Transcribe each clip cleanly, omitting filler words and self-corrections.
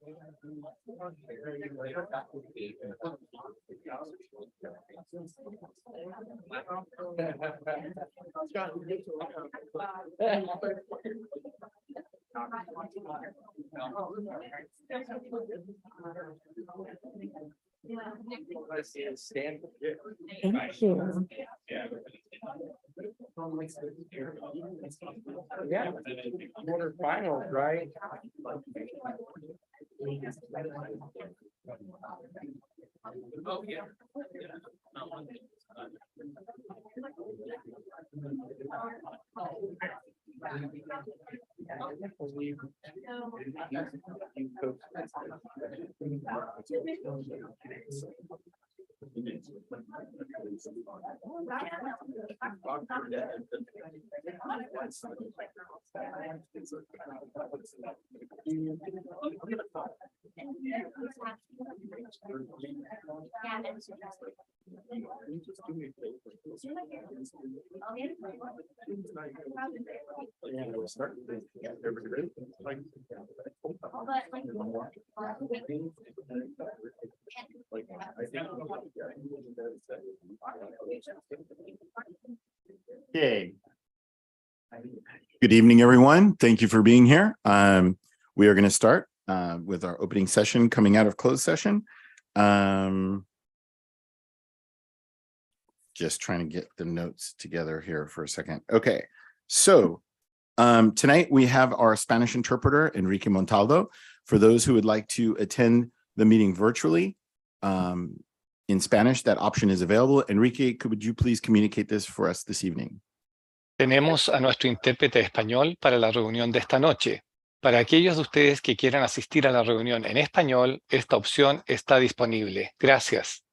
Thank you. Yeah, quarterfinals, right? Oh, yeah. Okay. Good evening, everyone. Thank you for being here. We are going to start with our opening session coming out of closed session. Just trying to get the notes together here for a second. Okay, so tonight we have our Spanish interpreter, Enrique Montaldo. For those who would like to attend the meeting virtually in Spanish, that option is available. Enrique, would you please communicate this for us this evening? Tenemos a nuestro intérprete de español para la reunión de esta noche. Para aquellos de ustedes que quieran asistir a la reunión en español, esta opción está disponible. Gracias.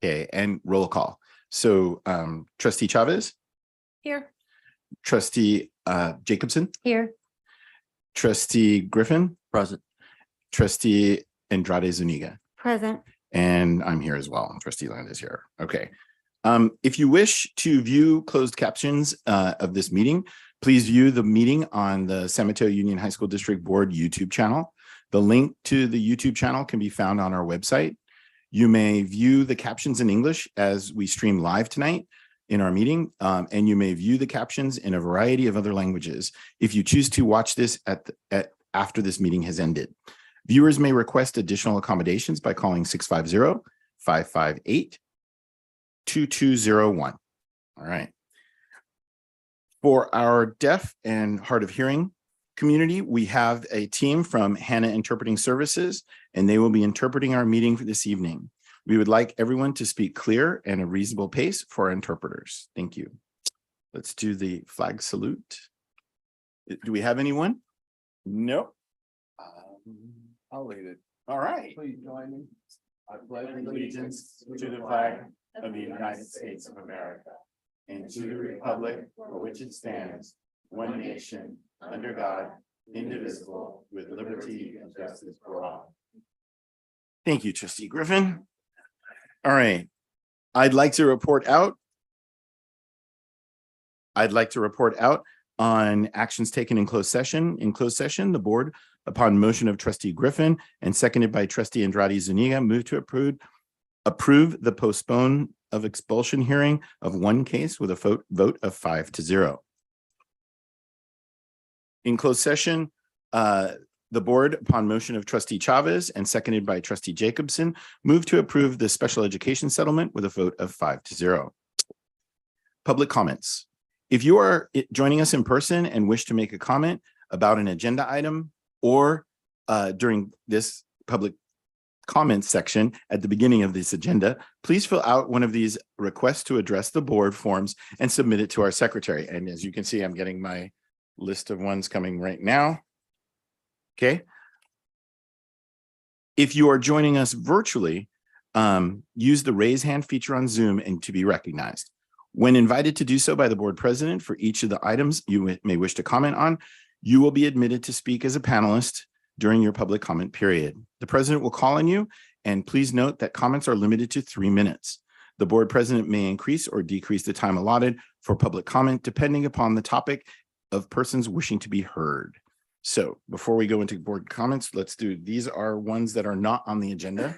Okay, and roll call. So Trustee Chavez? Here. Trustee Jacobson? Here. Trustee Griffin? Present. Trustee Andrade Zuniga? Present. And I'm here as well. Trustee Land is here. Okay. If you wish to view closed captions of this meeting, please view the meeting on the San Mateo Union High School District Board YouTube channel. The link to the YouTube channel can be found on our website. You may view the captions in English as we stream live tonight in our meeting, and you may view the captions in a variety of other languages if you choose to watch this after this meeting has ended. Viewers may request additional accommodations by calling 650-558-2201. All right. For our deaf and hard of hearing community, we have a team from Hannah Interpreting Services, and they will be interpreting our meeting for this evening. We would like everyone to speak clear and a reasonable pace for our interpreters. Thank you. Let's do the flag salute. Do we have anyone? Nope. I'll lead it. All right. Please join me. I pledge allegiance to the flag of the United States of America and to the republic for which it stands, one nation, under God, indivisible, with liberty and justice for all. Thank you, Trustee Griffin. All right. I'd like to report out on actions taken in closed session. In closed session, the board, upon motion of Trustee Griffin and seconded by Trustee Andrade Zuniga, moved to approve the postpone of expulsion hearing of one case with a vote of 5-0. In closed session, the board, upon motion of Trustee Chavez and seconded by Trustee Jacobson, moved to approve the special education settlement with a vote of 5-0. Public comments. If you are joining us in person and wish to make a comment about an agenda item or during this public comments section at the beginning of this agenda, please fill out one of these requests to address the board forms and submit it to our secretary. And as you can see, I'm getting my list of ones coming right now. Okay. If you are joining us virtually, use the raise hand feature on Zoom and to be recognized. When invited to do so by the board president for each of the items you may wish to comment on, you will be admitted to speak as a panelist during your public comment period. The president will call on you, and please note that comments are limited to 3 minutes. The board president may increase or decrease the time allotted for public comment depending upon the topic of persons wishing to be heard. So before we go into board comments, these are ones that are not on the agenda.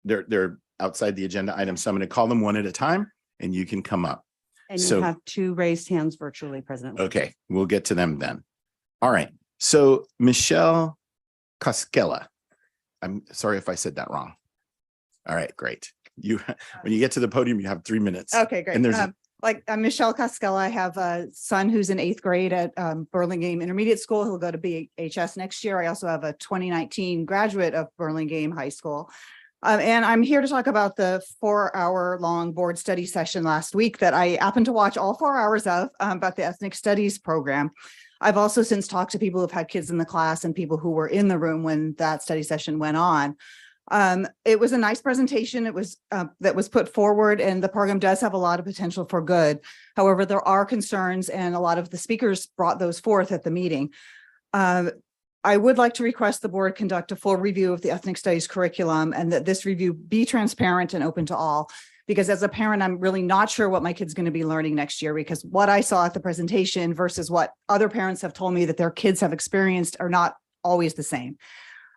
They're outside the agenda items. So I'm going to call them one at a time and you can come up. And you So- have 2 raised hands virtually, President. Okay, we'll get to them then. All right. So Michelle Casquella. I'm sorry if I said that wrong. All right, great. When you get to the podium, you have 3 minutes. Okay, great. And there's I'm Michelle Casquella. I have a son who's in 8th grade at Burlingame Intermediate School. He'll go to BHS next year. I also have a 2019 graduate of Burlingame High School. And I'm here to talk about the 4-hour-long board study session last week that I happened to watch all 4 hours of about the ethnic studies program. I've also since talked to people who've had kids in the class and people who were in the room when that study session went on. It was a nice presentation. It was that was put forward, and the program does have a lot of potential for good. However, there are concerns, and a lot of the speakers brought those forth at the meeting. I would like to request the board conduct a full review of the ethnic studies curriculum, and that this review be transparent and open to all. Because as a parent, I'm really not sure what my kid's going to be learning next year, because what I saw at the presentation versus what other parents have told me that their kids have experienced are not always the same.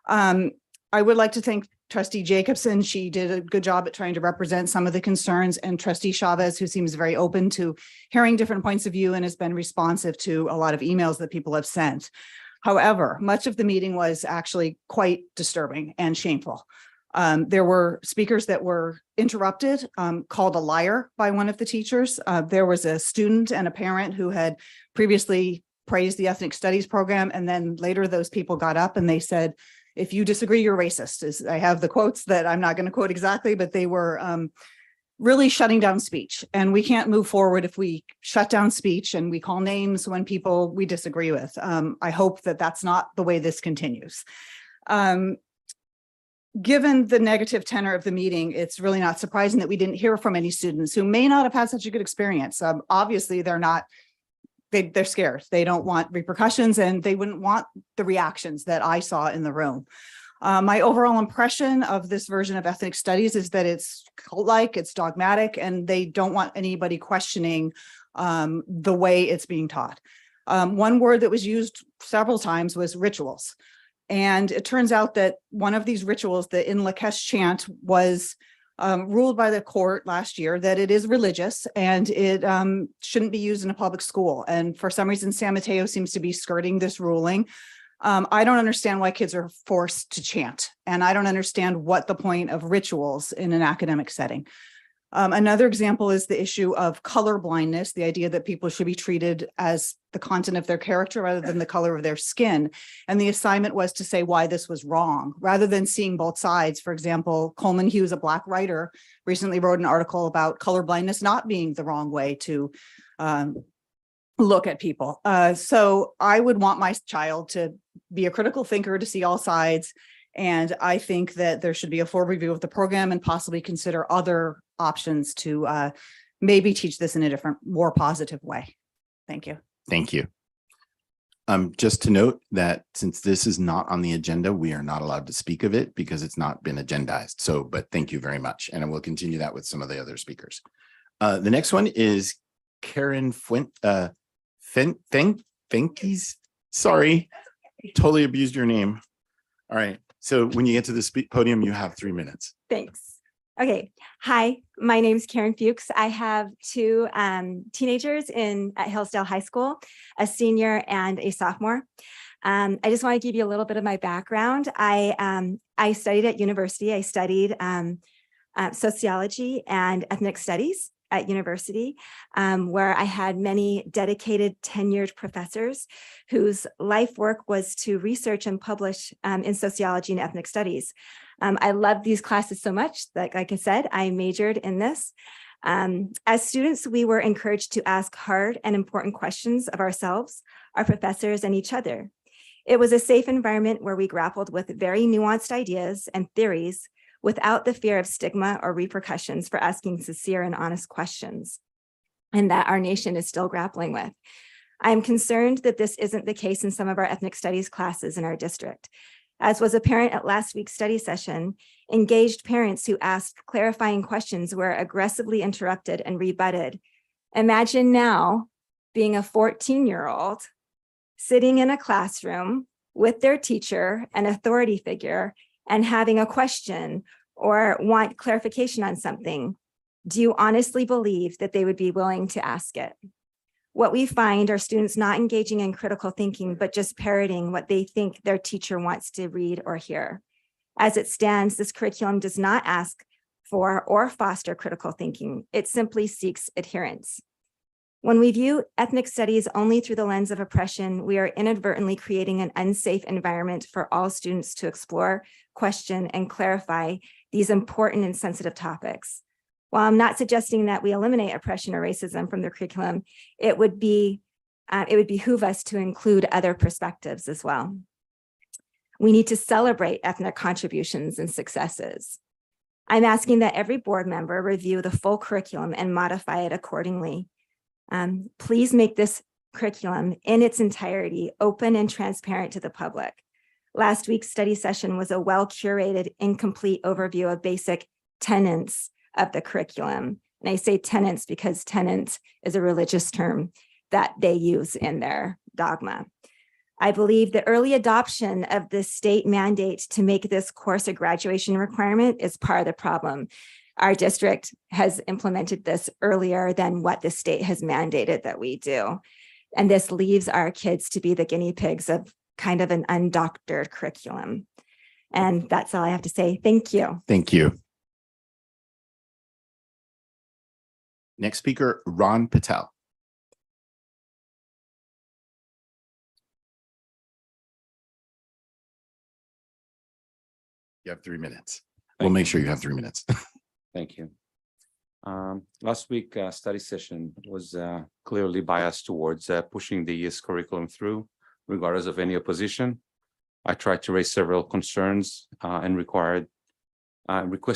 I would like to thank Trustee Jacobson. She did a good job at trying to represent some of the concerns, and Trustee Chavez, who seems very open to hearing different points of view and has been responsive to a lot of emails that people have sent. However, much of the meeting was actually quite disturbing and shameful. There were speakers that were interrupted, called a liar by one of the teachers. There was a student and a parent who had previously praised the ethnic studies program, and then later those people got up and they said, if you disagree, you're racist. I have the quotes that I'm not going to quote exactly, but they were really shutting down speech. And we can't move forward if we shut down speech and we call names when people we disagree with. I hope that that's not the way this continues. Given the negative tenor of the meeting, it's really not surprising that we didn't hear from any students who may not have had such a good experience. Obviously, they're scared. They don't want repercussions, and they wouldn't want the reactions that I saw in the room. My overall impression of this version of ethnic studies is that it's cult-like, it's dogmatic, and they don't want anybody questioning the way it's being taught. One word that was used several times was rituals. And it turns out that one of these rituals, the In Lakesh chant, was ruled by the court last year that it is religious and it shouldn't be used in a public school. And for some reason, San Mateo seems to be skirting this ruling. I don't understand why kids are forced to chant, and I don't understand what the point of rituals in an academic setting. Another example is the issue of color blindness, the idea that people should be treated as the content of their character rather than the color of their skin. And the assignment was to say why this was wrong, rather than seeing both sides. For example, Coleman Hughes, a Black writer, recently wrote an article about color blindness not being the wrong way to look at people. So I would want my child to be a critical thinker, to see all sides. And I think that there should be a full review of the program and possibly consider other options to maybe teach this in a different, more positive way. Thank you. Thank you. Just to note that since this is not on the agenda, we are not allowed to speak of it because it's not been agendized. So, but thank you very much. And we'll continue that with some of the other speakers. The next one is Karen Fenkes. Sorry, totally abused your name. All right. So when you get to the podium, you have 3 minutes. Thanks. Okay. Hi, my name is Karen Fuchs. I have 2 teenagers at Hillsdale High School, a senior and a sophomore. I just want to give you a little bit of my background. I studied at university. I studied sociology and ethnic studies at university, where I had many dedicated tenured professors whose life work was to research and publish in sociology and ethnic studies. I loved these classes so much that, like I said, I majored in this. As students, we were encouraged to ask hard and important questions of ourselves, our professors, and each other. It was a safe environment where we grappled with very nuanced ideas and theories without the fear of stigma or repercussions for asking sincere and honest questions, and that our nation is still grappling with. I am concerned that this isn't the case in some of our ethnic studies classes in our district. As was apparent at last week's study session, engaged parents who asked clarifying questions were aggressively interrupted and rebutted. Imagine now being a 14-year-old sitting in a classroom with their teacher, an authority figure, and having a question or want clarification on something, do you honestly believe that they would be willing to ask it? What we find are students not engaging in critical thinking, but just parroting what they think their teacher wants to read or hear. As it stands, this curriculum does not ask for or foster critical thinking. It simply seeks adherence. When we view ethnic studies only through the lens of oppression, we are inadvertently creating an unsafe environment for all students to explore, question, and clarify these important and sensitive topics. While I'm not suggesting that we eliminate oppression or racism from the curriculum, it would behoove us to include other perspectives as well. We need to celebrate ethnic contributions and successes. I'm asking that every board member review the full curriculum and modify it accordingly. Please make this curriculum in its entirety open and transparent to the public. Last week's study session was a well-curated, incomplete overview of basic tenets of the curriculum. And I say tenets because tenets is a religious term that they use in their dogma. I believe the early adoption of the state mandate to make this course a graduation requirement is part of the problem. Our district has implemented this earlier than what the state has mandated that we do. And this leaves our kids to be the guinea pigs of kind of an undoctored curriculum. And that's all I have to say. Thank you. Thank you. Next speaker, Ron Patel. You have 3 minutes. We'll make sure you have 3 minutes. Thank you. Last week, study session was clearly biased towards pushing the ES curriculum through, regardless of any opposition. I tried to raise several concerns and request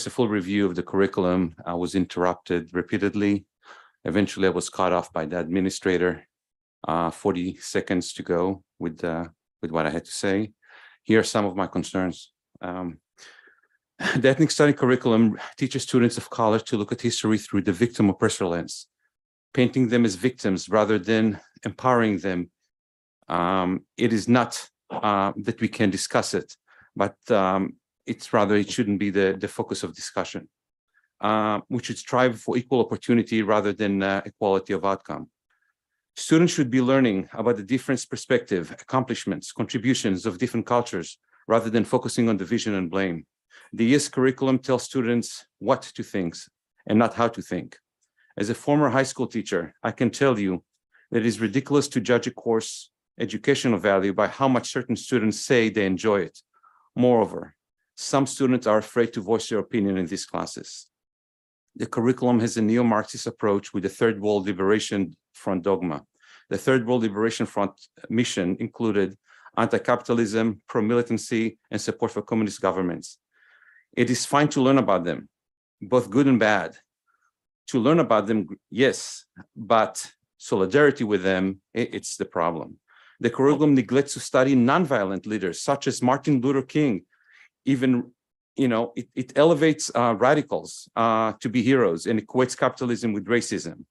a full review of the curriculum. I was interrupted repeatedly. Eventually, I was cut off by the administrator. 40 seconds to go with what I had to say. Here are some of my concerns. The ethnic study curriculum teaches students of color to look at history through the victim oppressor lens, painting them as victims rather than empowering them. It is not that we can discuss it, but it shouldn't be the focus of discussion. We should strive for equal opportunity rather than equality of outcome. Students should be learning about the different perspective, accomplishments, contributions of different cultures, rather than focusing on division and blame. The ES curriculum tells students what to think and not how to think. As a former high school teacher, I can tell you that it is ridiculous to judge a course educational value by how much certain students say they enjoy it. Moreover, some students are afraid to voice their opinion in these classes. The curriculum has a neo-Marxist approach with the Third World Liberation Front dogma. The Third World Liberation Front mission included anti-capitalism, pro-militancy, and support for communist governments. It is fine to learn about them, both good and bad. To learn about them, yes, but solidarity with them, it's the problem. The curriculum neglects to study nonviolent leaders such as Martin Luther King. Even, it elevates radicals to be heroes and equates capitalism with racism.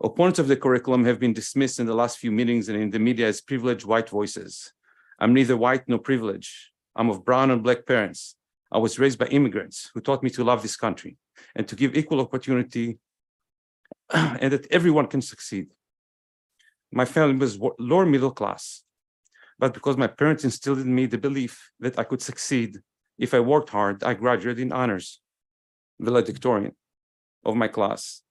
Opponents of the curriculum have been dismissed in the last few meetings and in the media as privileged white voices. I'm neither white nor privileged. I'm of brown and black parents. I was raised by immigrants who taught me to love this country and to give equal opportunity and that everyone can succeed. My family was lower middle class, but because my parents instilled in me the belief that I could succeed if I worked hard, I graduated in honors, valedictorian of my class,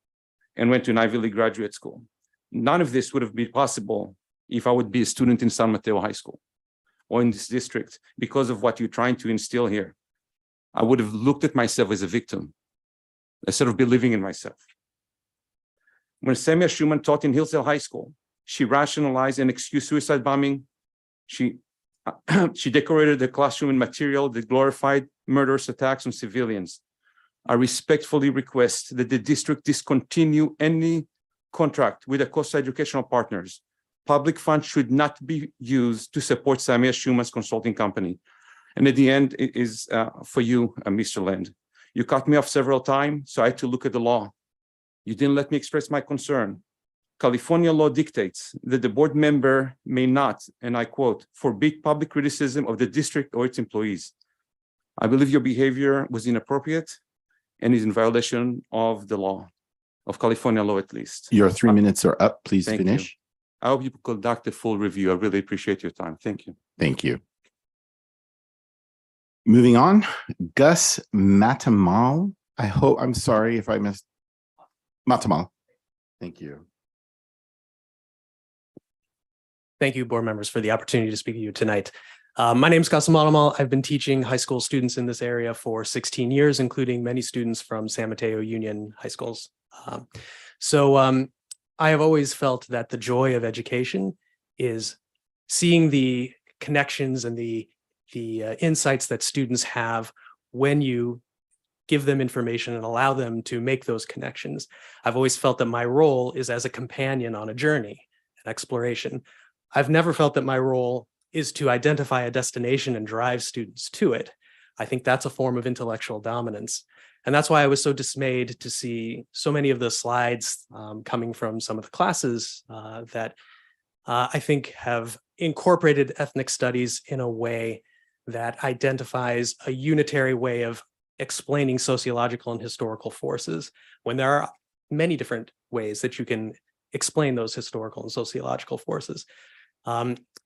and went to an Ivy League graduate school. None of this would have been possible if I would be a student in San Mateo High School or in this district because of what you're trying to instill here. I would have looked at myself as a victim instead of believing in myself. When Samia Schumann taught in Hillsdale High School, she rationalized and excused suicide bombing. She decorated the classroom in material that glorified murderous attacks on civilians. I respectfully request that the district discontinue any contract with the Costa Educational Partners. Public funds should not be used to support Samia Schumann's consulting company. And at the end, it is for you, Mr. Land. You cut me off several times, so I had to look at the law. You didn't let me express my concern. California law dictates that the board member may not, and I quote, forbid public criticism of the district or its employees. I believe your behavior was inappropriate and is in violation of the law, of California law at least. Your 3 minutes are up. Please Thank you. finish. I hope you conduct a full review. I really appreciate your time. Thank you. Thank you. Moving on, Gus Matamal. I'm sorry if I missed Matamal. Thank you. Thank you, board members, for the opportunity to speak to you tonight. My name is Qasim Alamal. I've been teaching high school students in this area for 16 years, including many students from San Mateo Union High Schools. I have always felt that the joy of education is seeing the connections and the insights that students have when you give them information and allow them to make those connections. I've always felt that my role is as a companion on a journey, an exploration. I've never felt that my role is to identify a destination and drive students to it. I think that's a form of intellectual dominance. And that's why I was so dismayed to see so many of the slides coming from some of the classes that I think have incorporated ethnic studies in a way that identifies a unitary way of explaining sociological and historical forces, when there are many different ways that you can explain those historical and sociological forces.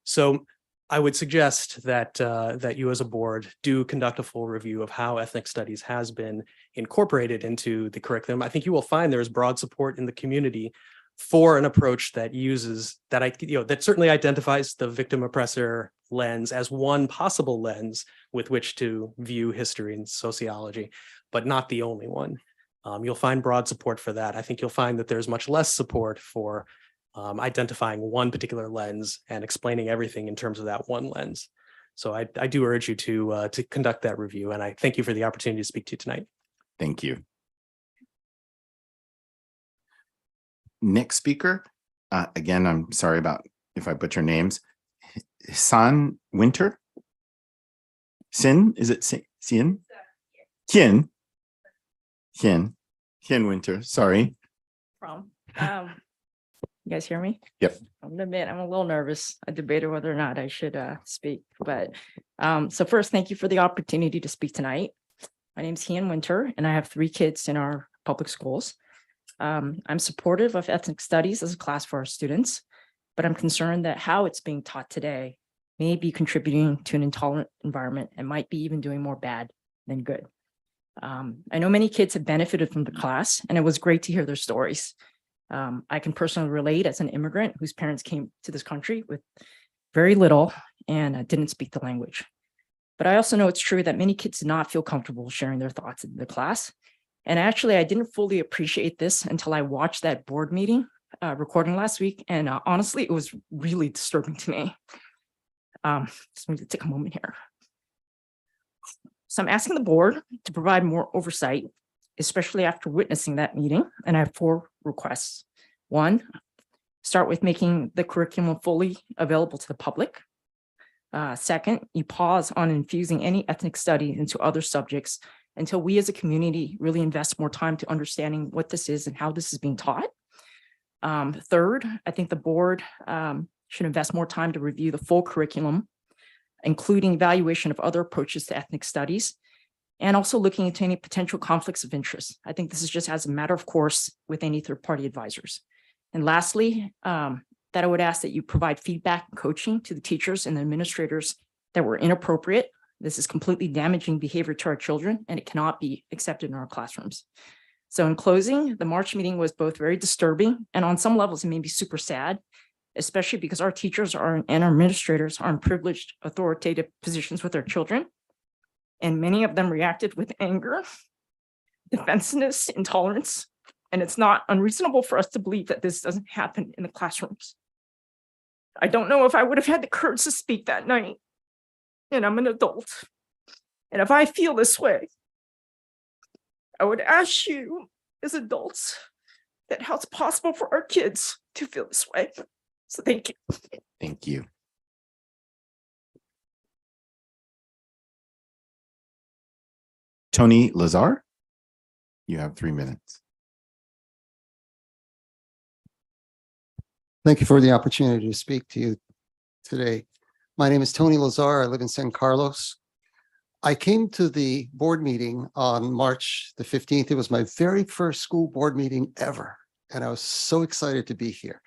So I would suggest that that you as a board do conduct a full review of how ethnic studies has been incorporated into the curriculum. I think you will find there is broad support in the community for an approach that uses that certainly identifies the victim oppressor lens as one possible lens with which to view history and sociology, but not the only one. You'll find broad support for that. I think you'll find that there's much less support for identifying one particular lens and explaining everything in terms of that one lens. So I do urge you to conduct that review, and I thank you for the opportunity to speak to you tonight. Thank you. Next speaker, again, I'm sorry about if I butcher names. San Winter? Sin? Is it Sin? Hien? Hien Winter, sorry. You guys hear me? Yep. I'm gonna admit, I'm a little nervous. I debated whether or not I should speak, but so first, thank you for the opportunity to speak tonight. My name's Hien Winter, and I have 3 kids in our public schools. I'm supportive of ethnic studies as a class for our students, but I'm concerned that how it's being taught today may be contributing to an intolerant environment and might be even doing more bad than good. I know many kids have benefited from the class, and it was great to hear their stories. I can personally relate as an immigrant whose parents came to this country with very little and didn't speak the language. But I also know it's true that many kids did not feel comfortable sharing their thoughts in the class. And actually, I didn't fully appreciate this until I watched that board meeting recording last week. And honestly, it was really disturbing to me. Just need to take a moment here. So I'm asking the board to provide more oversight, especially after witnessing that meeting. And I have 4 requests. 1, start with making the curriculum fully available to the public. 2nd, you pause on infusing any ethnic study into other subjects until we as a community really invest more time to understanding what this is and how this is being taught. 3rd, I think the board should invest more time to review the full curriculum, including evaluation of other approaches to ethnic studies, and also looking into any potential conflicts of interest. I think this is just as a matter of course with any third-party advisors. And lastly, that I would ask that you provide feedback and coaching to the teachers and the administrators that were inappropriate. This is completely damaging behavior to our children, and it cannot be accepted in our classrooms. So in closing, the March meeting was both very disturbing, and on some levels it made me super sad, especially because our teachers and our administrators are in privileged authoritative positions with their children. And many of them reacted with anger, defensiveness, intolerance. And it's not unreasonable for us to believe that this doesn't happen in the classrooms. I don't know if I would have had the courage to speak that night. And I'm an adult. And if I feel this way, I would ask you as adults that how it's possible for our kids to feel this way. So thank you. Thank you. Tony Lazar, you have 3 minutes. Thank you for the opportunity to speak to you today. My name is Tony Lazar. I live in San Carlos. I came to the board meeting on March the 15th. It was my very first school board meeting ever, and I was so excited to be here.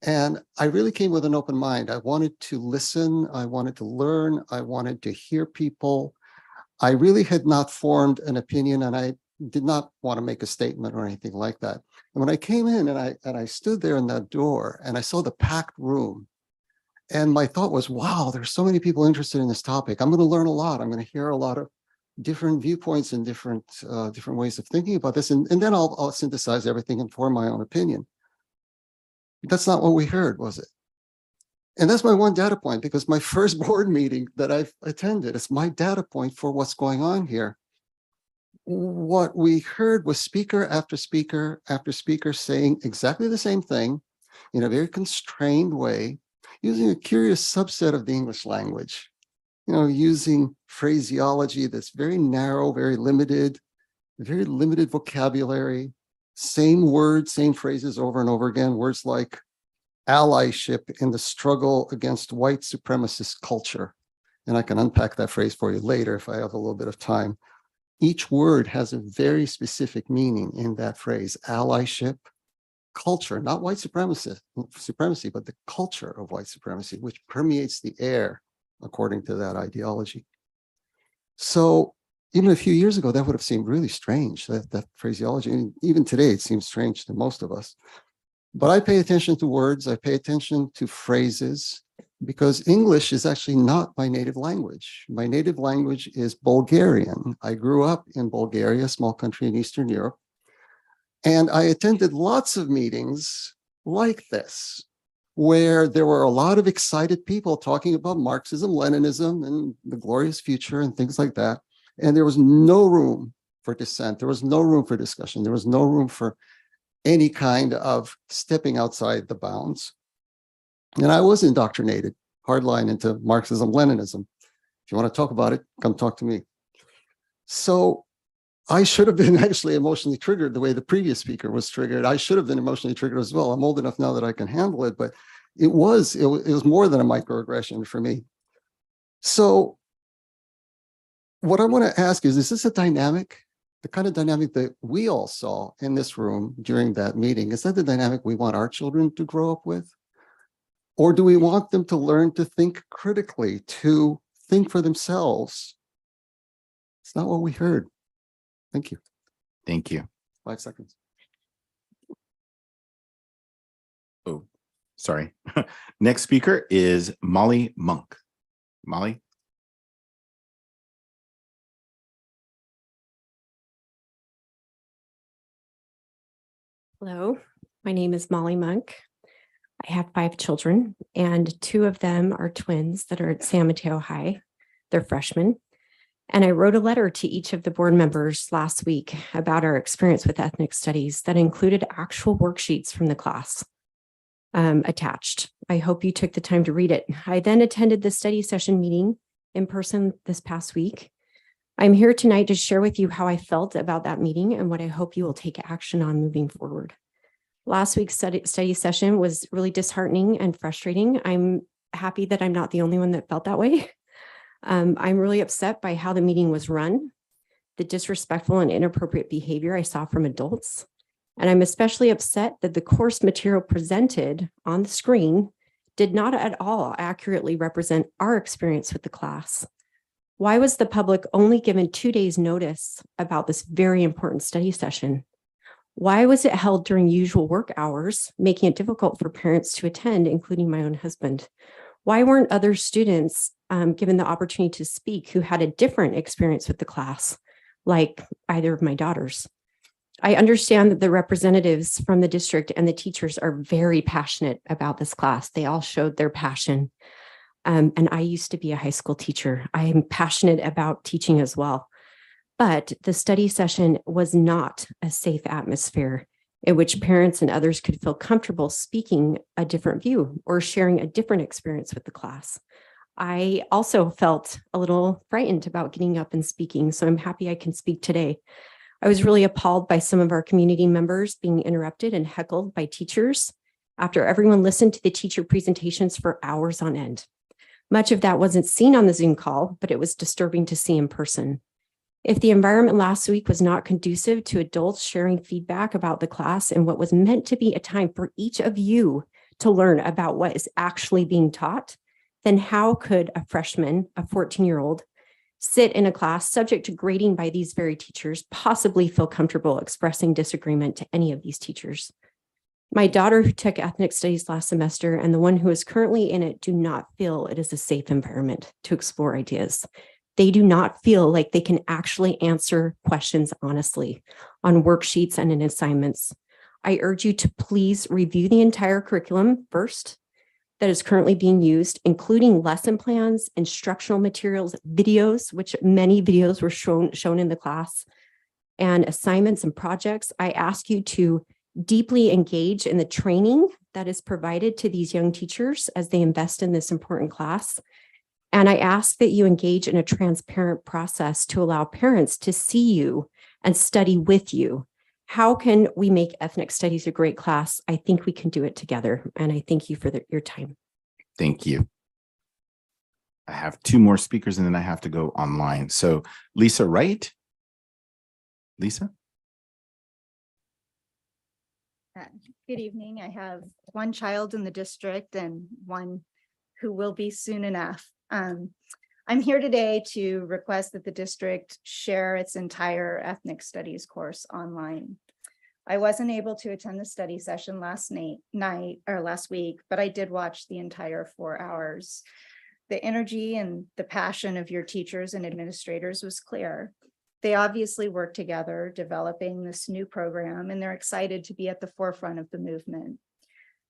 And I really came with an open mind. I wanted to listen. I wanted to learn. I wanted to hear people. I really had not formed an opinion, and I did not want to make a statement or anything like that. And when I came in and I stood there in that door and I saw the packed room, and my thought was, wow, there's so many people interested in this topic. I'm going to learn a lot. I'm going to hear a lot of different viewpoints and different ways of thinking about this. And then I'll synthesize everything and form my own opinion. That's not what we heard, was it? And that's my one data point, because my first board meeting that I've attended, it's my data point for what's going on here. What we heard was speaker after speaker after speaker saying exactly the same thing in a very constrained way, using a curious subset of the English language, using phraseology that's very narrow, very limited vocabulary, same words, same phrases over and over again, words like allyship in the struggle against white supremacist culture. And I can unpack that phrase for you later if I have a little bit of time. Each word has a very specific meaning in that phrase: allyship, culture, not white supremacy, but the culture of white supremacy, which permeates the air according to that ideology. So even a few years ago, that would have seemed really strange, that phraseology. And even today, it seems strange to most of us. But I pay attention to words, I pay attention to phrases, because English is actually not my native language. My native language is Bulgarian. I grew up in Bulgaria, a small country in Eastern Europe. And I attended lots of meetings like this, where there were a lot of excited people talking about Marxism, Leninism, and the glorious future and things like that. And there was no room for dissent. There was no room for discussion. There was no room for any kind of stepping outside the bounds. And I was indoctrinated hardline into Marxism, Leninism. If you want to talk about it, come talk to me. So I should have been actually emotionally triggered the way the previous speaker was triggered. I should have been emotionally triggered as well. I'm old enough now that I can handle it, but it was more than a microaggression for me. So what I want to ask is this a dynamic, the kind of dynamic that we all saw in this room during that meeting? Is that the dynamic we want our children to grow up with? Or do we want them to learn to think critically, to think for themselves? It's not what we heard. Thank you. Thank you. 5 seconds. Oh, sorry. Next speaker is Molly Monk. Molly. Hello, my name is Molly Monk. I have 5 children, and 2 of them are twins that are at San Mateo High. They're freshmen. And I wrote a letter to each of the board members last week about our experience with ethnic studies that included actual worksheets from the class attached. I hope you took the time to read it. I then attended the study session meeting in person this past week. I'm here tonight to share with you how I felt about that meeting and what I hope you will take action on moving forward. Last week's study session was really disheartening and frustrating. I'm happy that I'm not the only one that felt that way. I'm really upset by how the meeting was run, the disrespectful and inappropriate behavior I saw from adults. And I'm especially upset that the course material presented on the screen did not at all accurately represent our experience with the class. Why was the public only given 2 days notice about this very important study session? Why was it held during usual work hours, making it difficult for parents to attend, including my own husband? Why weren't other students given the opportunity to speak who had a different experience with the class, like either of my daughters? I understand that the representatives from the district and the teachers are very passionate about this class. They all showed their passion. And I used to be a high school teacher. I am passionate about teaching as well. But the study session was not a safe atmosphere in which parents and others could feel comfortable speaking a different view or sharing a different experience with the class. I also felt a little frightened about getting up and speaking, so I'm happy I can speak today. I was really appalled by some of our community members being interrupted and heckled by teachers after everyone listened to the teacher presentations for hours on end. Much of that wasn't seen on the Zoom call, but it was disturbing to see in person. If the environment last week was not conducive to adults sharing feedback about the class and what was meant to be a time for each of you to learn about what is actually being taught, then how could a freshman, a 14-year-old, sit in a class subject to grading by these very teachers, possibly feel comfortable expressing disagreement to any of these teachers? My daughter, who took ethnic studies last semester, and the one who is currently in it, do not feel it is a safe environment to explore ideas. They do not feel like they can actually answer questions honestly on worksheets and in assignments. I urge you to please review the entire curriculum first that is currently being used, including lesson plans, instructional materials, videos, which many videos were shown in the class, and assignments and projects. I ask you to deeply engage in the training that is provided to these young teachers as they invest in this important class. And I ask that you engage in a transparent process to allow parents to see you and study with you. How can we make ethnic studies a great class? I think we can do it together. And I thank you for your time. Thank you. I have two more speakers and then I have to go online. So Lisa Wright. Lisa? Good evening. I have one child in the district and one who will be soon enough. I'm here today to request that the district share its entire ethnic studies course online. I wasn't able to attend the study session last week, but I did watch the entire 4 hours. The energy and the passion of your teachers and administrators was clear. They obviously work together developing this new program, and they're excited to be at the forefront of the movement.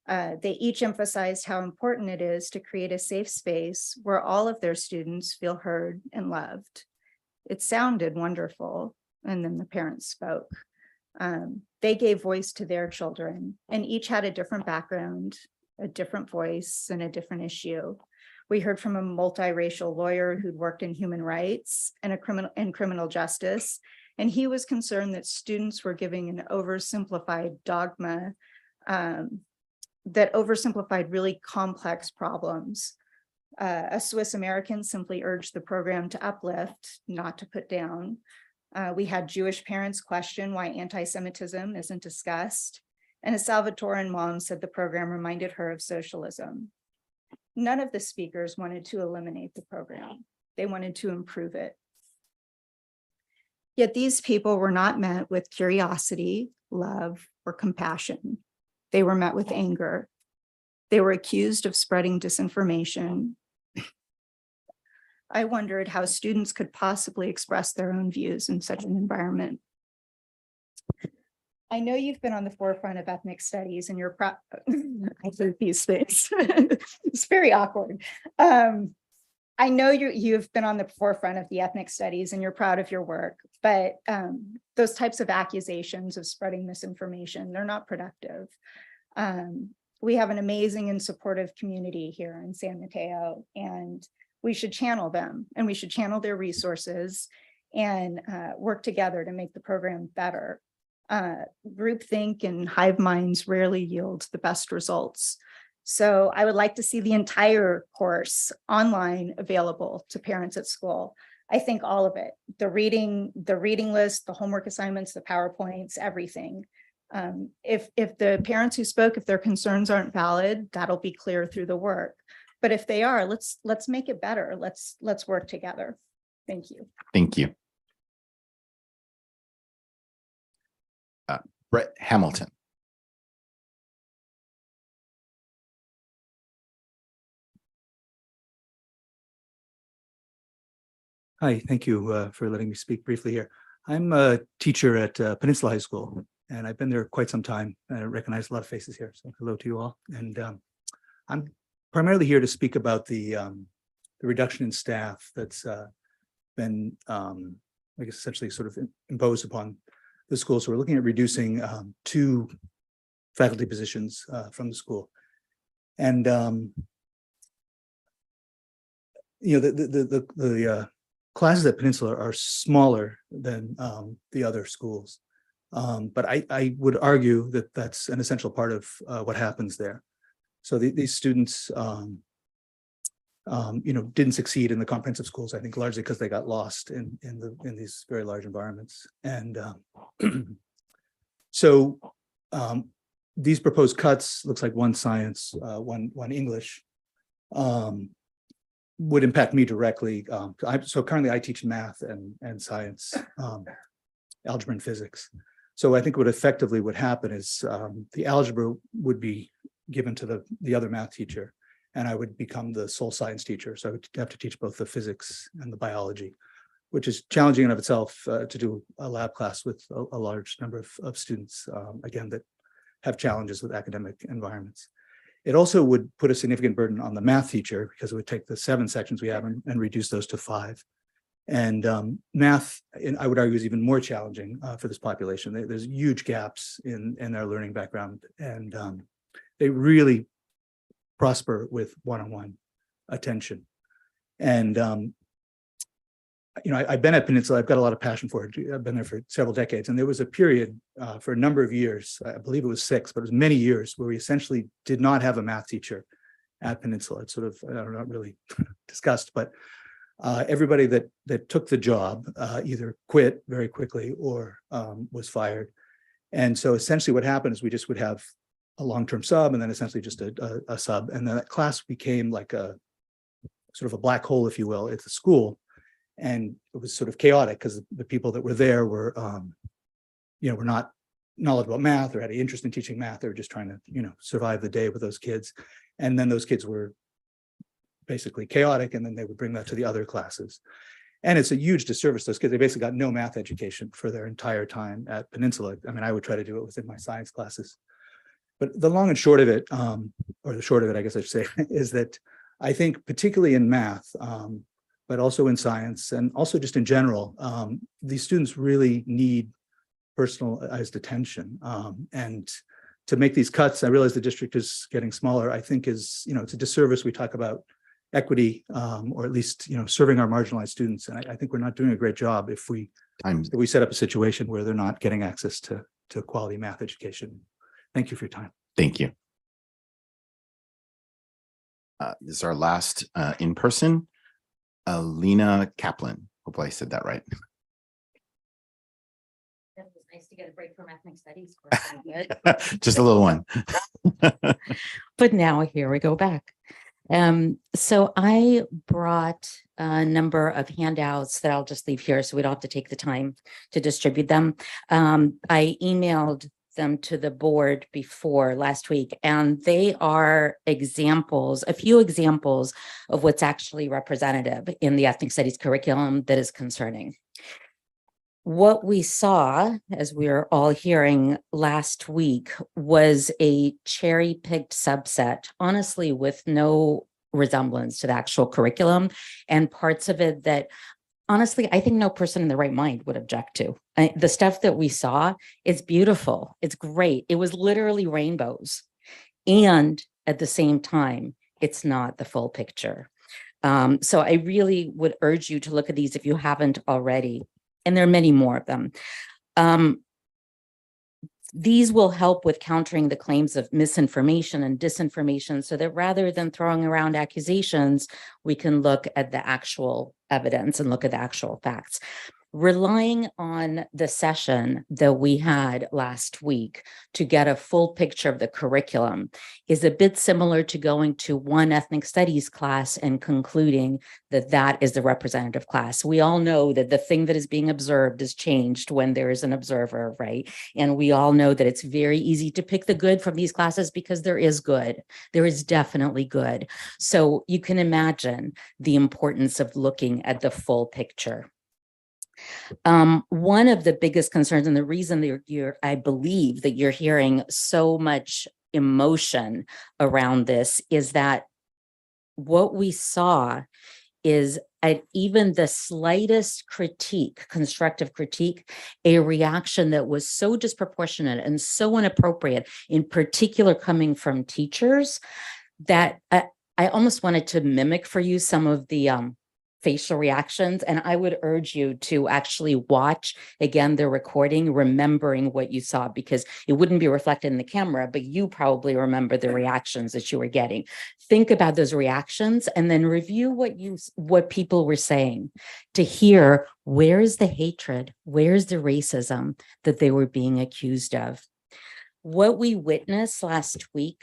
They each emphasized how important it is to create a safe space where all of their students feel heard and loved. It sounded wonderful, and then the parents spoke. They gave voice to their children, and each had a different background, a different voice, and a different issue. We heard from a multiracial lawyer who'd worked in human rights and criminal justice, and he was concerned that students were giving an oversimplified dogma that oversimplified really complex problems. A Swiss American simply urged the program to uplift, not to put down. We had Jewish parents question why anti-Semitism isn't discussed, and a Salvadoran mom said the program reminded her of socialism. None of the speakers wanted to eliminate the program. They wanted to improve it. Yet these people were not met with curiosity, love, or compassion. They were met with anger. They were accused of spreading disinformation. I wondered how students could possibly express their own views in such an environment. I know you've been on the forefront of ethnic studies and you're proud. I do these things. It's very awkward. I know you've been on the forefront of the ethnic studies and you're proud of your work, but those types of accusations of spreading misinformation, they're not productive. We have an amazing and supportive community here in San Mateo, and we should channel them and we should channel their resources and work together to make the program better. Groupthink and hive minds rarely yield the best results. So I would like to see the entire course online available to parents at school. I think all of it, the reading list, the homework assignments, the PowerPoints, everything. If the parents who spoke, if their concerns aren't valid, that'll be clear through the work. But if they are, let's make it better. Let's work together. Thank you. Thank you. Brett Hamilton. Hi, thank you for letting me speak briefly here. I'm a teacher at Peninsula High School, and I've been there quite some time. I recognize a lot of faces here, so hello to you all. And I'm primarily here to speak about the reduction in staff that's been, I guess, essentially sort of imposed upon the school. So we're looking at reducing 2 faculty positions from the school. And you know, the classes at Peninsula are smaller than the other schools. But I would argue that that's an essential part of what happens there. So these students, didn't succeed in the comprehensive schools, I think largely because they got lost in these very large environments. And so these proposed cuts, looks like one science, one English, would impact me directly. So currently I teach math and science, algebra and physics. So I think what effectively would happen is the algebra would be given to the other math teacher, and I would become the sole science teacher. So I would have to teach both the physics and the biology, which is challenging in of itself to do a lab class with a large number of students, again, that have challenges with academic environments. It also would put a significant burden on the math teacher because it would take the 7 sections we have and reduce those to 5. And math, I would argue, is even more challenging for this population. There's huge gaps in their learning background, and they really prosper with one-on-one attention. And I've been at Peninsula. I've got a lot of passion for it. I've been there for several decades, and there was a period for a number of years. I believe it was 6, but it was many years where we essentially did not have a math teacher at Peninsula. It's sort of, I don't know, not really discussed, but everybody that took the job either quit very quickly or was fired. And so essentially what happened is we just would have a long-term sub and then essentially just a sub. And then that class became like a sort of a black hole, if you will, at the school. And it was sort of chaotic because the people that were there were, were not knowledgeable about math or had an interest in teaching math. They were just trying to, survive the day with those kids. And then those kids were basically chaotic, and then they would bring that to the other classes. And it's a huge disservice to those kids. They basically got no math education for their entire time at Peninsula. I mean, I would try to do it within my science classes. But the long and short of it, or the short of it, I guess I should say, is that I think particularly in math, but also in science and also just in general, these students really need personalized attention. And to make these cuts, I realize the district is getting smaller, I think is, it's a disservice. We talk about equity, or at least, serving our marginalized students. And I think we're not doing a great job if we set up a situation where they're not getting access to quality math education. Thank you for your time. Thank you. This is our last in person. Alina Kaplan. Hopefully I said that right. It was nice to get a break from ethnic studies. Just a little one. But now here we go back. So I brought a number of handouts that I'll just leave here so we don't have to take the time to distribute them. I emailed them to the board before last week, and they are examples, a few examples of what's actually representative in the ethnic studies curriculum that is concerning. What we saw, as we were all hearing last week, was a cherry-picked subset, honestly, with no resemblance to the actual curriculum, and parts of it that, honestly, I think no person in their right mind would object to. The stuff that we saw is beautiful. It's great. It was literally rainbows. And at the same time, it's not the full picture. So I really would urge you to look at these if you haven't already. And there are many more of them. These will help with countering the claims of misinformation and disinformation so that rather than throwing around accusations, we can look at the actual evidence and look at the actual facts. Relying on the session that we had last week to get a full picture of the curriculum is a bit similar to going to one ethnic studies class and concluding that that is the representative class. We all know that the thing that is being observed is changed when there is an observer, right? And we all know that it's very easy to pick the good from these classes because there is good. There is definitely good. So you can imagine the importance of looking at the full picture. One of the biggest concerns, and the reason that I believe that you're hearing so much emotion around this, is that what we saw is at even the slightest critique, constructive critique, a reaction that was so disproportionate and so inappropriate, in particular coming from teachers, that I almost wanted to mimic for you some of the facial reactions. And I would urge you to actually watch again the recording, remembering what you saw, because it wouldn't be reflected in the camera, but you probably remember the reactions that you were getting. Think about those reactions and then review what people were saying to hear where is the hatred, where's the racism that they were being accused of. What we witnessed last week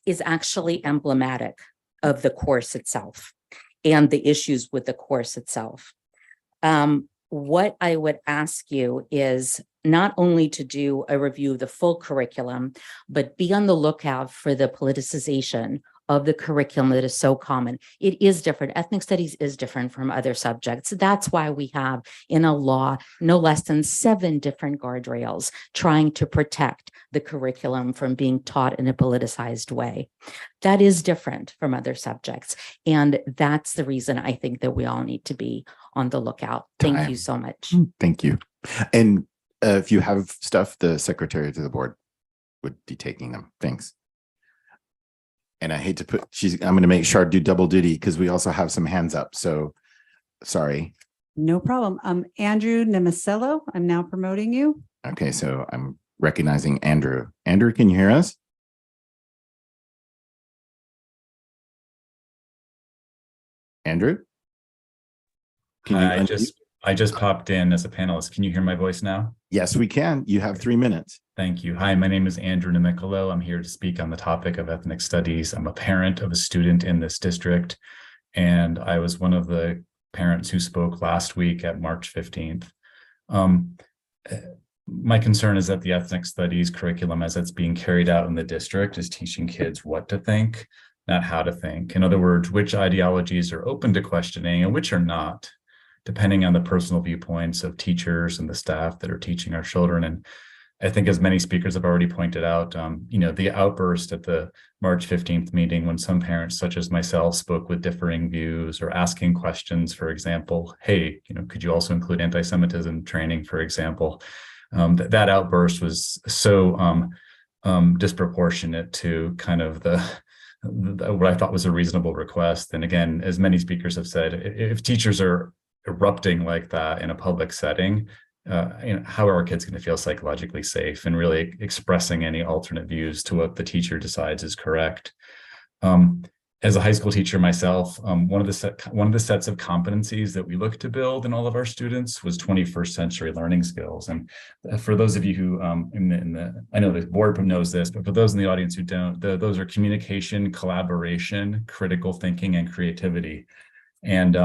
is actually emblematic of the course itself and the issues with the course itself. What I would ask you is not only to do a review of the full curriculum, but be on the lookout for the politicization of the curriculum that is so common. It is different. Ethnic studies is different from other subjects. That's why we have in a law no less than 7 different guardrails trying to protect the curriculum from being taught in a politicized way. That is different from other subjects. And that's the reason I think that we all need to be on the lookout. Thank you so much. Thank you. And if you have stuff, the secretary to the board would be taking them. Thanks. And I hate to put, I'm going to make Shar do double duty because we also have some hands up. So sorry. No problem. Andrew Nemicello, I'm now promoting you. Okay, so I'm recognizing Andrew. Andrew, can you hear us? Andrew? I just popped in as a panelist. Can you hear my voice now? Yes, we can. You have 3 minutes. Thank you. Hi, my name is Andrew Nemicello. I'm here to speak on the topic of ethnic studies. I'm a parent of a student in this district, and I was one of the parents who spoke last week at March 15th. My concern is that the ethnic studies curriculum as it's being carried out in the district is teaching kids what to think, not how to think. In other words, which ideologies are open to questioning and which are not, depending on the personal viewpoints of teachers and the staff that are teaching our children. And I think, as many speakers have already pointed out, the outburst at the March 15th meeting when some parents, such as myself, spoke with differing views or asking questions, for example, hey, could you also include anti-Semitism training, for example? That outburst was so disproportionate to kind of what I thought was a reasonable request. And again, as many speakers have said, if teachers are erupting like that in a public setting, how are our kids going to feel psychologically safe and really expressing any alternate views to what the teacher decides is correct? As a high school teacher myself, one of the sets of competencies that we look to build in all of our students was 21st century learning skills. And for those of you who I know the board knows this, but for those in the audience who don't, those are communication, collaboration, critical thinking, and creativity. And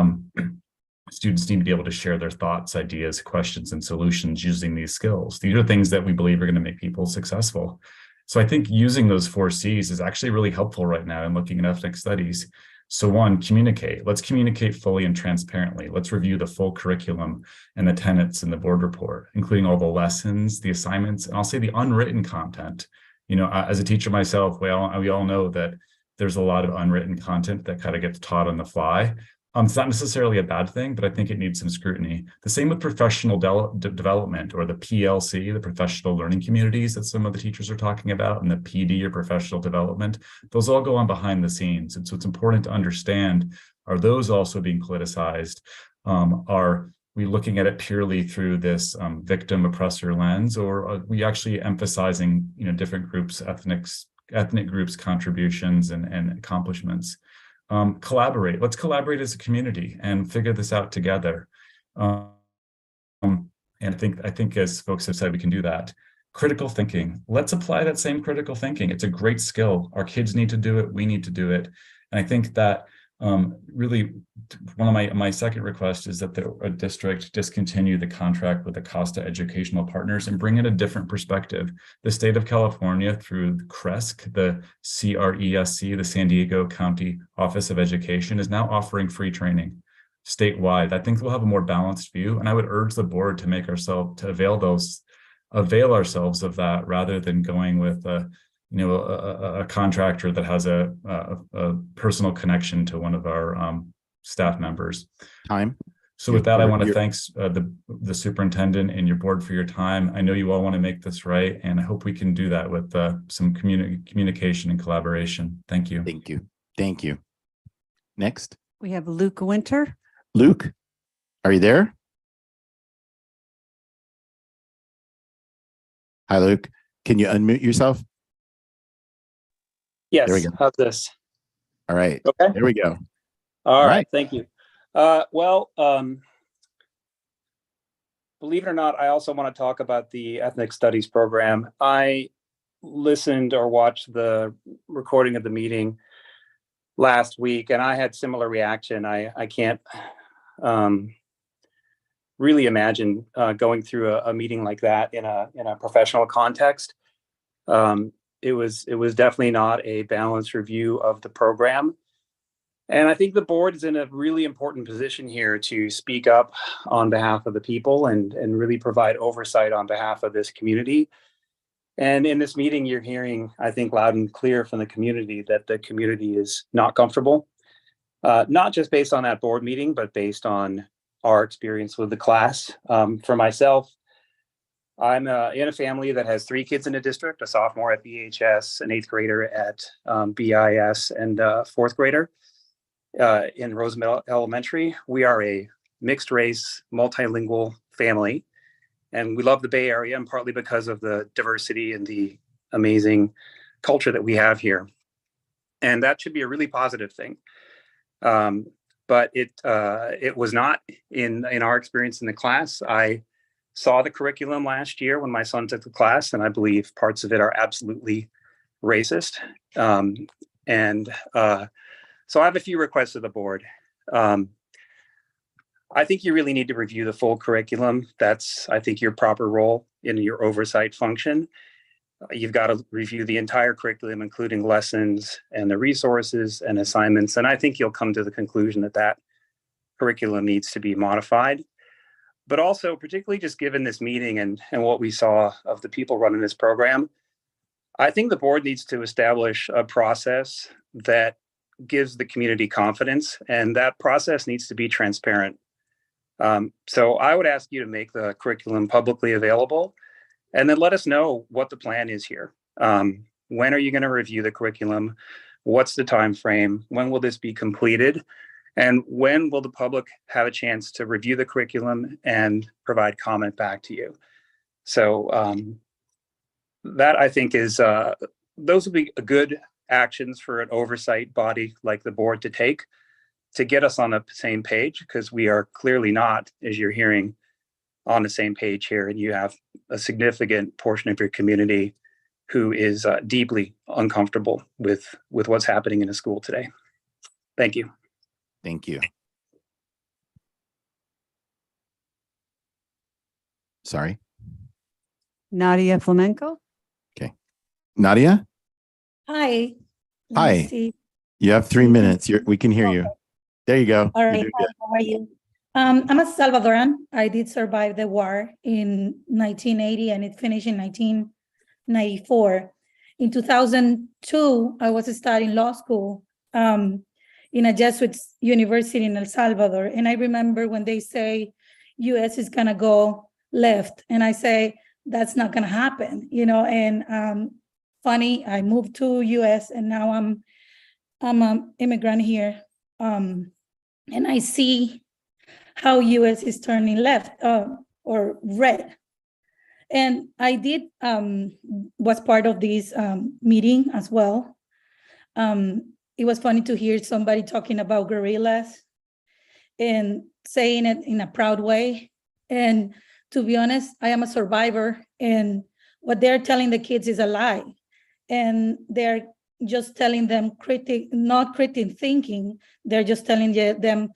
students need to be able to share their thoughts, ideas, questions, and solutions using these skills. These are things that we believe are going to make people successful. So I think using those 4 C's is actually really helpful right now in looking at ethnic studies. So 1, communicate. Let's communicate fully and transparently. Let's review the full curriculum and the tenets in the board report, including all the lessons, the assignments, and I'll say the unwritten content. As a teacher myself, we all know that there's a lot of unwritten content that kind of gets taught on the fly. It's not necessarily a bad thing, but I think it needs some scrutiny. The same with professional development, or the PLC, the professional learning communities that some of the teachers are talking about, and the PD, or professional development. Those all go on behind the scenes. And so it's important to understand, are those also being politicized? Are we looking at it purely through this victim oppressor lens, or are we actually emphasizing different groups, ethnic groups' contributions and accomplishments? Collaborate. Let's collaborate as a community and figure this out together. And I think as folks have said, we can do that. Critical thinking. Let's apply that same critical thinking. It's a great skill. Our kids need to do it. We need to do it. And I think that really one of my second request is that the district discontinue the contract with the Costa Educational Partners and bring in a different perspective. The state of California, through CRESC, the CRESC, the San Diego County Office of Education, is now offering free training statewide. I think we'll have a more balanced view, and I would urge the board to avail ourselves of that, rather than going with a contractor that has a personal connection to one of our staff members. So with that, I want to thank the superintendent and your board for your time. I know you all want to make this right, and I hope we can do that with some communication and collaboration. Thank you. Thank you. Thank you. Next. We have Luke Winter. Luke, are you there? Hi, Luke. Can you unmute yourself? Yes. There we go. How's this? All right. Okay. There we go. All All right. right. Thank you. Believe it or not, I also want to talk about the ethnic studies program. I listened or watched the recording of the meeting last week, and I had similar reaction. I can't really imagine going through a meeting like that in a professional context. It was definitely not a balanced review of the program. And I think the board is in a really important position here to speak up on behalf of the people and really provide oversight on behalf of this community. And in this meeting, you're hearing, I think, loud and clear from the community that the community is not comfortable, not just based on that board meeting, but based on our experience with the class. For myself, I'm in a family that has 3 kids in the district, a sophomore at BHS, an 8th grader at BIS, and a 4th grader in Roosevelt Elementary. We are a mixed race, multilingual family, and we love the Bay Area, and partly because of the diversity and the amazing culture that we have here. And that should be a really positive thing. But it was not in our experience in the class. I saw the curriculum last year when my son took the class, and I believe parts of it are absolutely racist. So I have a few requests to the board. I think you really need to review the full curriculum. That's, I think, your proper role in your oversight function. You've got to review the entire curriculum, including lessons and the resources and assignments. And I think you'll come to the conclusion that that curriculum needs to be modified. But also, particularly just given this meeting and what we saw of the people running this program, I think the board needs to establish a process that gives the community confidence, and that process needs to be transparent. So I would ask you to make the curriculum publicly available, and then let us know what the plan is here. When are you going to review the curriculum? What's the time frame? When will this be completed? And when will the public have a chance to review the curriculum and provide comment back to you? So that, I think, is those would be good actions for an oversight body like the board to take to get us on the same page, because we are clearly not, as you're hearing, on the same page here. And you have a significant portion of your community who is deeply uncomfortable with what's happening in a school today. Thank you. Thank you. Sorry. Nadia Flamenco. Okay. Nadia? Hi. Hi. You have 3 minutes. We can hear you. There you go. All You're right. doing Hi, good. how are you? I'm a Salvadoran. I did survive the war in 1980 and it finished in 1994. In 2002, I was studying law school in a Jesuit university in El Salvador. And I remember when they say US is gonna go left, and I say, that's not gonna happen, you know, and funny, I moved to US and now I'm an immigrant here. And I see how US is turning left or red. And I did was part of this meeting as well. It was funny to hear somebody talking about guerrillas and saying it in a proud way. And to be honest, I am a survivor, and what they're telling the kids is a lie. And they're just telling them not critical thinking. They're just telling them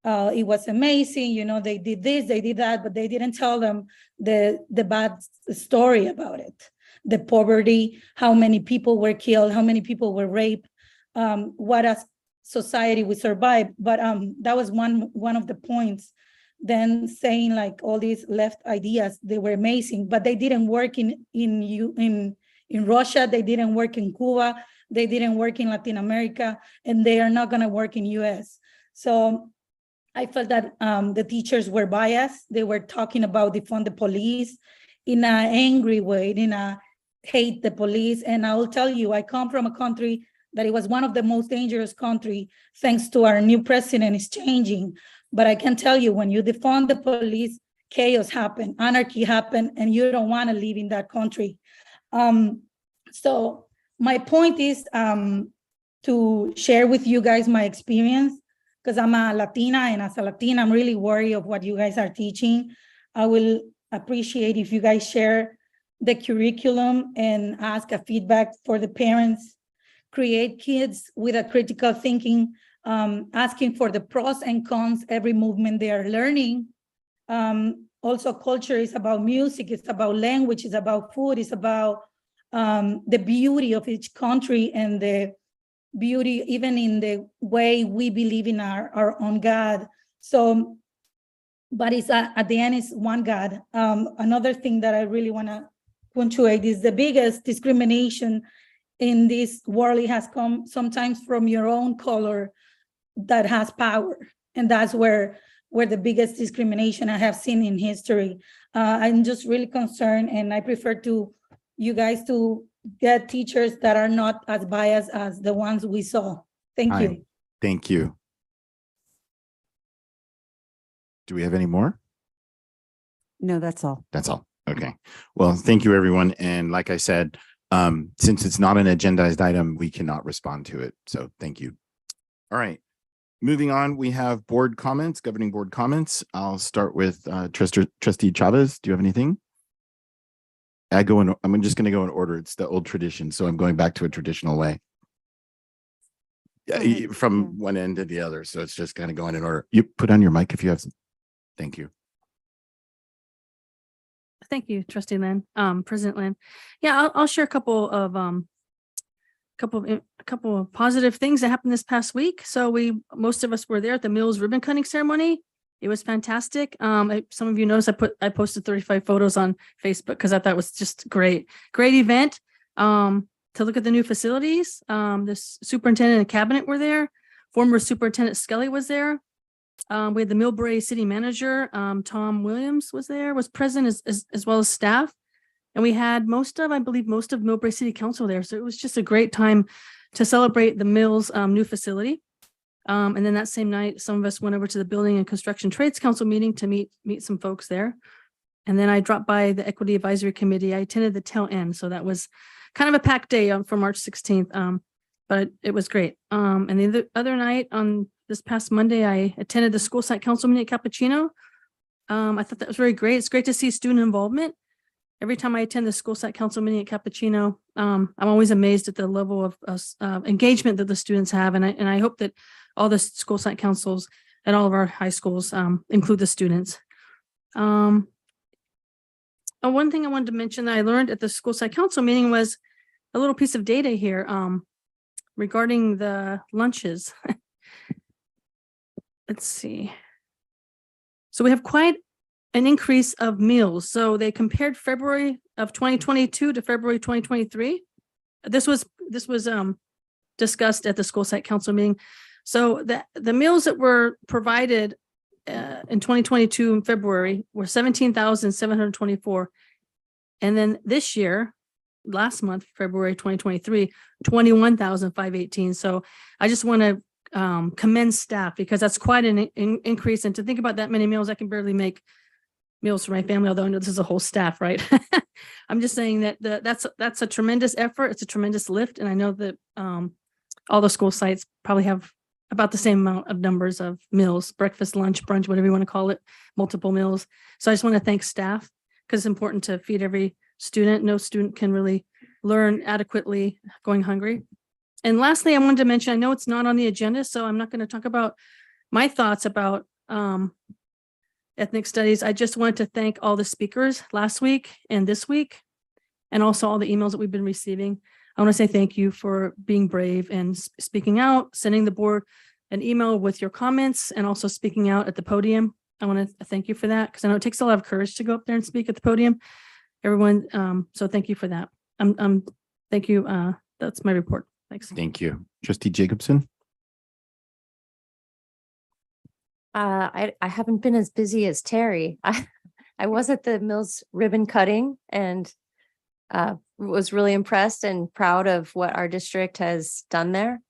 it was amazing, you know, they did this, they did that, but they didn't tell them the bad story about it, the poverty, how many people were killed, how many people were raped, what a society we survived. But that was one of the points. Then saying like all these left ideas, they were amazing, but they didn't work in Russia, they didn't work in Cuba, they didn't work in Latin America, and they are not gonna work in US. So I felt that the teachers were biased. They were talking about defund the police in an angry way, in a hate the police. And I will tell you, I come from a country that it was one of the most dangerous country, thanks to our new president is changing. But I can tell you, when you defund the police, chaos happen, anarchy happen, and you don't want to live in that country. So my point is to share with you guys my experience, because I'm a Latina, and as a Latina, I'm really worried of what you guys are teaching. I will appreciate if you guys share the curriculum and ask a feedback for the parents, create kids with a critical thinking, asking for the pros and cons, every movement they are learning. Also, culture is about music, it's about language, it's about food, it's about the beauty of each country and the beauty even in the way we believe in our own God. So, but it's at the end, it's one God. Another thing that I really want to punctuate is the biggest discrimination in this world. It has come sometimes from your own color that has power. And that's where the biggest discrimination I have seen in history. I'm just really concerned, and I prefer to you guys to get teachers that are not as biased as the ones we saw. Thank you. Thank you. Do we have any more? No, that's all. That's all. Okay. Well, thank you, everyone. And like I said, since it's not an agendized item, we cannot respond to it. So thank you. All right. Moving on, we have board comments, governing board comments. I'll start with Trustee Chavez. Do you have anything? I'm just going to go in order. It's the old tradition. So I'm going back to a traditional way. Yeah, from one end to the other. So it's just kind of going in order. You put on your mic if you have some. Thank you. Thank you, Trustee Lynn, President Lynn. Yeah, I'll share a couple of positive things that happened this past week. So most of us were there at the Mills ribbon cutting ceremony. It was fantastic. Some of you noticed I posted 35 photos on Facebook because I thought it was just great event. To look at the new facilities. This superintendent and cabinet were there. Former Superintendent Skelly was there. We had the Millbrae City Manager, Tom Williams was present as well as staff. And we had I believe most of Millbrae City Council there. So it was just a great time to celebrate the Mills new facility. And then that same night, some of us went over to the Building and Construction Trades Council meeting to meet some folks there. And then I dropped by the Equity Advisory Committee. I attended the tail end. So that was kind of a packed day for March 16th. But it was great. And the other night on this past Monday, I attended the school site council meeting at Cappuccino. I thought that was very great. It's great to see student involvement. Every time I attend the school site council meeting at Cappuccino, I'm always amazed at the level of engagement that the students have. And I hope that all the school site councils at all of our high schools include the students. One thing I wanted to mention that I learned at the school site council meeting was a little piece of data here regarding the lunches. Let's see. So we have quite an increase of meals. So they compared February of 2022 to February 2023. This was discussed at the school site council meeting. So the meals that were provided in 2022 in February were 17,724. And then this year, last month, February 2023, 21,518. So I just want to commend staff because that's quite an increase. And to think about that many meals, I can barely make meals for my family, although I know this is a whole staff, right? I'm just saying that that's a tremendous effort. It's a tremendous lift. And I know that all the school sites probably have about the same amount of numbers of meals, breakfast, lunch, brunch, whatever you want to call it, multiple meals. So I just want to thank staff because it's important to feed every student. No student can really learn adequately going hungry. And lastly, I wanted to mention, I know it's not on the agenda, so I'm not going to talk about my thoughts about ethnic studies. I just wanted to thank all the speakers last week and this week, and also all the emails that we've been receiving. I want to say thank you for being brave and speaking out, sending the board an email with your comments, and also speaking out at the podium. I want to thank you for that because I know it takes a lot of courage to go up there and speak at the podium. Everyone, so thank you for that. Thank you. That's my report. Thanks. Thank you. Trustee Jacobson. I haven't been as busy as Terry. I was at the Mills ribbon cutting and was really impressed and proud of what our district has done there.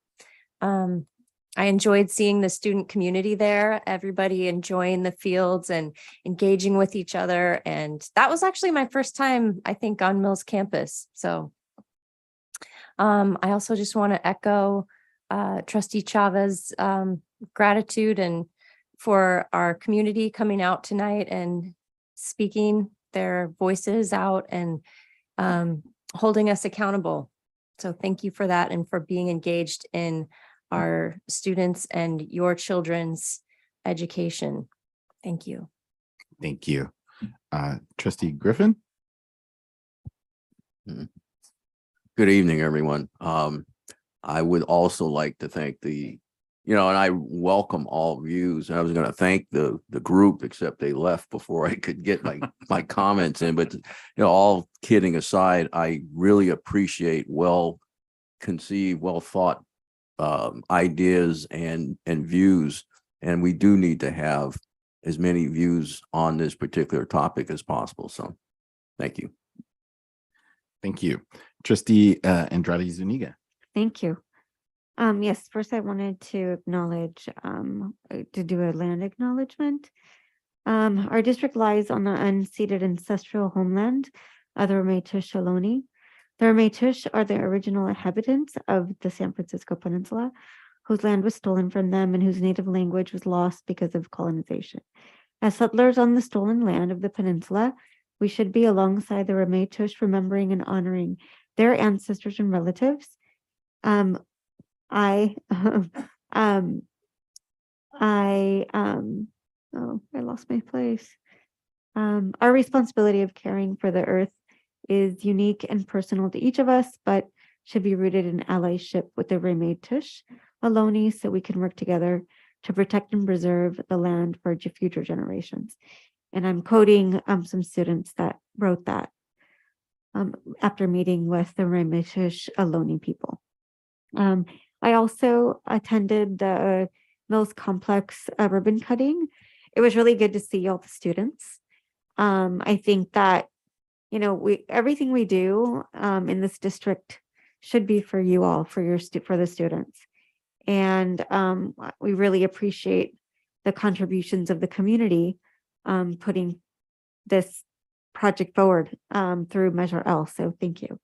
I enjoyed seeing the student community there, everybody enjoying the fields and engaging with each other. And that was actually my first time, I think, on Mills campus. So I also just want to echo Trustee Chavez gratitude and for our community coming out tonight and speaking their voices out and holding us accountable. So thank you for that and for being engaged in our students and your children's education. Thank you. Thank you. Trustee Griffin? Good evening, everyone. I would also like to thank and I welcome all views. I was going to thank the group, except they left before I could get my comments in. But all kidding aside, I really appreciate well-conceived, well-thought ideas and views, and we do need to have as many views on this particular topic as possible. So, thank you. Thank you, Trustee Andrade Zuniga. Thank you. Yes, first I wanted to acknowledge, to do a land acknowledgement. Our district lies on the unceded ancestral homeland of the Ramaytush Ohlone. The Ramaytush are the original inhabitants of the San Francisco Peninsula, whose land was stolen from them and whose native language was lost because of colonization. As settlers on the stolen land of the peninsula, we should be alongside the Ramaytush, remembering and honoring their ancestors and relatives. I lost my place. Our responsibility of caring for the earth is unique and personal to each of us, but should be rooted in allyship with the Ramaytush Ohlone, so we can work together to protect and preserve the land for future generations. And I'm quoting some students that wrote that after meeting with the Ramaytush Ohlone people. I also attended the Mills Complex ribbon cutting. It was really good to see all the students. I think that everything we do in this district should be for you all, for the students. And we really appreciate the contributions of the community putting this project forward through Measure L. So thank you.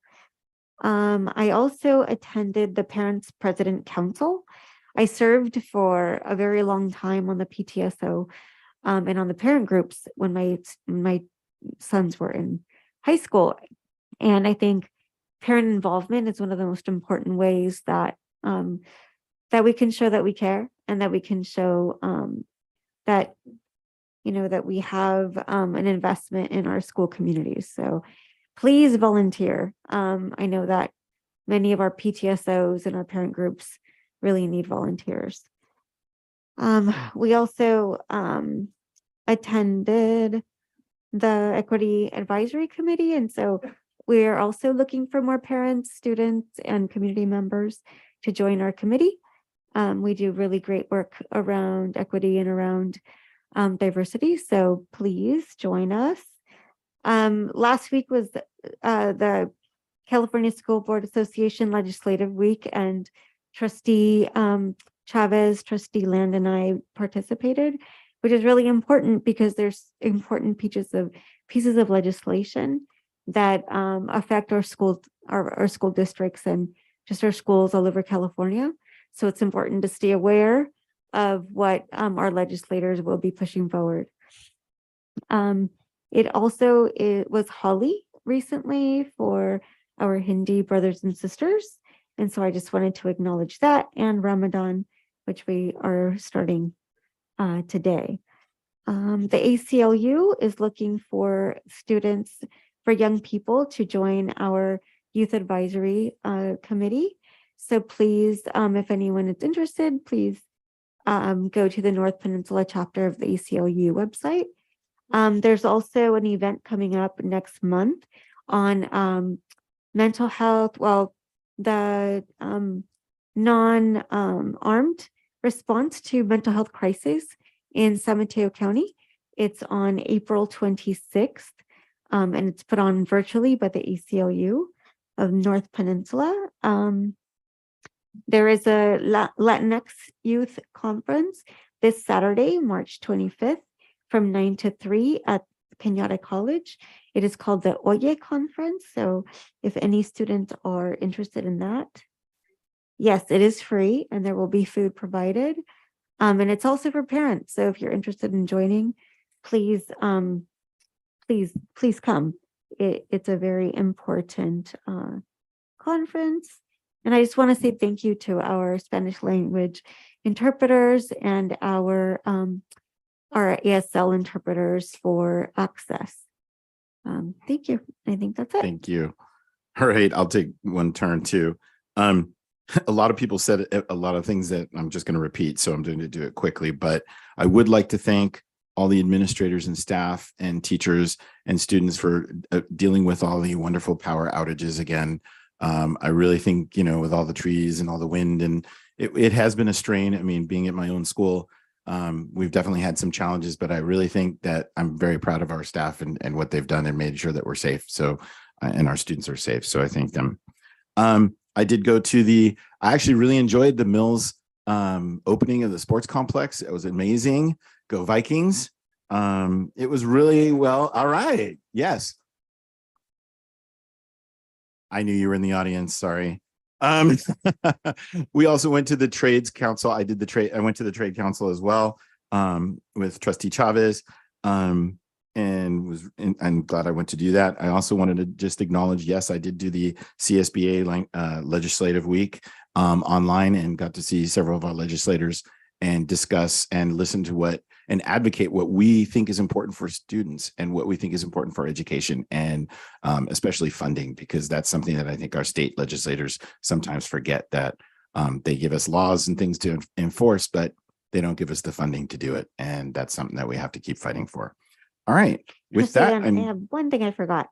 I also attended the Parents President Council. I served for a very long time on the PTSO and on the parent groups when my sons were in high school. And I think parent involvement is one of the most important ways that that we can show that we care, and that we can show that that we have an investment in our school communities. So please volunteer. I know that many of our PTSOs and our parent groups really need volunteers. We also attended the Equity Advisory Committee, and so we're also looking for more parents, students, and community members to join our committee. We do really great work around equity and around diversity, so please join us. Last week was the California School Board Association Legislative Week, and Trustee Chavez, Trustee Land, and I participated, which is really important because there's important pieces of legislation that affect our schools, our school districts, and just our schools all over California. So it's important to stay aware of what our legislators will be pushing forward. It was Holi recently for our Hindi brothers and sisters. And so I just wanted to acknowledge that, and Ramadan, which we are starting today. The ACLU is looking for young people to join our youth advisory committee. So please, if anyone is interested, please go to the North Peninsula chapter of the ACLU website. There's also an event coming up next month on mental health, the non-armed response to mental health crisis in San Mateo County. It's on April 26th, and it's put on virtually by the ACLU of North Peninsula. There is a Latinx Youth Conference this Saturday, March 25th, from 9 to 3 at Kenyatta College. It is called the Oye Conference. So if any students are interested in that, yes, it is free and there will be food provided. And it's also for parents. So if you're interested in joining, please, please come. It's a very important conference. And I just want to say thank you to our Spanish language interpreters and our ASL interpreters for access. Thank you. I think that's it. Thank you. All right, I'll take one turn too. A lot of people said a lot of things that I'm just going to repeat, so I'm going to do it quickly. But I would like to thank all the administrators and staff and teachers and students for dealing with all the wonderful power outages again. I really think, you know, with all the trees and all the wind, and it has been a strain. I mean, being at my own school, we've definitely had some challenges, but I really think that I'm very proud of our staff and what they've done and made sure that we're safe. So, and our students are safe. So I thank them. I did go to I actually really enjoyed the Mills opening of the sports complex. It was amazing. Go Vikings. It was really well. All right. Yes. I knew you were in the audience. Sorry. We also went to the Trades Council. I went to the Trade Council as well with Trustee Chavez. And I'm glad I went to do that. I also wanted to just acknowledge, yes, I did do the CSBA legislative week online and got to see several of our legislators and discuss and listen to and advocate what we think is important for students and what we think is important for education, and especially funding, because that's something that I think our state legislators sometimes forget, that they give us laws and things to enforce, but they don't give us the funding to do it. And that's something that we have to keep fighting for. All right. With that, I have one thing I forgot.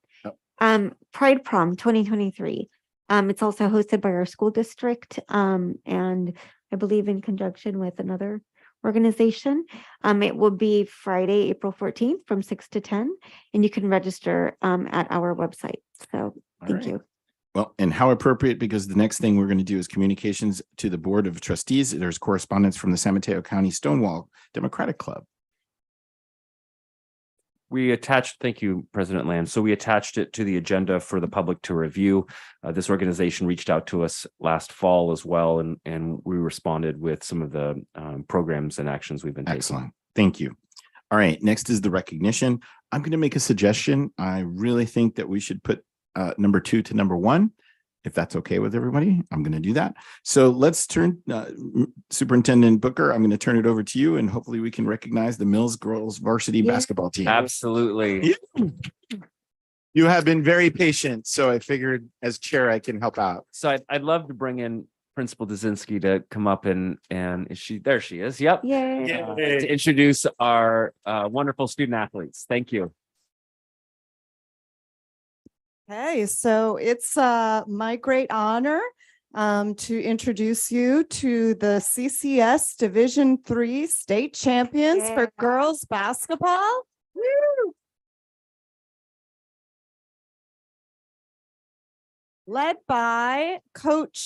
Pride Prom 2023. It's also hosted by our school district, and I believe in conjunction with another organization. It will be Friday, April 14th from 6 to 10, and you can register at our website. So thank you. Well, and how appropriate, because the next thing we're going to do is communications to the Board of Trustees. There's correspondence from the San Mateo County Stonewall Democratic Club. We attached, thank you, President Lamb. So we attached it to the agenda for the public to review. This organization reached out to us last fall as well, and we responded with some of the programs and actions we've been taking. Excellent. Thank you. All right, next is the recognition. I'm going to make a suggestion. I really think that we should put number 2 to number 1. If that's okay with everybody, I'm going to do that. So let's turn, Superintendent Booker, I'm going to turn it over to you, and hopefully we can recognize the Mills girls varsity basketball team. Absolutely. You have been very patient, so I figured as chair, I can help out. So I'd love to bring in Principal Dazinski to come up and there she is. Yep. Yay. To introduce our wonderful student athletes. Thank you. Okay, so it's my great honor to introduce you to the CCS Division III state champions for girls basketball. Woo! Led by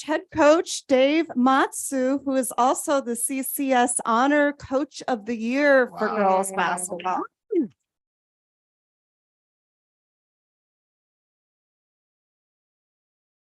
head coach Dave Matsu, who is also the CCS Honor Coach of the Year for girls basketball.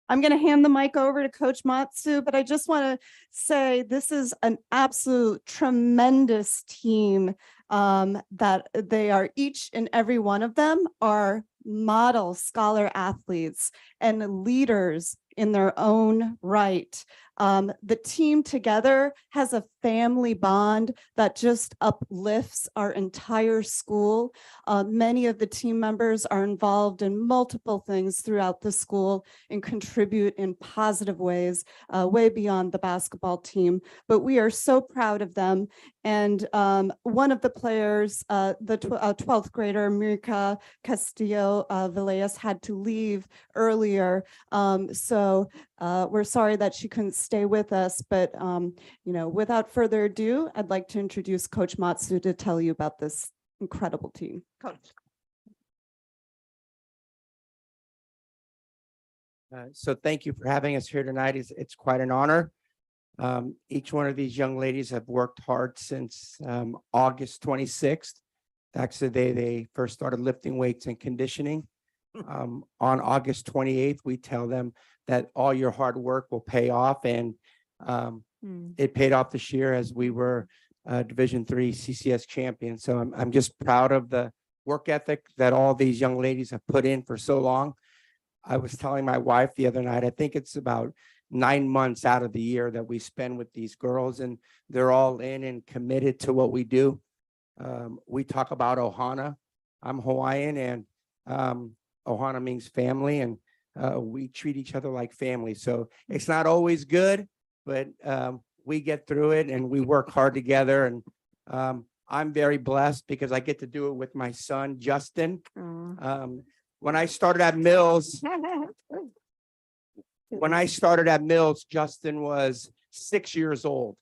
I'm going to hand the mic over to Coach Matsu, but I just want to say this is an absolute tremendous team that they are. Each and every one of them are model scholar athletes and leaders in their own right. The team together has a family bond that just uplifts our entire school. Many of the team members are involved in multiple things throughout the school and contribute in positive ways, way beyond the basketball team. But we are so proud of them. And one of the players, the 12th grader, Mirka Castillo Villegas, had to leave earlier. So we're sorry that she couldn't stay with us, but without further ado, I'd like to introduce Coach Matsu to tell you about this incredible team. Coach. So thank you for having us here tonight. It's quite an honor. Each one of these young ladies have worked hard since August 26th. That's the day they first started lifting weights and conditioning. On August 28th, we tell them that all your hard work will pay off, and it paid off this year as we were Division III CCS champions. So I'm just proud of the work ethic that all these young ladies have put in for so long. I was telling my wife the other night, I think it's about 9 months out of the year that we spend with these girls, and they're all in and committed to what we do. We talk about Ohana. I'm Hawaiian, and Ohana means family, and we treat each other like family. So it's not always good, but we get through it and we work hard together. And I'm very blessed because I get to do it with my son, Justin. When I started at Mills, Justin was 6 years old.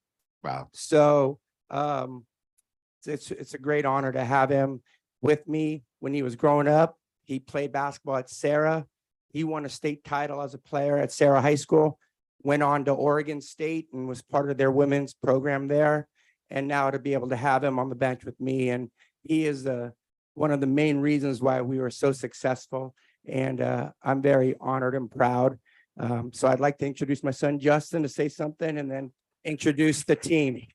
Wow. So it's a great honor to have him with me. When he was growing up, he played basketball at Sarah. He won a state title as a player at Sarah High School, went on to Oregon State and was part of their women's program there. And now to be able to have him on the bench with me, and he is one of the main reasons why we were so successful. And I'm very honored and proud. So I'd like to introduce my son, Justin, to say something and then introduce the team.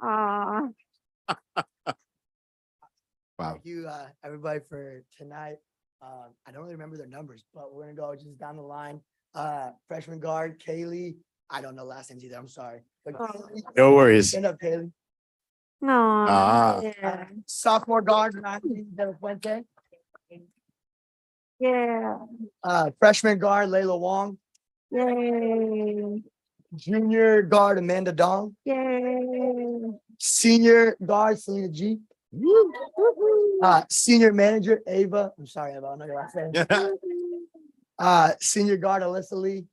Aw. Wow. Thank you, everybody, for tonight. I don't really remember their numbers, but we're gonna go just down the line. Freshman guard, Kaylee. I don't know last names either. I'm sorry. But No worries. Stand up, Kaylee. Ah. Yeah. Sophomore guard, Matthew De La Fuente. Yeah. Freshman guard, Layla Wong. Yay. Junior guard, Amanda Dong. Yay. Senior guard, Selena G. Senior manager, Ava. I'm sorry, Ava. I know your last name. Senior guard, Alyssa Lee.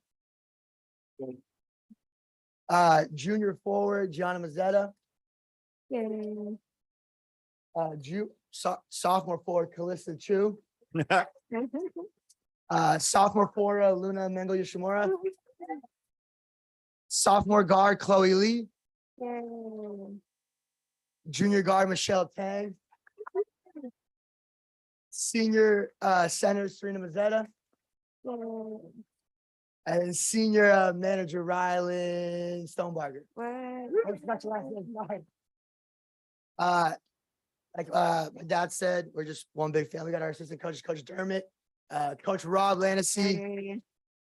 Junior forward, Gianna Mazzetta. Yay. Sophomore forward, Calista Chu. Sophomore forward, Luna Mengo Yoshimura. Sophomore guard, Chloe Lee. Yay. Junior guard, Michelle Tang. Senior center, Serena Mazzetta. Yay. And senior manager, Rylan Stonebarger. What? Like my dad said, we're just one big family. We got our assistant coaches, Coach Dermott, Coach Rob Lannacy,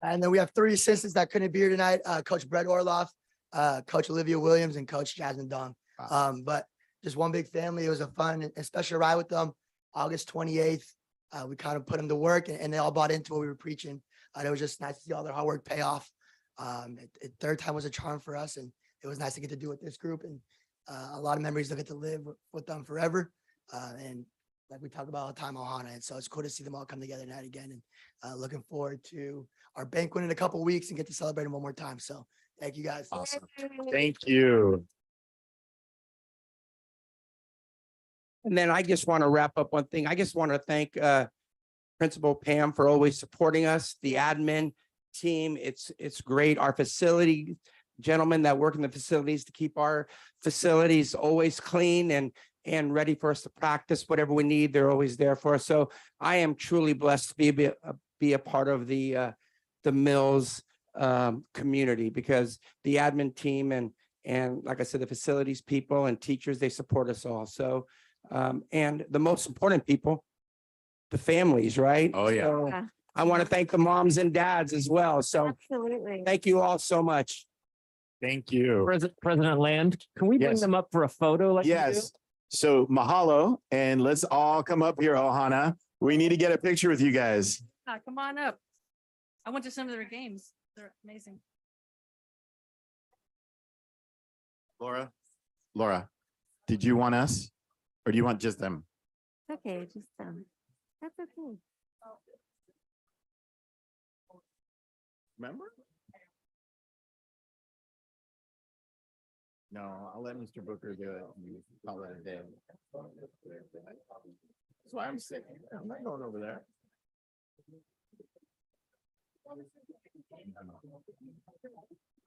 and then we have 3 assistants that couldn't be here tonight, Coach Brett Orloff, Coach Olivia Williams, and Coach Jasmine Dong. But just one big family. It was a fun and special ride with them. August 28th, we kind of put them to work, and they all bought into what we were preaching. It was just nice to see all their hard work pay off. Third time was a charm for us, and it was nice to get to do with this group, and a lot of memories that get to live with them forever. And like we talk about all the time, Ohana. And so it's cool to see them all come together tonight again, and looking forward to our banquet in a couple of weeks and get to celebrate them one more time. So thank you guys. Awesome. Thank you. And then I just want to wrap up one thing. I just want to thank Principal Pam for always supporting us, the admin team. It's great. Our facility gentlemen that work in the facilities to keep our facilities always clean and ready for us to practice whatever we need. They're always there for us. So I am truly blessed to be a part of the Mills community, because the admin team and like I said, the facilities people and teachers, they support us all. So and the most important people, the families, right? Oh yeah. So I want to thank the moms and dads as well. So Absolutely. thank you all so much. Thank you. President Land, can we bring Yes. them up for a photo like you do? Yes. So mahalo, and let's all come up here, Ohana. We need to get a picture with you guys. Come on up. I went to some of their games. They're amazing. Laura, did you want us, or do you want just them? Okay, just that's okay. Remember? No, I'll let Mr. Booker do it. You call it a day. That's why I'm saying, I'm not going over there.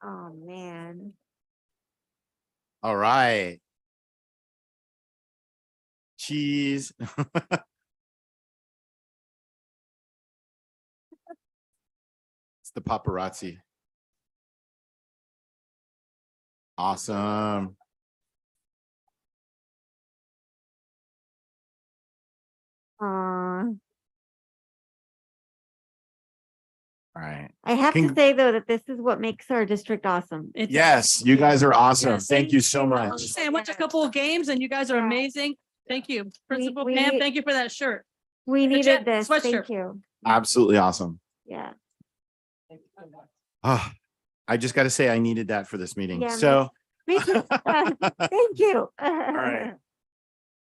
Oh, man. All right. Cheese. It's the paparazzi. Awesome. Aw. All right. I have to Cong- say, though, that this is what makes our district awesome. Yes, you guys are awesome. Yes, Thank you so much. Say, I went to a couple of games and you guys are amazing. Thank you. Principal Pam, we- thank you for that shirt. We The needed jet this. sweatshirt. Thank you. Absolutely awesome. Yeah. Ah, I just got to say I needed that for this meeting. Yeah, So, Me too. Thank you. All right.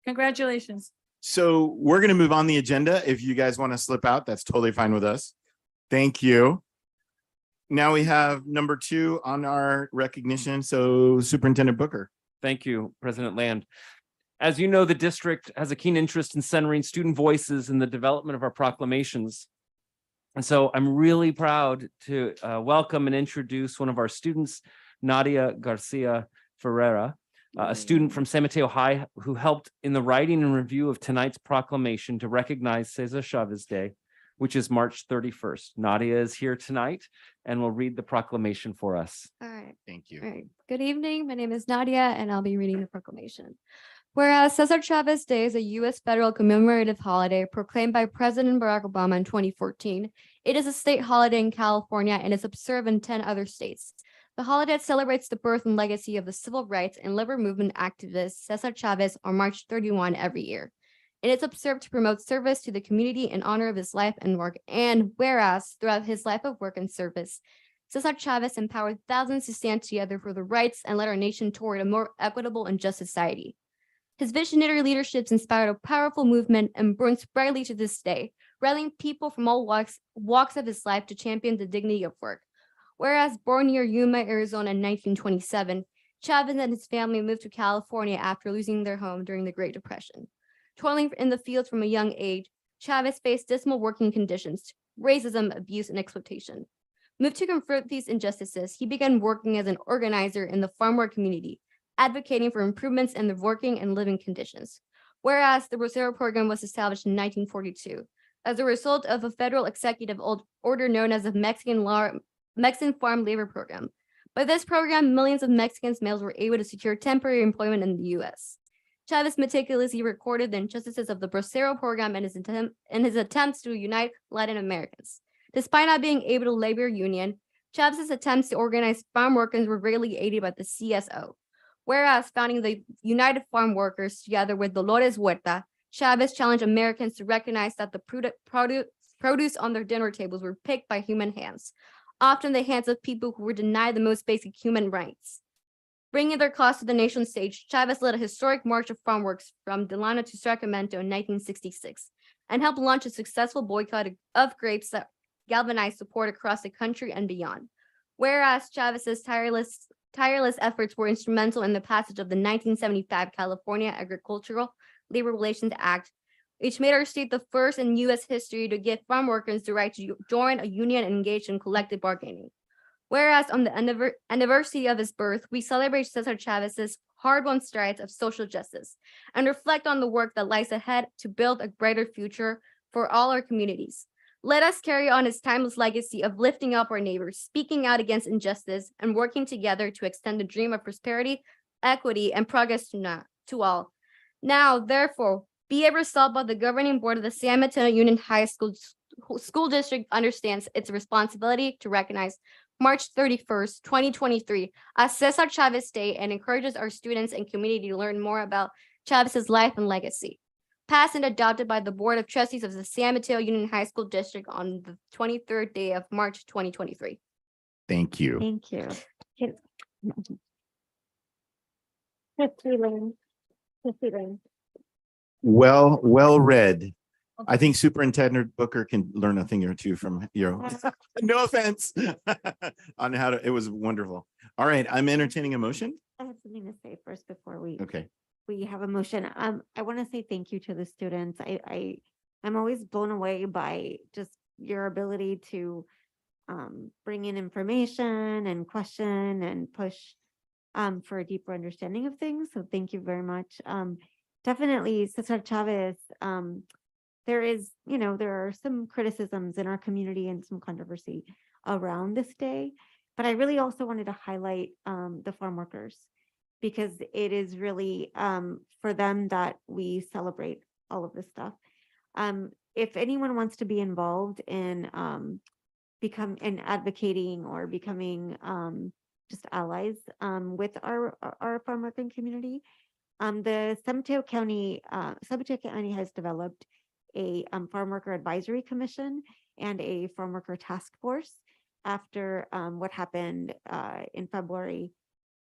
Congratulations. so we're going to move on the agenda. If you guys want to slip out, that's totally fine with us. Thank you. Now we have number 2 on our recognition. So Superintendent Booker. Thank you, President Land. As you know, the district has a keen interest in centering student voices in the development of our proclamations. And so I'm really proud to welcome and introduce one of our students, Nadia Garcia Ferreira, a student from San Mateo High who helped in the writing and review of tonight's proclamation to recognize Cesar Chavez Day, which is March 31st. Nadia is here tonight and will read the proclamation for us. All right. Thank you. All right. Good evening. My name is Nadia, and I'll be reading the proclamation. Whereas Cesar Chavez Day is a U.S. federal commemorative holiday proclaimed by President Barack Obama in 2014, it is a state holiday in California and is observed in 10 other states. The holiday celebrates the birth and legacy of the civil rights and labor movement activist Cesar Chavez on March 31 every year. It is observed to promote service to the community in honor of his life and work. And whereas throughout his life of work and service, Cesar Chavez empowered thousands to stand together for the rights and led our nation toward a more equitable and just society. His visionary leadership inspired a powerful movement and burns brightly to this day, rallying people from all walks of his life to champion the dignity of work. Whereas born near Yuma, Arizona in 1927, Chavez and his family moved to California after losing their home during the Great Depression. Toiling in the fields from a young age, Chavez faced dismal working conditions, racism, abuse, and exploitation. Moved to confront these injustices, he began working as an organizer in the farm work community, advocating for improvements in the working and living conditions. Whereas the Bracero program was established in 1942 as a result of a federal executive order known as the Mexican Farm Labor Program. By this program, millions of Mexican males were able to secure temporary employment in the U.S. Chavez meticulously recorded the injustices of the Bracero program and his attempts to unite Latin Americans. Despite not being able to labor union, Chavez's attempts to organize farm workers were greatly aided by the CSO. Whereas founding the United Farm Workers together with Dolores Huerta, Chavez challenged Americans to recognize that the produce on their dinner tables were picked by human hands, often the hands of people who were denied the most basic human rights. Bringing their cause to the national stage, Chavez led a historic march of farm works from Delano to Sacramento in 1966 and helped launch a successful boycott of grapes that galvanized support across the country and beyond. Whereas Chavez's tireless efforts were instrumental in the passage of the 1975 California Agricultural Labor Relations Act, which made our state the first in U.S. history to give farm workers the right to join a union and engage in collective bargaining. Whereas on the anniversary of his birth, we celebrate Cesar Chavez's hard-won strides of social justice and reflect on the work that lies ahead to build a brighter future for all our communities. Let us carry on his timeless legacy of lifting up our neighbors, speaking out against injustice, and working together to extend the dream of prosperity, equity, and progress to all. Now, therefore, be it resolved by the governing board of the San Mateo Union High School District understands its responsibility to recognize March 31st, 2023 as Cesar Chavez Day and encourages our students and community to learn more about Chavez's life and legacy. Passed and adopted by the Board of Trustees of the San Mateo Union High School District on the 23rd day of March 2023. Thank you. Thank you. Trustee Lane. Trustee Lane. Well read. I think Superintendent Booker can learn a thing or two from your, no offense, on how to, it was wonderful. All right, I'm entertaining a motion. I have something to say first before Okay. we have a motion. I want to say thank you to the students. I'm always blown away by just your ability to bring in information and question and push for a deeper understanding of things. So thank you very much. Definitely, Cesar Chavez, there is, there are some criticisms in our community and some controversy around this day, but I really also wanted to highlight the farm workers, because it is really for them that we celebrate all of this stuff. If anyone wants to be involved in advocating or becoming just allies with our farm working community, the San Mateo County has developed a farm worker advisory commission and a farm worker task force after what happened in February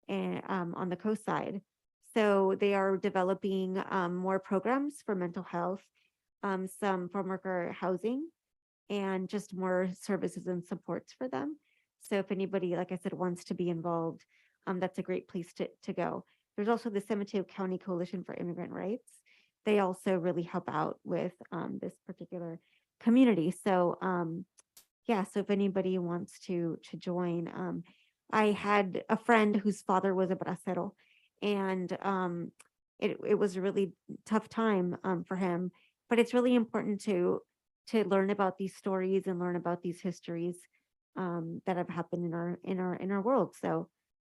and on the coast side. So they are developing more programs for mental health, some farm worker housing, and just more services and supports for them. So if anybody, like I said, wants to be involved, that's a great place to go. There's also the San Mateo County Coalition for Immigrant Rights. They also really help out with this particular community. So yeah, so if anybody wants to join, I had a friend whose father was a bracero, and it was a really tough time for him. But it's really important to learn about these stories and learn about these histories that have happened in our world. So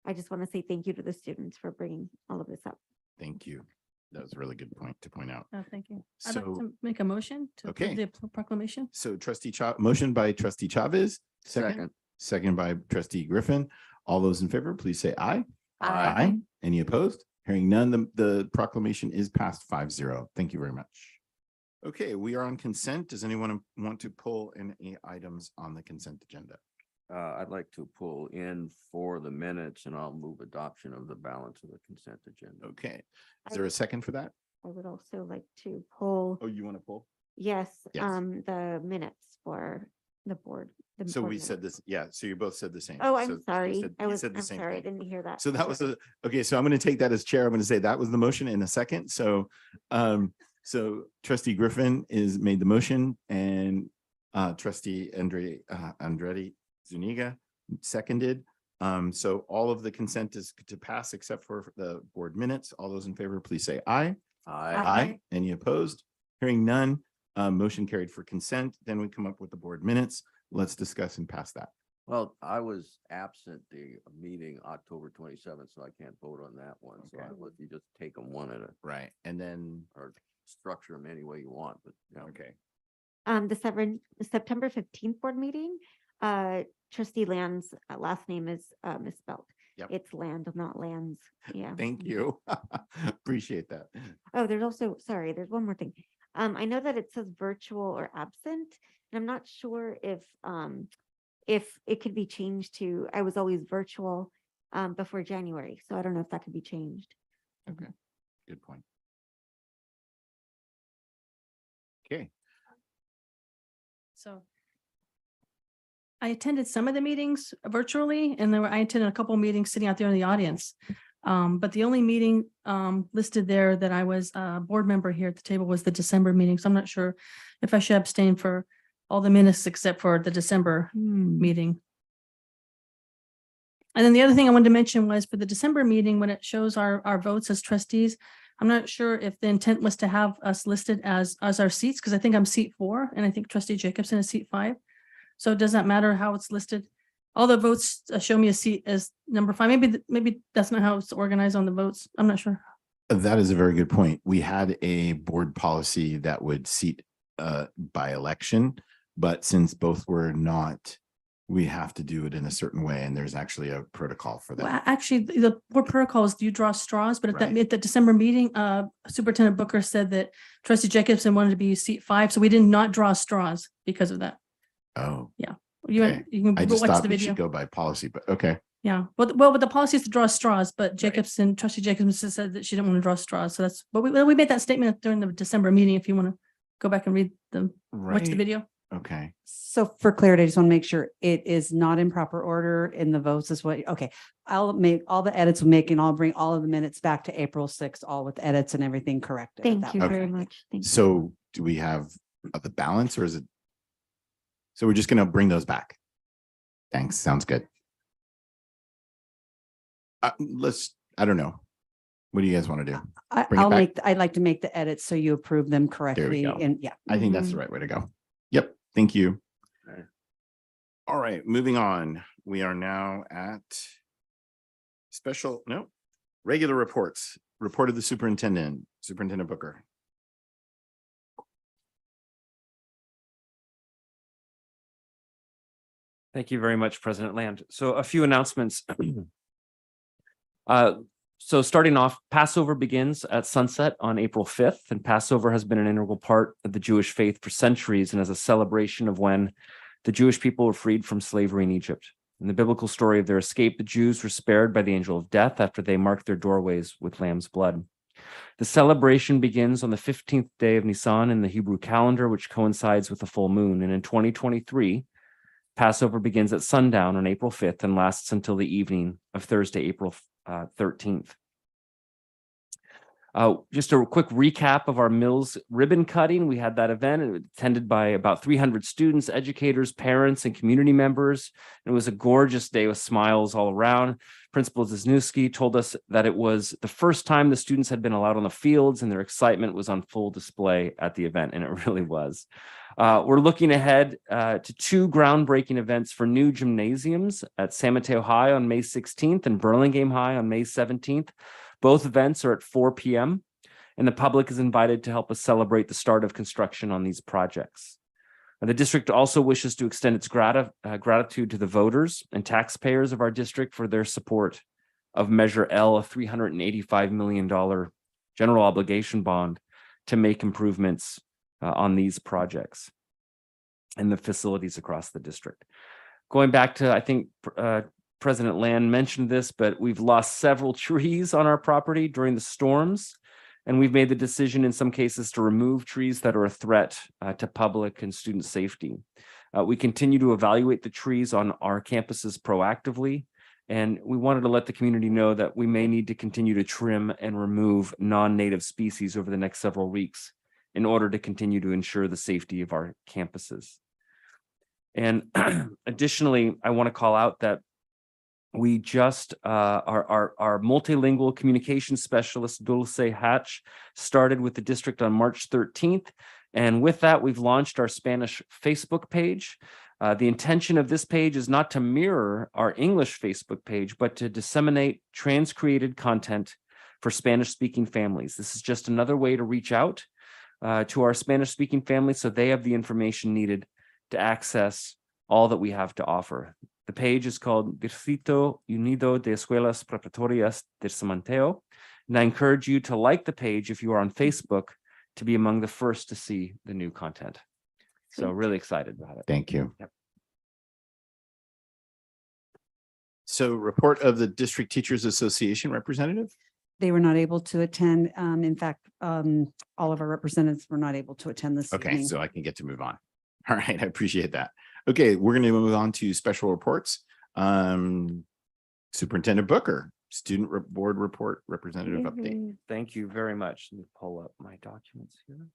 I just want to say thank you to the students for bringing all of this up. Thank you. That was a really good point to point out. Oh, thank you. I'd like So, to make a motion to approve okay. the proclamation. So motion by trustee Chavez, Second. second by trustee Griffin. All those in favor, please say aye. Aye. Any opposed? Hearing none, the proclamation is passed 5-0. Thank you very much. Okay, we are on consent. Does anyone want to pull any items on the consent agenda? I'd like to pull in for the minutes and I'll move adoption of the balance of the consent agenda. Okay. Is there a second for that? I would also like to pull, Oh, you want to pull? yes, Yes. The minutes for the board. the So board we minutes. said this, yeah, so you both said the same. Oh, So I'm you sorry. said- I you was, said the I'm same sorry. I thing. didn't hear that. So that was okay, so I'm going to take that as chair. I'm going to say that was the motion in a second. So trustee Griffin made the motion, and trustee Andretti Zuniga seconded. So all of the consent is to pass except for the board minutes. All those in favor, please say aye. Aye. Any opposed? Hearing none, motion carried for consent. Then we come up with the board minutes. Let's discuss and pass that. Well, I was absent the meeting October 27th, so I can't vote on that one. So Okay. I would you just take them one at a, Right. And then, or structure them any way you want, but yeah. okay. The September 15th board meeting, trustee Land's last name is misspelled. Yep. It's Land, not Lands. Yeah. Thank you. Appreciate that. Oh, there's also, sorry, there's one more thing. I know that it says virtual or absent, and I'm not sure if it could be changed to, I was always virtual before January, so I don't know if that could be changed. Okay, good point. Okay, So I attended some of the meetings virtually, and I attended a couple of meetings sitting out there in the audience. But the only meeting listed there that I was a board member here at the table was the December meeting. So I'm not sure if I should abstain for all the minutes except for the December meeting. And then the other thing I wanted to mention was for the December meeting, when it shows our votes as trustees, I'm not sure if the intent was to have us listed as our seats, because I think I'm seat 4 and I think trustee Jacobson is seat 5. So does that matter how it's listed? All the votes show me a seat as number 5. Maybe that's not how it's organized on the votes. I'm not sure. that is a very good point. We had a board policy that would seat by election, but since both were not, we have to do it in a certain way, and there's actually a protocol for that. Well, actually, the board protocol is you draw straws, but Right. at the December meeting, Superintendent Booker said that trustee Jacobson wanted to be seat 5, so we did not draw straws because of that. Oh, Yeah. You okay. can I just watch thought the we video. should go by policy, but okay. Yeah, but the policy is to draw straws, but Jacobson, trustee Jacobson said that she didn't want to draw straws. So that's, but we made that statement during the December meeting. If you want to go back and read watch the Right. video. Okay. So for clarity, I just want to make sure it is not in proper order in the votes is what, okay. I'll make all the edits we'll make and I'll bring all of the minutes back to April 6th, all with edits and everything corrected. at Thank that you point. very much. Thank you. So do we have the balance, or is it? So we're just going to bring those back. Thanks. Sounds good. I don't know. What do you guys want to do? Bring it back? I'd like to make the edits so you approve them There we correctly. go. And yeah. I think that's the right way to go. Yep. Thank you. All right, moving on. We are now at regular reports. Report of the superintendent, Superintendent Booker. Thank you very much, President Land. So a few announcements. So starting off, Passover begins at sunset on April 5th, and Passover has been an integral part of the Jewish faith for centuries and as a celebration of when the Jewish people were freed from slavery in Egypt. In the biblical story of their escape, the Jews were spared by the angel of death after they marked their doorways with lamb's blood. The celebration begins on the 15th day of Nisan in the Hebrew calendar, which coincides with the full moon. And in 2023, Passover begins at sundown on April 5th and lasts until the evening of Thursday, April 13th. Just a quick recap of our Mills ribbon cutting. We had that event attended by about 300 students, educators, parents, and community members. It was a gorgeous day with smiles all around. Principal Zizniewski told us that it was the first time the students had been allowed on the fields, and their excitement was on full display at the event, and it really was. We're looking ahead to two groundbreaking events for new gymnasiums at San Mateo High on May 16th and Burlingame High on May 17th. Both events are at 4 p.m. and the public is invited to help us celebrate the start of construction on these projects. The district also wishes to extend its gratitude to the voters and taxpayers of our district for their support of Measure L, a $385 million general obligation bond to make improvements on these projects and the facilities across the district. Going back to, I think President Land mentioned this, but we've lost several trees on our property during the storms, and we've made the decision in some cases to remove trees that are a threat to public and student safety. We continue to evaluate the trees on our campuses proactively, and we wanted to let the community know that we may need to continue to trim and remove non-native species over the next several weeks in order to continue to ensure the safety of our campuses. And additionally, I want to call out that we just, our multilingual communication specialist, Dulce Hatch, started with the district on March 13th. And with that, we've launched our Spanish Facebook page. The intention of this page is not to mirror our English Facebook page, but to disseminate trans-created content for Spanish-speaking families. This is just another way to reach out to our Spanish-speaking families so they have the information needed to access all that we have to offer. The page is called Distrito Unido de Escuelas Preparatorias de San Mateo, and I encourage you to like the page if you are on Facebook to be among the first to see the new content. So really excited about it. Thank you. Yep. So report of the District Teachers Association representative. They were not able to attend. In fact, all of our representatives were not able to attend this Okay, evening. so I can get to move on. All right, I appreciate that. Okay, we're going to move on to special reports. Superintendent Booker, Student Board Report Representative Update. Thank you very much. Let me pull up my documents here.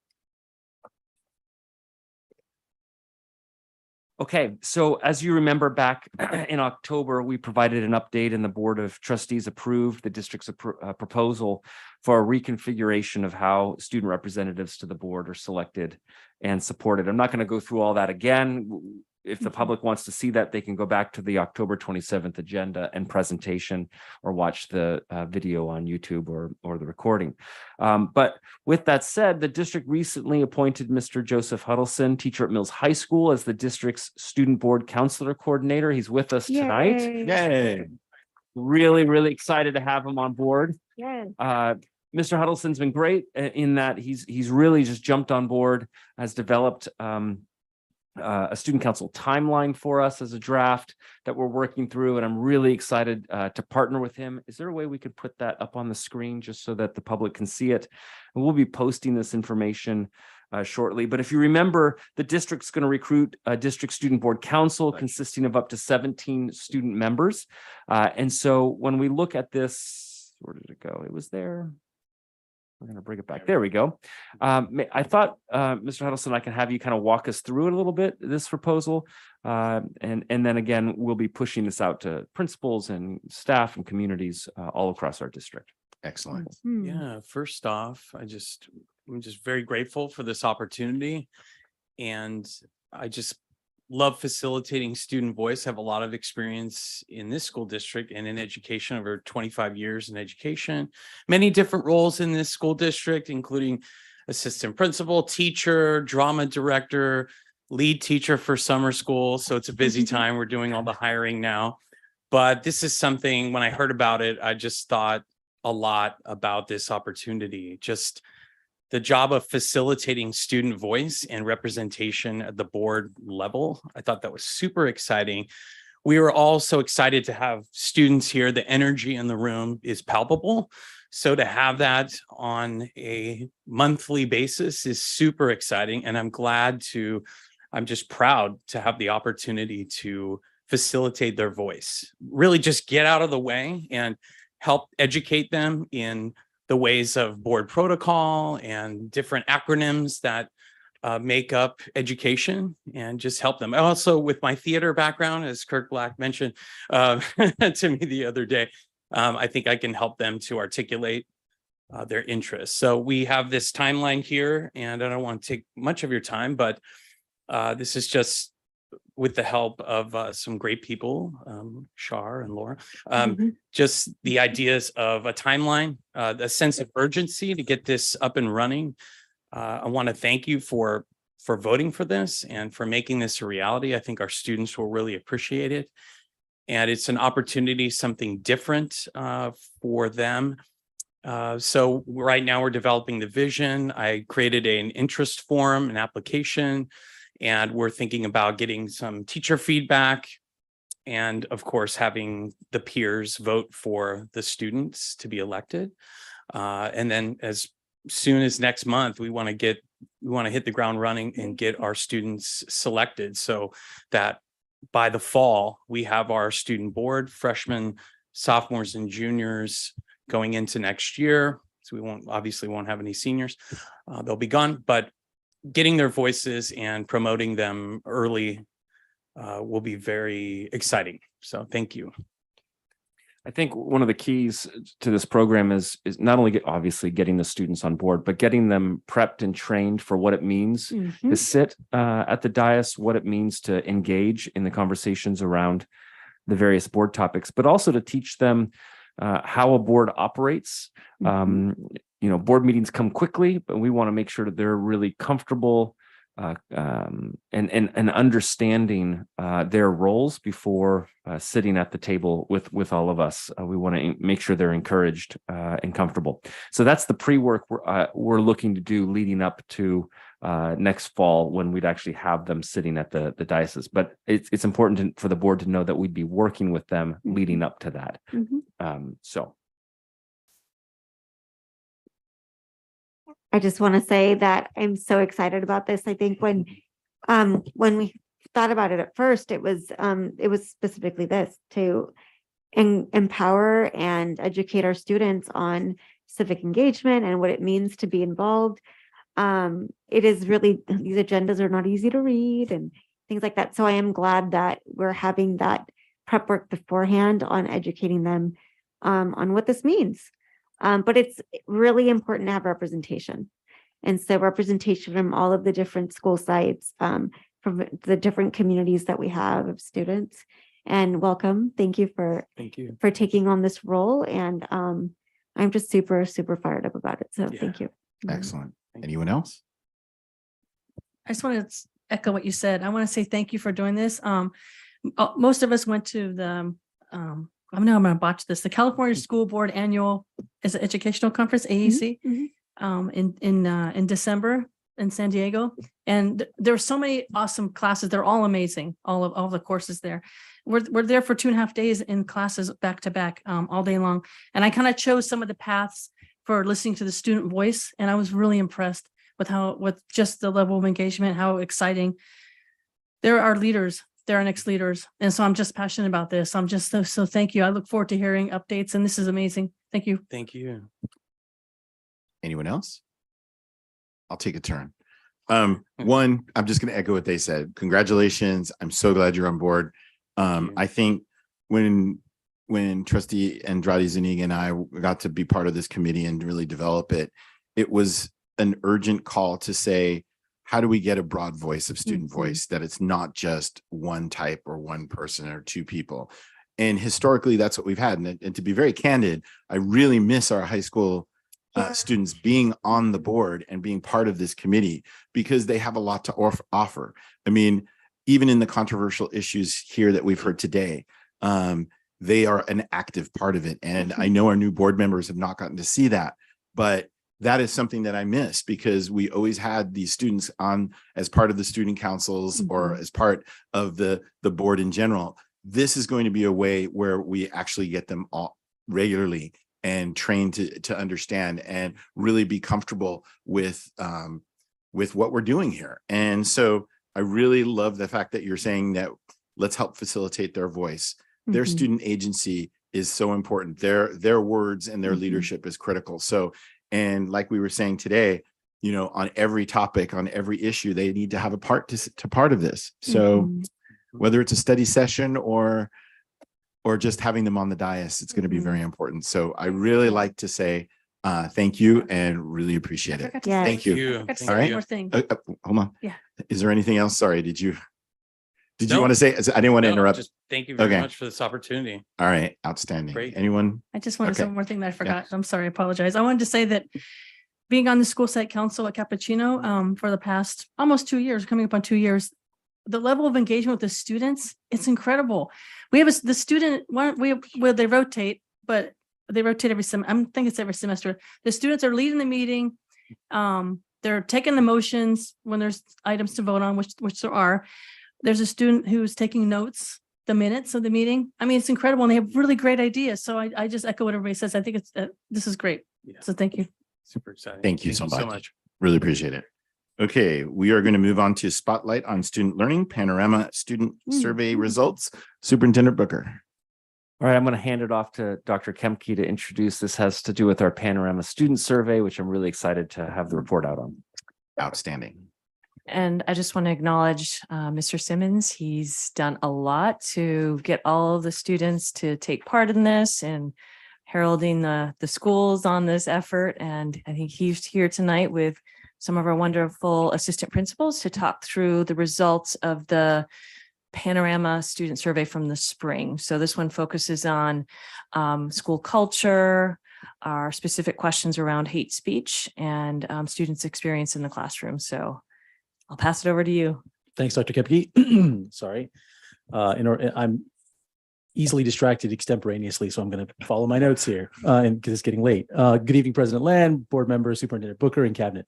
Okay, so as you remember back in October, we provided an update and the Board of Trustees approved the district's proposal for a reconfiguration of how student representatives to the board are selected and supported. I'm not going to go through all that again. If the public wants to see that, they can go back to the October 27th agenda and presentation or watch the video on YouTube or the recording. But with that said, the district recently appointed Mr. Joseph Huddleston, teacher at Mills High School, as the district's student board counselor coordinator. He's with us tonight. Yay. Really, really excited to have him on board. Mr. Huddleston's been great in that he's really just jumped on board, has developed a student council timeline for us as a draft that we're working through, and I'm really excited to partner with him. Is there a way we could put that up on the screen just so that the public can see it? And we'll be posting this information shortly. But if you remember, the district's going to recruit a district student board council consisting of up to 17 student members. And so when we look at this, where did it go? It was there. We're going to bring it back. There we go. I thought, Mr. Huddleston, I can have you kind of walk us through it a little bit, this proposal. And then again, we'll be pushing this out to principals and staff and communities all across our district. Excellent. Yeah, first off, I'm just very grateful for this opportunity. And I just love facilitating student voice. I have a lot of experience in this school district and in education, over 25 years in education, many different roles in this school district, including assistant principal, teacher, drama director, lead teacher for summer school. So it's a busy time. We're doing all the hiring now. But this is something, when I heard about it, I just thought a lot about this opportunity. Just the job of facilitating student voice and representation at the board level. I thought that was super exciting. We were all so excited to have students here. The energy in the room is palpable. So to have that on a monthly basis is super exciting. And I'm just proud to have the opportunity to facilitate their voice, really just get out of the way and help educate them in the ways of board protocol and different acronyms that make up education, and just help them. Also, with my theater background, as Kirk Black mentioned to me the other day, I think I can help them to articulate their interests. So we have this timeline here, and I don't want to take much of your time, but this is just with the help of some great people, Shar and Laura, just the ideas of a timeline, a sense of urgency to get this up and running. I want to thank you for voting for this and for making this a reality. I think our students will really appreciate it. And it's an opportunity, something different for them. So right now we're developing the vision. I created an interest form, an application, and we're thinking about getting some teacher feedback and, of course, having the peers vote for the students to be elected. And then as soon as next month, we want to hit the ground running and get our students selected so that by the fall, we have our student board, freshmen, sophomores, and juniors going into next year. So we won't have any seniors. They'll be gone, but getting their voices and promoting them early will be very exciting. So thank you. I think one of the keys to this program is not only obviously getting the students on board, but getting them prepped and trained for what it means to sit at the dais, what it means to engage in the conversations around the various board topics, but also to teach them how a board operates. Board meetings come quickly, but we want to make sure that they're really comfortable and understanding their roles before sitting at the table with all of us. We want to make sure they're encouraged and comfortable. So that's the pre-work we're looking to do leading up to next fall, when we'd actually have them sitting at the diocese. But it's important for the board to know that we'd be working with them leading up to that. So. I just want to say that I'm so excited about this. I think when we thought about it at first, it was specifically this, to empower and educate our students on civic engagement and what it means to be involved. It is really, these agendas are not easy to read and things like that. So I am glad that we're having that prep work beforehand on educating them on what this means. But it's really important to have representation. And so representation from all of the different school sites, from the different communities that we have of students. And welcome. Thank you for taking on this role. And I'm just super, super fired up about it. So thank you. Excellent. Anyone else? I just want to echo what you said. I want to say thank you for doing this. Most of us went to the I'm going to botch this. The California School Board Annual Educational Conference, AEC, in December in San Diego. And there are so many awesome classes. They're all amazing. All the courses there. We're there for 2.5 days in classes back to back, all day long. And I kind of chose some of the paths for listening to the student voice. And I was really impressed with just the level of engagement, how exciting. There are leaders. They're our next leaders. And so I'm just passionate about this. I'm just so thank you. I look forward to hearing updates, and this is amazing. Thank you. Thank you. Anyone else? I'll take a turn. One, I'm just going to echo what they said. Congratulations. I'm so glad you're on board. I think when Trustee Andrade Zuniga and I got to be part of this committee and really develop it, it was an urgent call to say, how do we get a broad voice of student voice, that it's not just one type or one person or two people? And historically, that's what we've had. And to be very candid, I really miss our high school students being on the board and being part of this committee, because they have a lot to offer. I mean, even in the controversial issues here that we've heard today, they are an active part of it. And I know our new board members have not gotten to see that, but that is something that I miss, because we always had these students on as part of the student councils or as part of the board in general. This is going to be a way where we actually get them all regularly and trained to understand and really be comfortable with what we're doing here. And so I really love the fact that you're saying that let's help facilitate their voice. Their student agency is so important. Their words and their leadership is critical. So, and like we were saying today, you know, on every topic, on every issue, they need to have a part to part of this. So whether it's a study session or just having them on the dais, it's going to be very important. So I really like to say thank you and really appreciate it. Thank you. All right. Hold on. Yeah. Is there anything else? Sorry. Did you want to say? I didn't want to interrupt. Just thank you very much for this opportunity. All right. Outstanding. Great. Anyone? I just wanted to say one more thing that I forgot. I'm sorry, I apologize. I wanted to say that being on the school site council at Cappuccino for the past almost 2 years, coming up on 2 years, the level of engagement with the students, it's incredible. We have the student, they rotate, but they rotate every semester. I think it's every semester. The students are leading the meeting. They're taking the motions when there's items to vote on, which there are. There's a student who's taking notes, the minutes of the meeting. I mean, it's incredible, and they have really great ideas. So I just echo what everybody says. I think this is great. So thank you. Super exciting. Thank you so much. Really appreciate it. Okay, we are going to move on to Spotlight on Student Learning, Panorama Student Survey Results. Superintendent Booker. All right, I'm going to hand it off to Dr. Kemke to introduce. This has to do with our Panorama Student Survey, which I'm really excited to have the report out on. Outstanding. And I just want to acknowledge Mr. Simmons. He's done a lot to get all of the students to take part in this and heralding the schools on this effort. And I think he's here tonight with some of our wonderful assistant principals to talk through the results of the Panorama Student Survey from the spring. So this one focuses on school culture, our specific questions around hate speech, and students' experience in the classroom. So I'll pass it over to you. Thanks, Dr. Kepke. Sorry. I'm easily distracted extemporaneously, so I'm going to follow my notes here and because it's getting late. Good evening, President Land, board members, Superintendent Booker, and cabinet.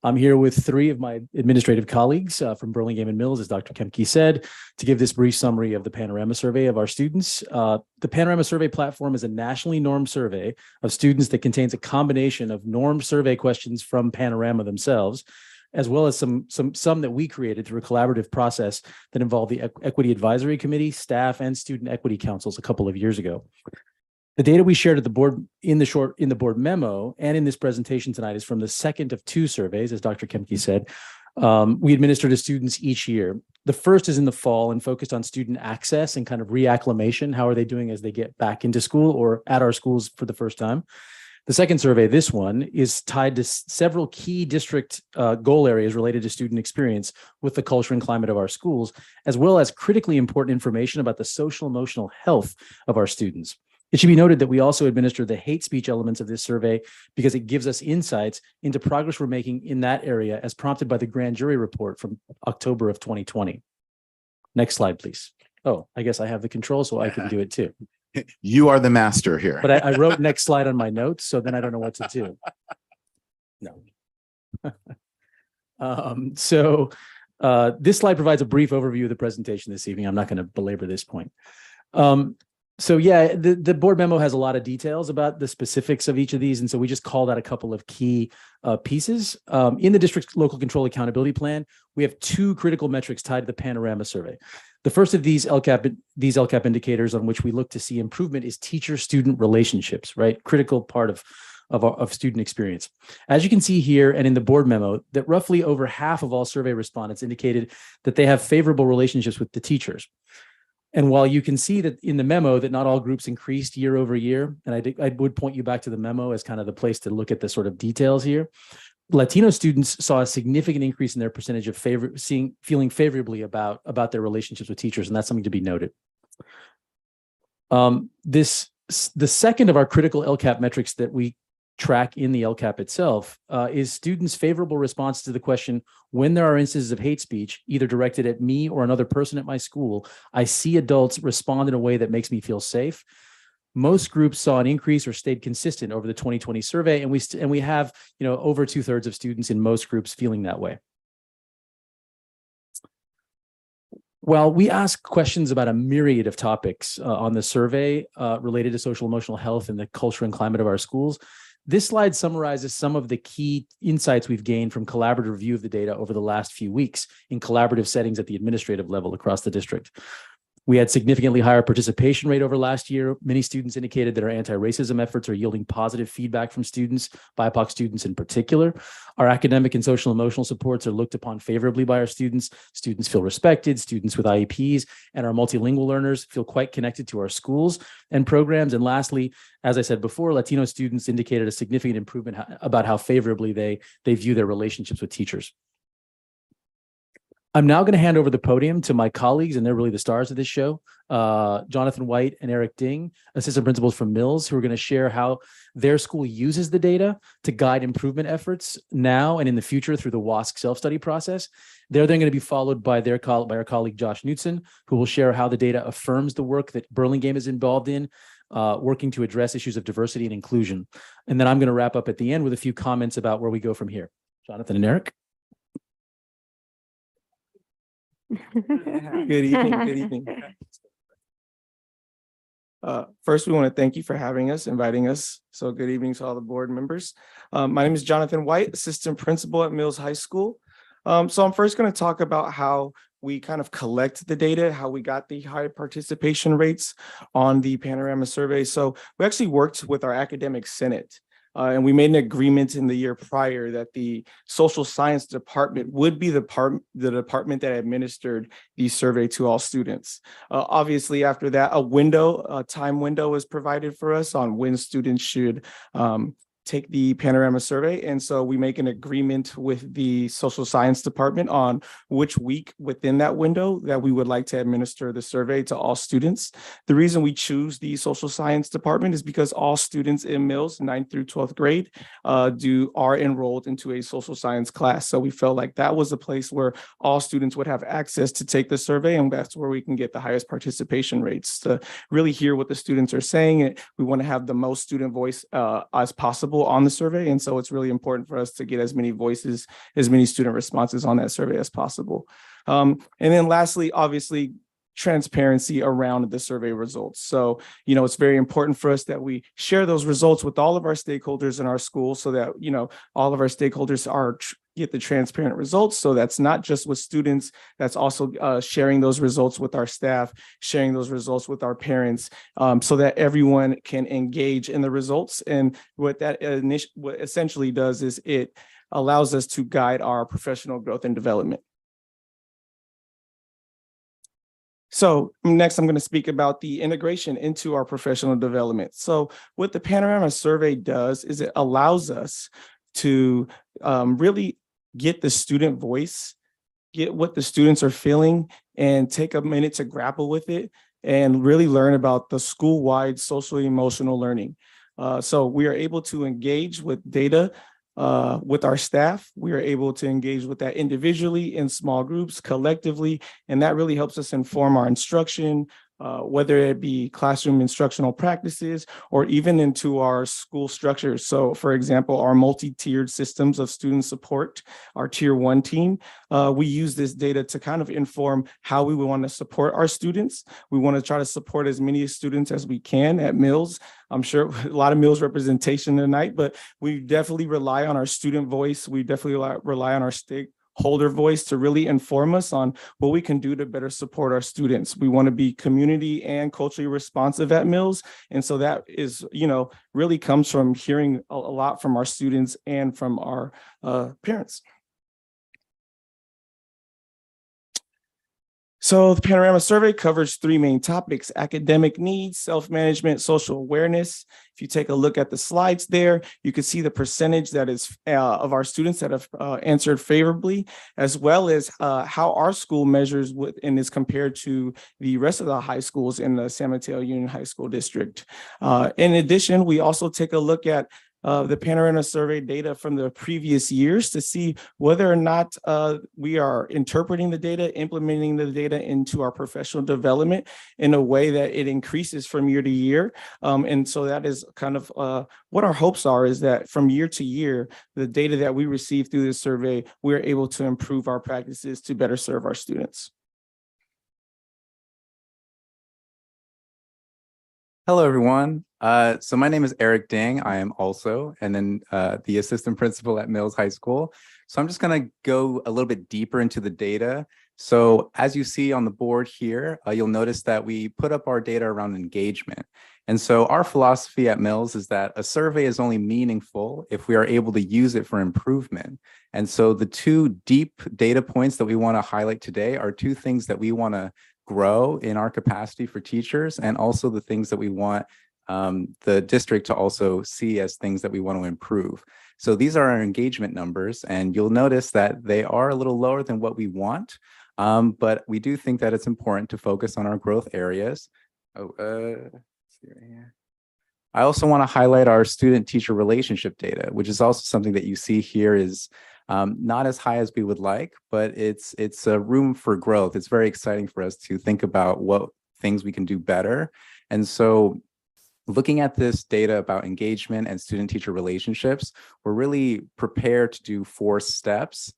I'm here with 3 of my administrative colleagues from Burlingame and Mills, as Dr. Kemke said, to give this brief summary of the Panorama Survey of our students. The Panorama Survey platform is a nationally normed survey of students that contains a combination of normed survey questions from Panorama themselves, as well as some that we created through a collaborative process that involved the Equity Advisory Committee, staff, and Student Equity Councils a couple of years ago. The data we shared at the board in the board memo and in this presentation tonight is from the second of 2 surveys, as Dr. Kemke said, we administer to students each year. The first is in the fall and focused on student access and kind of reacclimation. How are they doing as they get back into school or at our schools for the first time? The second survey, this one, is tied to several key district goal areas related to student experience with the culture and climate of our schools, as well as critically important information about the social emotional health of our students. It should be noted that we also administer the hate speech elements of this survey because it gives us insights into progress we're making in that area as prompted by the grand jury report from October of 2020. Next slide, please. Oh, I guess I have the control, so I can do it too. You are the master here. But I wrote next slide on my notes, so then I don't know what to do. No. This slide provides a brief overview of the presentation this evening. I'm not going to belabor this point. So yeah, the board memo has a lot of details about the specifics of each of these. And so we just called out a couple of key pieces. In the district's local control accountability plan, we have 2 critical metrics tied to the Panorama survey. The first of these LCAP indicators on which we look to see improvement is teacher-student relationships, right? Critical part of of student experience. As you can see here and in the board memo, that roughly over half of all survey respondents indicated that they have favorable relationships with the teachers. And while you can see that in the memo that not all groups increased year over year, and I would point you back to the memo as kind of the place to look at the sort of details here, Latino students saw a significant increase in their percentage of feeling favorably about their relationships with teachers, and that's something to be noted. The second of our critical LCAP metrics that we track in the LCAP itself is students' favorable response to the question, when there are instances of hate speech, either directed at me or another person at my school, I see adults respond in a way that makes me feel safe. Most groups saw an increase or stayed consistent over the 2020 survey, and we have over 2/3 of students in most groups feeling that way. Well, we ask questions about a myriad of topics on the survey related to social emotional health and the culture and climate of our schools. This slide summarizes some of the key insights we've gained from collaborative review of the data over the last few weeks in collaborative settings at the administrative level across the district. We had significantly higher participation rate over last year. Many students indicated that our anti-racism efforts are yielding positive feedback from students, BIPOC students in particular. Our academic and social emotional supports are looked upon favorably by our students. Students feel respected, students with IEPs, and our multilingual learners feel quite connected to our schools and programs. And lastly, as I said before, Latino students indicated a significant improvement about how favorably they view their relationships with teachers. I'm now going to hand over the podium to my colleagues, and they're really the stars of this show, Jonathan White and Eric Ding, assistant principals from Mills, who are going to share how their school uses the data to guide improvement efforts now and in the future through the WASC self-study process. They're then going to be followed by our colleague Josh Knutson, who will share how the data affirms the work that Burlingame is involved in, working to address issues of diversity and inclusion. And then I'm going to wrap up at the end with a few comments about where we go from here. Jonathan and Eric. Good evening. Good evening. First, we want to thank you for inviting us. So good evening to all the board members. My name is Jonathan White, assistant principal at Mills High School. So I'm first going to talk about how we kind of collect the data, how we got the high participation rates on the Panorama survey. So we actually worked with our academic senate. And we made an agreement in the year prior that the social science department would be the department that administered the survey to all students. Obviously, after that, a time window was provided for us on when students should take the Panorama survey. And so we make an agreement with the social science department on which week within that window that we would like to administer the survey to all students. The reason we choose the social science department is because all students in Mills, 9th through 12th grade, are enrolled into a social science class. So we felt like that was a place where all students would have access to take the survey, and that's where we can get the highest participation rates to really hear what the students are saying. We want to have the most student voice as possible on the survey. And so it's really important for us to get as many voices, as many student responses on that survey as possible. And then lastly, obviously, transparency around the survey results. So, it's very important for us that we share those results with all of our stakeholders in our school so that, all of our stakeholders get the transparent results. So that's not just with students, that's also sharing those results with our staff, sharing those results with our parents, so that everyone can engage in the results. And what that what essentially does is it allows us to guide our professional growth and development. So next, I'm going to speak about the integration into our professional development. So what the Panorama survey does is it allows us to really get the student voice, get what the students are feeling, and take a minute to grapple with it and really learn about the school-wide social emotional learning. So we are able to engage with data with our staff. We are able to engage with that individually, in small groups, collectively, and that really helps us inform our instruction, whether it be classroom instructional practices or even into our school structures. So for example, our multi-tiered systems of student support, our tier 1 team, we use this data to kind of inform how we would want to support our students. We want to try to support as many students as we can at Mills. I'm sure a lot of Mills representation tonight, but we definitely rely on our student voice. We definitely rely on our stakeholders hold their voice to really inform us on what we can do to better support our students. We want to be community and culturally responsive at Mills. And so that is, really comes from hearing a lot from our students and from our parents. So the Panorama Survey covers 3 main topics: academic needs, self-management, social awareness. If you take a look at the slides there, you can see the percentage that is of our students that have answered favorably, as well as how our school measures and is compared to the rest of the high schools in the San Mateo Union High School District. In addition, we also take a look at the Panorama Survey data from the previous years to see whether or not we are interpreting the data, implementing the data into our professional development in a way that it increases from year to year. And so that is kind of what our hopes are, is that from year to year, the data that we receive through this survey, we're able to improve our practices to better serve our students. Hello, everyone. So my name is Eric Ding. I am also the assistant principal at Mills High School. So I'm just going to go a little bit deeper into the data. So as you see on the board here, you'll notice that we put up our data around engagement. And so our philosophy at Mills is that a survey is only meaningful if we are able to use it for improvement. And so the 2 deep data points that we want to highlight today are 2 things that we want to grow in our capacity for teachers, and also the things that we want the district to also see as things that we want to improve. So these are our engagement numbers, and you'll notice that they are a little lower than what we want, but we do think that it's important to focus on our growth areas. I also want to highlight our student-teacher relationship data, which is also something that you see here is not as high as we would like, but it's a room for growth. It's very exciting for us to think about what things we can do better. And so looking at this data about engagement and student-teacher relationships, we're really prepared to do 4 steps.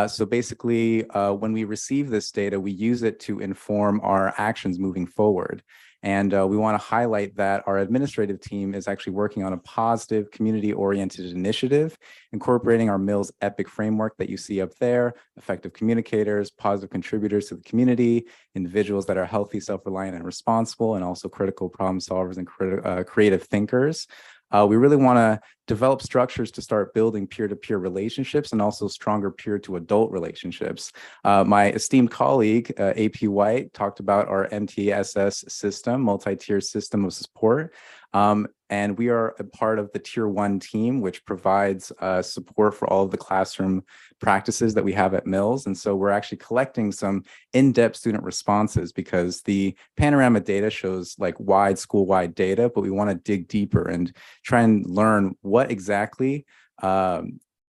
So basically, when we receive this data, we use it to inform our actions moving forward. And we want to highlight that our administrative team is actually working on a positive, community-oriented initiative, incorporating our Mills EPIC framework that you see up there: effective communicators, positive contributors to the community, individuals that are healthy, self-reliant, and responsible, and also critical problem solvers and creative thinkers. We really want to develop structures to start building peer-to-peer relationships and also stronger peer-to-adult relationships. My esteemed colleague, AP White, talked about our MTSS system, multi-tier system of support. And we are a part of the Tier 1 team, which provides support for all of the classroom practices that we have at Mills. And so we're actually collecting some in-depth student responses, because the Panorama data shows like wide school-wide data, but we want to dig deeper and try and learn what exactly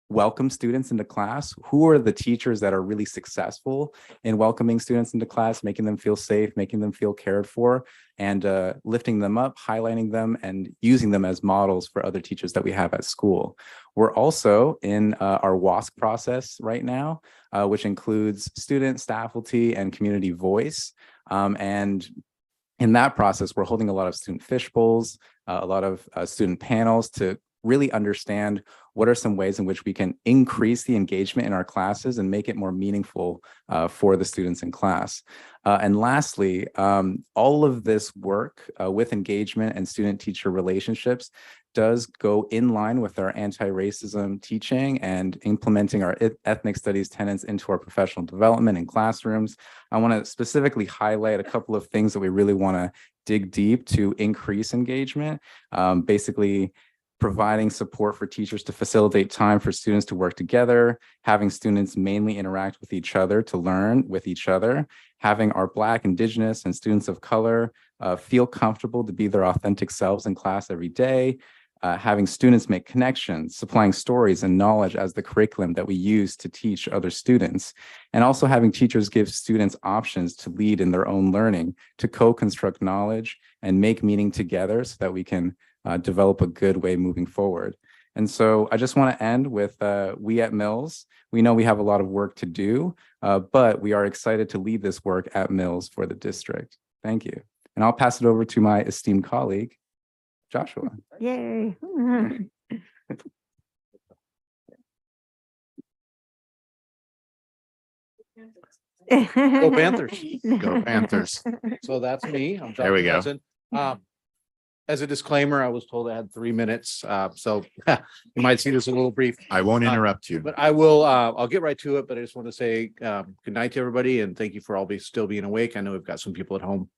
welcome students into class. Who are the teachers that are really successful in welcoming students into class, making them feel safe, making them feel cared for, and lifting them up, highlighting them, and using them as models for other teachers that we have at school. We're also in our WASC process right now, which includes student, faculty, and community voice. And in that process, we're holding a lot of student fishbowls, a lot of student panels to really understand what are some ways in which we can increase the engagement in our classes and make it more meaningful for the students in class. And lastly, all of this work with engagement and student-teacher relationships does go in line with our anti-racism teaching and implementing our ethnic studies tenets into our professional development in classrooms. I want to specifically highlight a couple of things that we really want to dig deep to increase engagement. Basically, providing support for teachers to facilitate time for students to work together, having students mainly interact with each other to learn with each other, having our Black, Indigenous, and students of color feel comfortable to be their authentic selves in class every day, having students make connections, supplying stories and knowledge as the curriculum that we use to teach other students, and also having teachers give students options to lead in their own learning, to co-construct knowledge and make meaning together so that we can develop a good way moving forward. And so I just want to end with we at Mills, we know we have a lot of work to do, but we are excited to lead this work at Mills for the district. Thank you. And I'll pass it over to my esteemed colleague, Joshua. Yay. Go Panthers. Go Panthers. So that's me. I'm There we go. Johnson Hudson. As a disclaimer, I was told I had 3 minutes. So you might see this a little brief. I won't interrupt you. But I will, I'll get right to it, but I just want to say good night to everybody and thank you for all still being awake. I know we've got some people at home.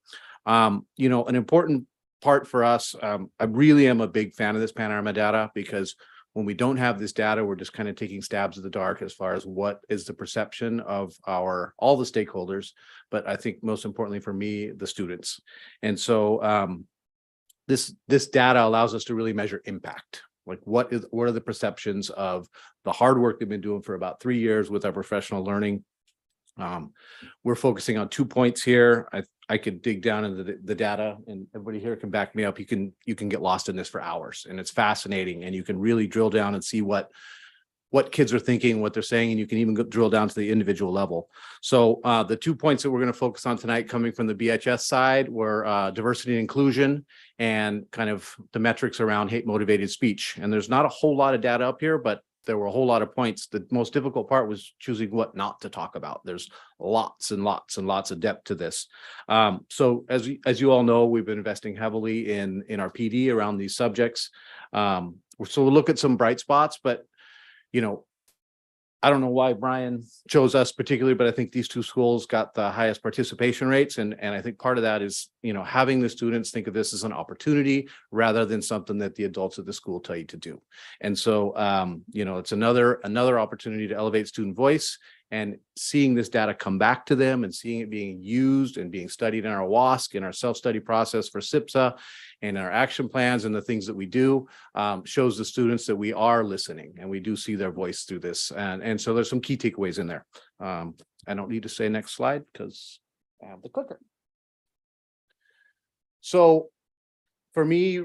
You know, an important part for us, I really am a big fan of this panorama data because when we don't have this data, we're just kind of taking stabs at the dark as far as what is the perception of all the stakeholders, but I think most importantly for me, the students. And so this data allows us to really measure impact. Like what are the perceptions of the hard work they've been doing for about 3 years with our professional learning. We're focusing on 2 points here. I could dig down into the data and everybody here can back me up. You can get lost in this for hours and it's fascinating and you can really drill down and see what kids are thinking, what they're saying, and you can even drill down to the individual level. So the 2 points that we're going to focus on tonight coming from the BHS side were diversity and inclusion and kind of the metrics around hate motivated speech. And there's not a whole lot of data up here, but there were a whole lot of points. The most difficult part was choosing what not to talk about. There's lots and lots and lots of depth to this. So as you all know, we've been investing heavily in our PD around these subjects. So we'll look at some bright spots, but you know, I don't know why Brian chose us particularly, but I think these 2 schools got the highest participation rates. And I think part of that is, you know, having the students think of this as an opportunity rather than something that the adults at the school tell you to do. And so, you know, it's another opportunity to elevate student voice and seeing this data come back to them and seeing it being used and being studied in our WASC, in our self-study process for SIPSA and our action plans and the things that we do shows the students that we are listening and we do see their voice through this. And so there's some key takeaways in there. I don't need to say next slide because I have the clicker. So for me,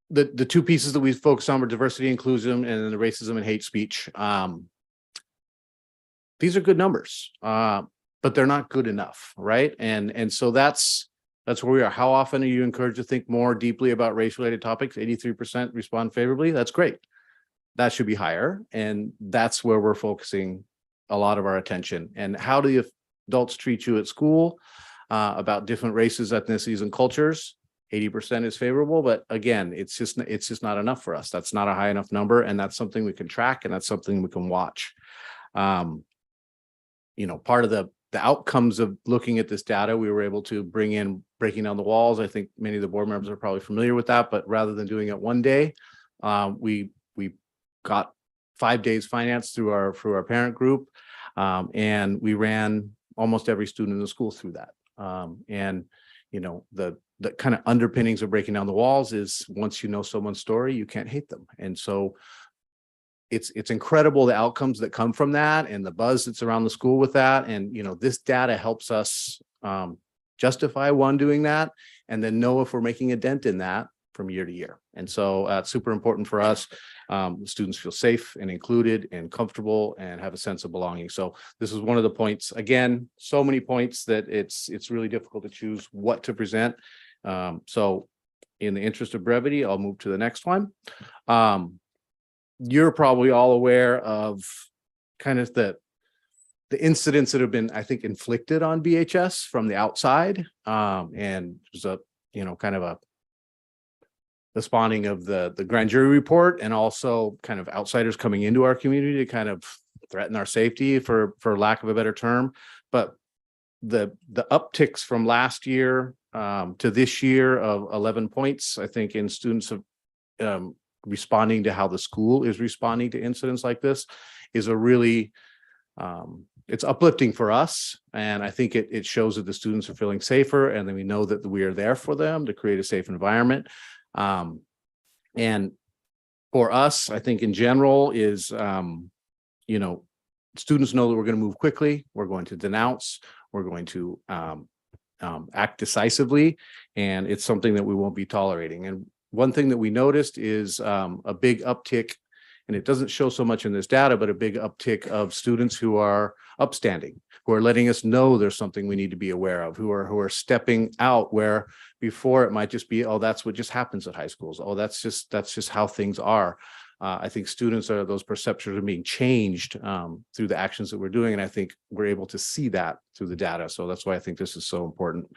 the 2 pieces that we focus on were diversity, inclusion, and then the racism and hate speech. These are good numbers, but they're not good enough, right? And so that's where we are. How often are you encouraged to think more deeply about race-related topics? 83% respond favorably. That's great. That should be higher, and that's where we're focusing a lot of our attention. And how do the adults treat you at school about different races, ethnicities, and cultures? 80% is favorable, but again, it's just not enough for us. That's not a high enough number, and that's something we can track, and that's something we can watch. You know, part of the outcomes of looking at this data, we were able to bring in breaking down the walls. I think many of the board members are probably familiar with that, but rather than doing it one day, we got 5 days financed through our parent group, and we ran almost every student in the school through that. And you know, the kind of underpinnings of breaking down the walls is once you know someone's story, you can't hate them. And so it's incredible the outcomes that come from that and the buzz that's around the school with that. And, you know, this data helps us justify doing that and then know if we're making a dent in that from year to year. And so it's super important for us. Students feel safe and included and comfortable and have a sense of belonging. So this is one of the points, again, so many points that it's really difficult to choose what to present. So in the interest of brevity, I'll move to the next one. You're probably all aware of kind of the incidents that have been, I think, inflicted on BHS from the outside. And there's a, you know, kind of the spawning of the grand jury report and also kind of outsiders coming into our community to kind of threaten our safety for lack of a better term. But the upticks from last year to this year of 11 points, I think, in students of responding to how the school is responding to incidents like this is a really, it's uplifting for us. And I think it shows that the students are feeling safer and then we know that we are there for them to create a safe environment. And for us, I think in general is, you know, students know that we're going to move quickly. We're going to denounce. We're going to act decisively. And it's something that we won't be tolerating. And one thing that we noticed is a big uptick, and it doesn't show so much in this data, but a big uptick of students who are upstanding, who are letting us know there's something we need to be aware of, who are stepping out where Before it might just be, oh, that's what just happens at high schools. Oh, that's just how things are. I think students are, those perceptions are being changed through the actions that we're doing. And I think we're able to see that through the data. So that's why I think this is so important.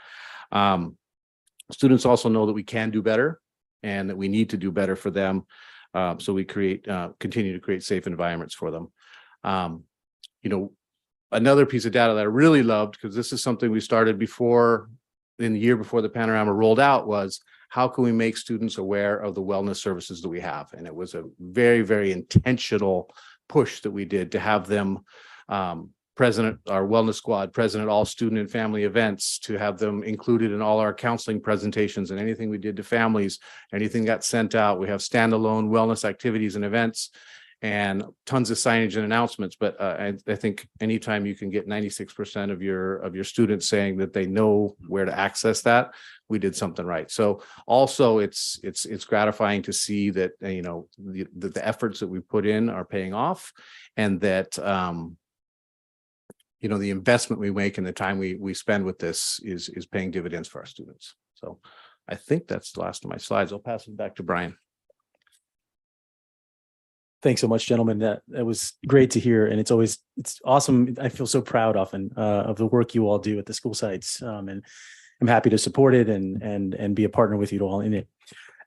Students also know that we can do better and that we need to do better for them. So we continue to create safe environments for them. Another piece of data that I really loved, because this is something we started in the year before the panorama rolled out, was how can we make students aware of the wellness services that we have? And it was a very, very intentional push that we did to have them present, our wellness squad present at all student and family events, to have them included in all our counseling presentations and anything we did to families, anything got sent out. We have standalone wellness activities and events and tons of signage and announcements. But I think anytime you can get 96% of your students saying that they know where to access that, we did something right. So also it's gratifying to see that, the efforts that we put in are paying off, and that, the investment we make and the time we spend with this is paying dividends for our students. So I think that's the last of my slides. I'll pass it back to Brian. Thanks so much, gentlemen. That was great to hear. And it's awesome. I feel so proud often of the work you all do at the school sites. And I'm happy to support it and be a partner with you all in it.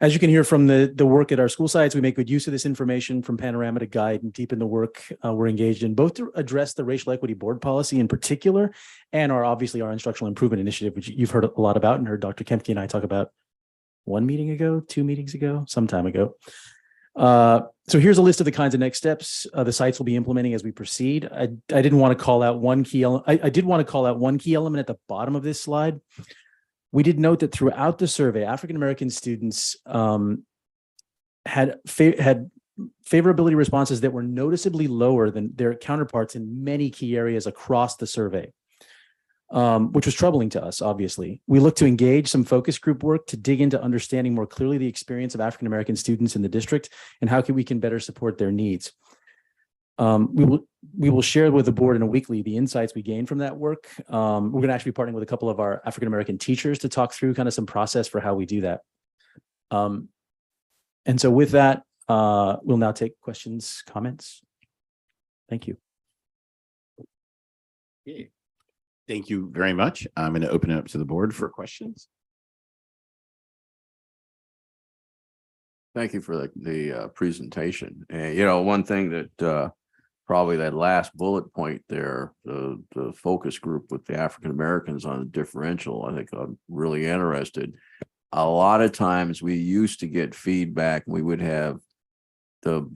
As you can hear from the work at our school sites, we make good use of this information from Panorama to guide and deepen the work we're engaged in, both to address the racial equity board policy in particular, and obviously our instructional improvement initiative, which you've heard a lot about and heard Dr. Kempke and I talk about 2 meetings ago, some time ago. So here's a list of the kinds of next steps the sites will be implementing as we proceed. I didn't want to call out one key element. I did want to call out one key element at the bottom of this slide. We did note that throughout the survey, African-American students had favorability responses that were noticeably lower than their counterparts in many key areas across the survey, which was troubling to us, obviously. We look to engage some focus group work to dig into understanding more clearly the experience of African-American students in the district and how we can better support their needs. We will share with the board in a weekly the insights we gain from that work. We're going to actually be partnering with a couple of our African-American teachers to talk through kind of some process for how we do that. And so with that, we'll now take questions, comments. Thank you. Okay. Thank you very much. I'm going to open it up to the board for questions. Thank you for the presentation. And, one thing that probably that last bullet point there, the focus group with the African Americans on the differential, I think I'm really interested. A lot of times we used to get feedback. We would have the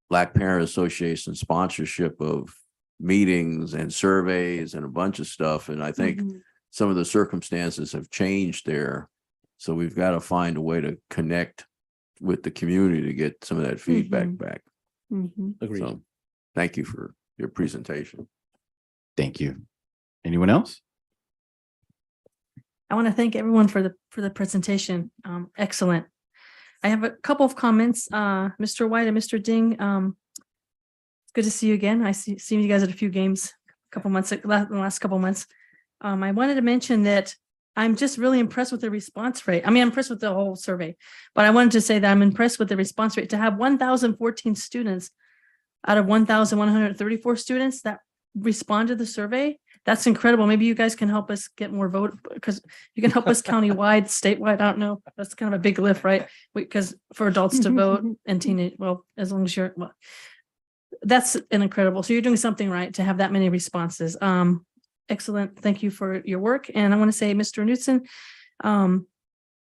Black Parent Association sponsorship of meetings and surveys and a bunch of stuff. And I think some of the circumstances have changed there. So we've got to find a way to connect with the community to get some of that feedback back. Agreed. So thank you for your presentation. Thank you. Anyone else? I want to thank everyone for the presentation. Excellent. I have a couple of comments. Mr. White and Mr. Ding, it's good to see you again. I seen you guys at a few games in the last couple of months. I wanted to mention that I'm just really impressed with the response rate. I'm impressed with the whole survey, but I wanted to say that I'm impressed with the response rate. To have 1,014 students out of 1,134 students that respond to the survey, that's incredible. Maybe you guys can help us get more vote, because you can help us countywide, statewide. I don't know. That's kind of a big lift, right? Because for adults to vote and teenage, well, as long as you're, well, that's an incredible. So you're doing something right to have that many responses. Excellent. Thank you for your work. And I want to say, Mr. Knudsen,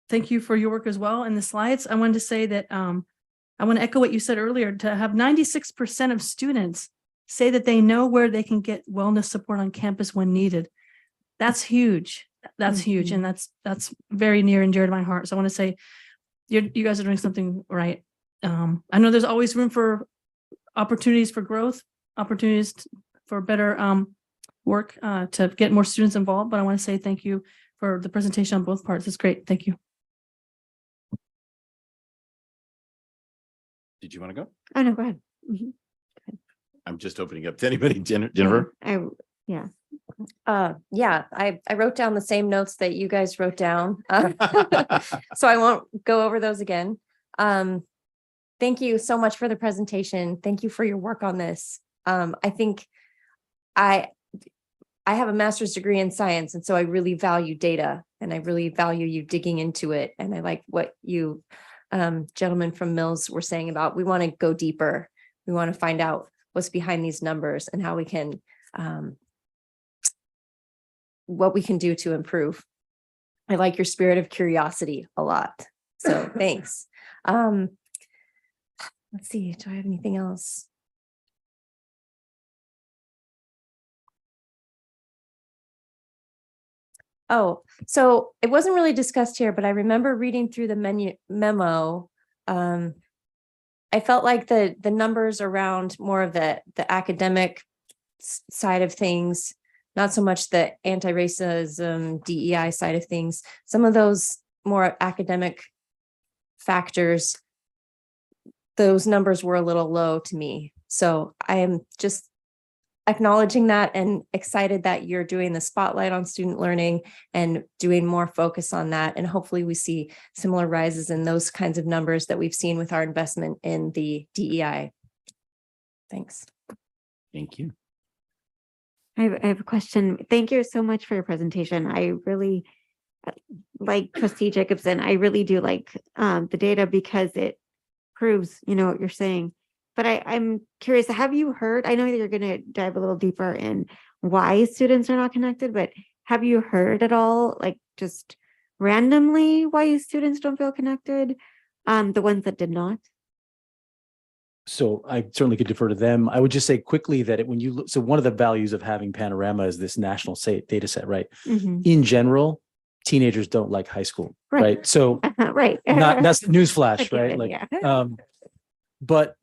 thank you for your work as well. In the slides, I wanted to say that I want to echo what you said earlier, to have 96% of students say that they know where they can get wellness support on campus when needed. That's huge. That's huge. And that's very near and dear to my heart. So I want to say you guys are doing something right. I know there's always room for opportunities for growth, opportunities for better work to get more students involved. But I want to say thank you for the presentation on both parts. It's great. Thank you. Did you want to go? Oh, no, go ahead. I'm just opening up to anybody. Jennifer? Yeah. Yeah, I wrote down the same notes that you guys wrote down. So I won't go over those again. Thank you so much for the presentation. Thank you for your work on this. I think I have a master's degree in science, and so I really value data, and I really value you digging into it. And I like what you gentlemen from Mills were saying about, we want to go deeper. We want to find out what's behind these numbers and how we can what we can do to improve. I like your spirit of curiosity a lot. So thanks. Let's see, do I have anything else? Oh, so it wasn't really discussed here, but I remember reading through the memo. I felt like the numbers around more of the academic side of things, not so much the anti-racism, DEI side of things. Some of those more academic factors, those numbers were a little low to me. So I am just acknowledging that and excited that you're doing the spotlight on student learning and doing more focus on that. And hopefully we see similar rises in those kinds of numbers that we've seen with our investment in the DEI. Thanks. Thank you. I have a question. Thank you so much for your presentation. I really like Trustee Jacobson. I really do like the data because it proves, what you're saying. But I'm curious, have you heard, I know that you're going to dive a little deeper in why students are not connected, but have you heard at all, like just randomly, why students don't feel connected? The ones that did not? So I certainly could defer to them. I would just say quickly that when you look, so one of the values of having Panorama is this national data set, right? Mhm. In general, teenagers don't like high school, right? So Right. that's newsflash, Okay, right? Like, yeah. but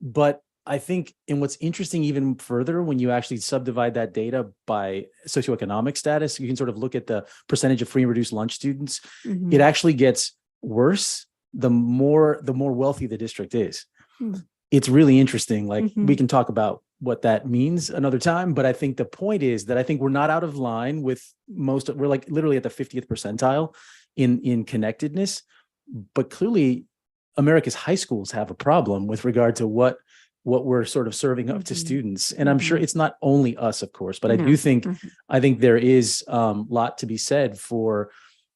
I think, and what's interesting even further, when you actually subdivide that data by socioeconomic status, you can sort of look at the percentage of free and reduced lunch students. Mhm. It actually gets worse the more wealthy the district is. Hmm. It's really interesting. Like Mhm. we can talk about what that means another time, but I think the point is that I think we're not out of line with we're like literally at the 50th percentile in connectedness, but clearly America's high schools have a problem with regard to what we're sort of serving up to students. And I'm sure it's not only us, of course, but I do think, I think there is a lot to be said for,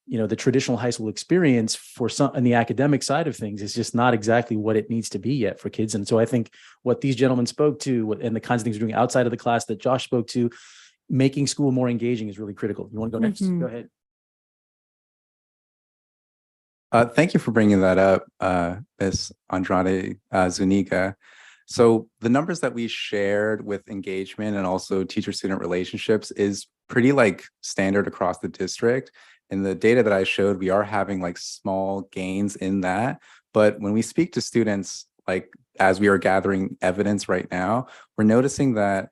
the traditional high school experience for some on the academic side of things is just not exactly what it needs to be yet for kids. And so I think what these gentlemen spoke to and the kinds of things we're doing outside of the class that Josh spoke to, making school more engaging is really critical. You want to go next? Go ahead. Thank you for bringing that up, Ms. Andrade Zuniga. So the numbers that we shared with engagement and also teacher-student relationships is pretty standard across the district. In the data that I showed, we are having small gains in that. But when we speak to students, as we are gathering evidence right now, we're noticing that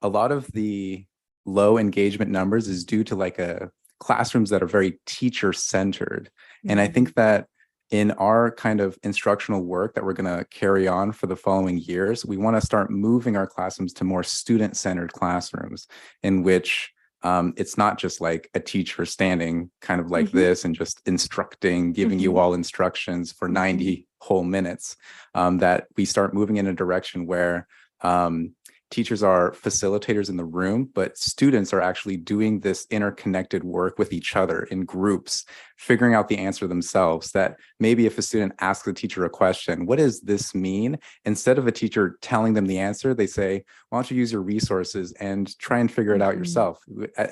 a lot of the low engagement numbers is due to classrooms that are very teacher-centered. And I think that in our kind of instructional work that we're going to carry on for the following years, we want to start moving our classrooms to more student-centered classrooms in which it's not just like a teacher standing kind of like this and just instructing, giving you all instructions for 90 whole minutes, that we start moving in a direction where teachers are facilitators in the room, but students are actually doing this interconnected work with each other in groups, figuring out the answer themselves. That maybe if a student asks the teacher a question, what does this mean? Instead of a teacher telling them the answer, they say, why don't you use your resources and try and figure it out yourself?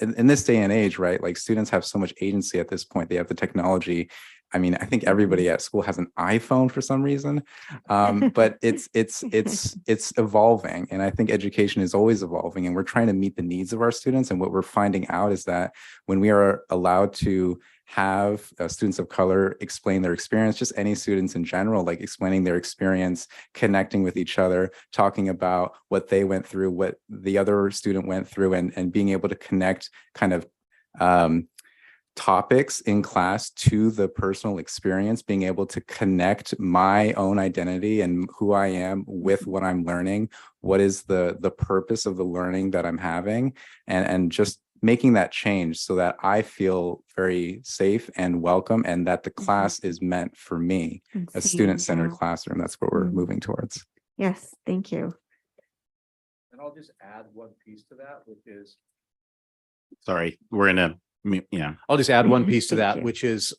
In this day and age, right? Like students have so much agency at this point. They have the technology. I mean, I think everybody at school has an iPhone for some reason, but it's evolving, and I think education is always evolving, and we're trying to meet the needs of our students. And what we're finding out is that when we are allowed to have students of color explain their experience, just any students in general, like explaining their experience, connecting with each other, talking about what they went through, what the other student went through, and being able to connect kind of topics in class to the personal experience, being able to connect my own identity and who I am with what I'm learning, what is the purpose of the learning that I'm having, and just making that change so that I feel very safe and welcome, and that the class is meant for me, And a seen, student-centered yeah. classroom. That's what we're Mm. moving towards. Yes, thank you. And I'll just add one piece to that, which is. Sorry, we're in a, yeah. I'll just add one piece to Thank that, you. which is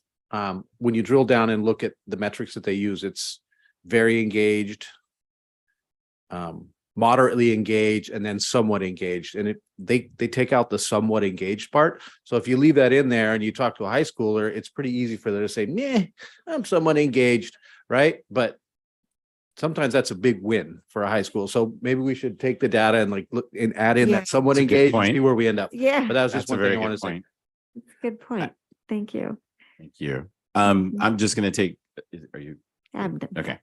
when you drill down and look at the metrics that they use, it's very engaged, moderately engaged, and then somewhat engaged. And they take out the somewhat engaged part. So if you leave that in there and you talk to a high schooler, it's pretty easy for them to say, "Meh, I'm somewhat engaged," right? But sometimes that's a big win for a high school. So maybe we should take the data and like look and add in Yeah. that somewhat That's a good engaged and point. see where we end up. Yeah, But that was just That's a one very thing I good want to say. point. good point. Thank you. Thank you. Mhm. I'm just gonna take, are you? I'm done. Okay.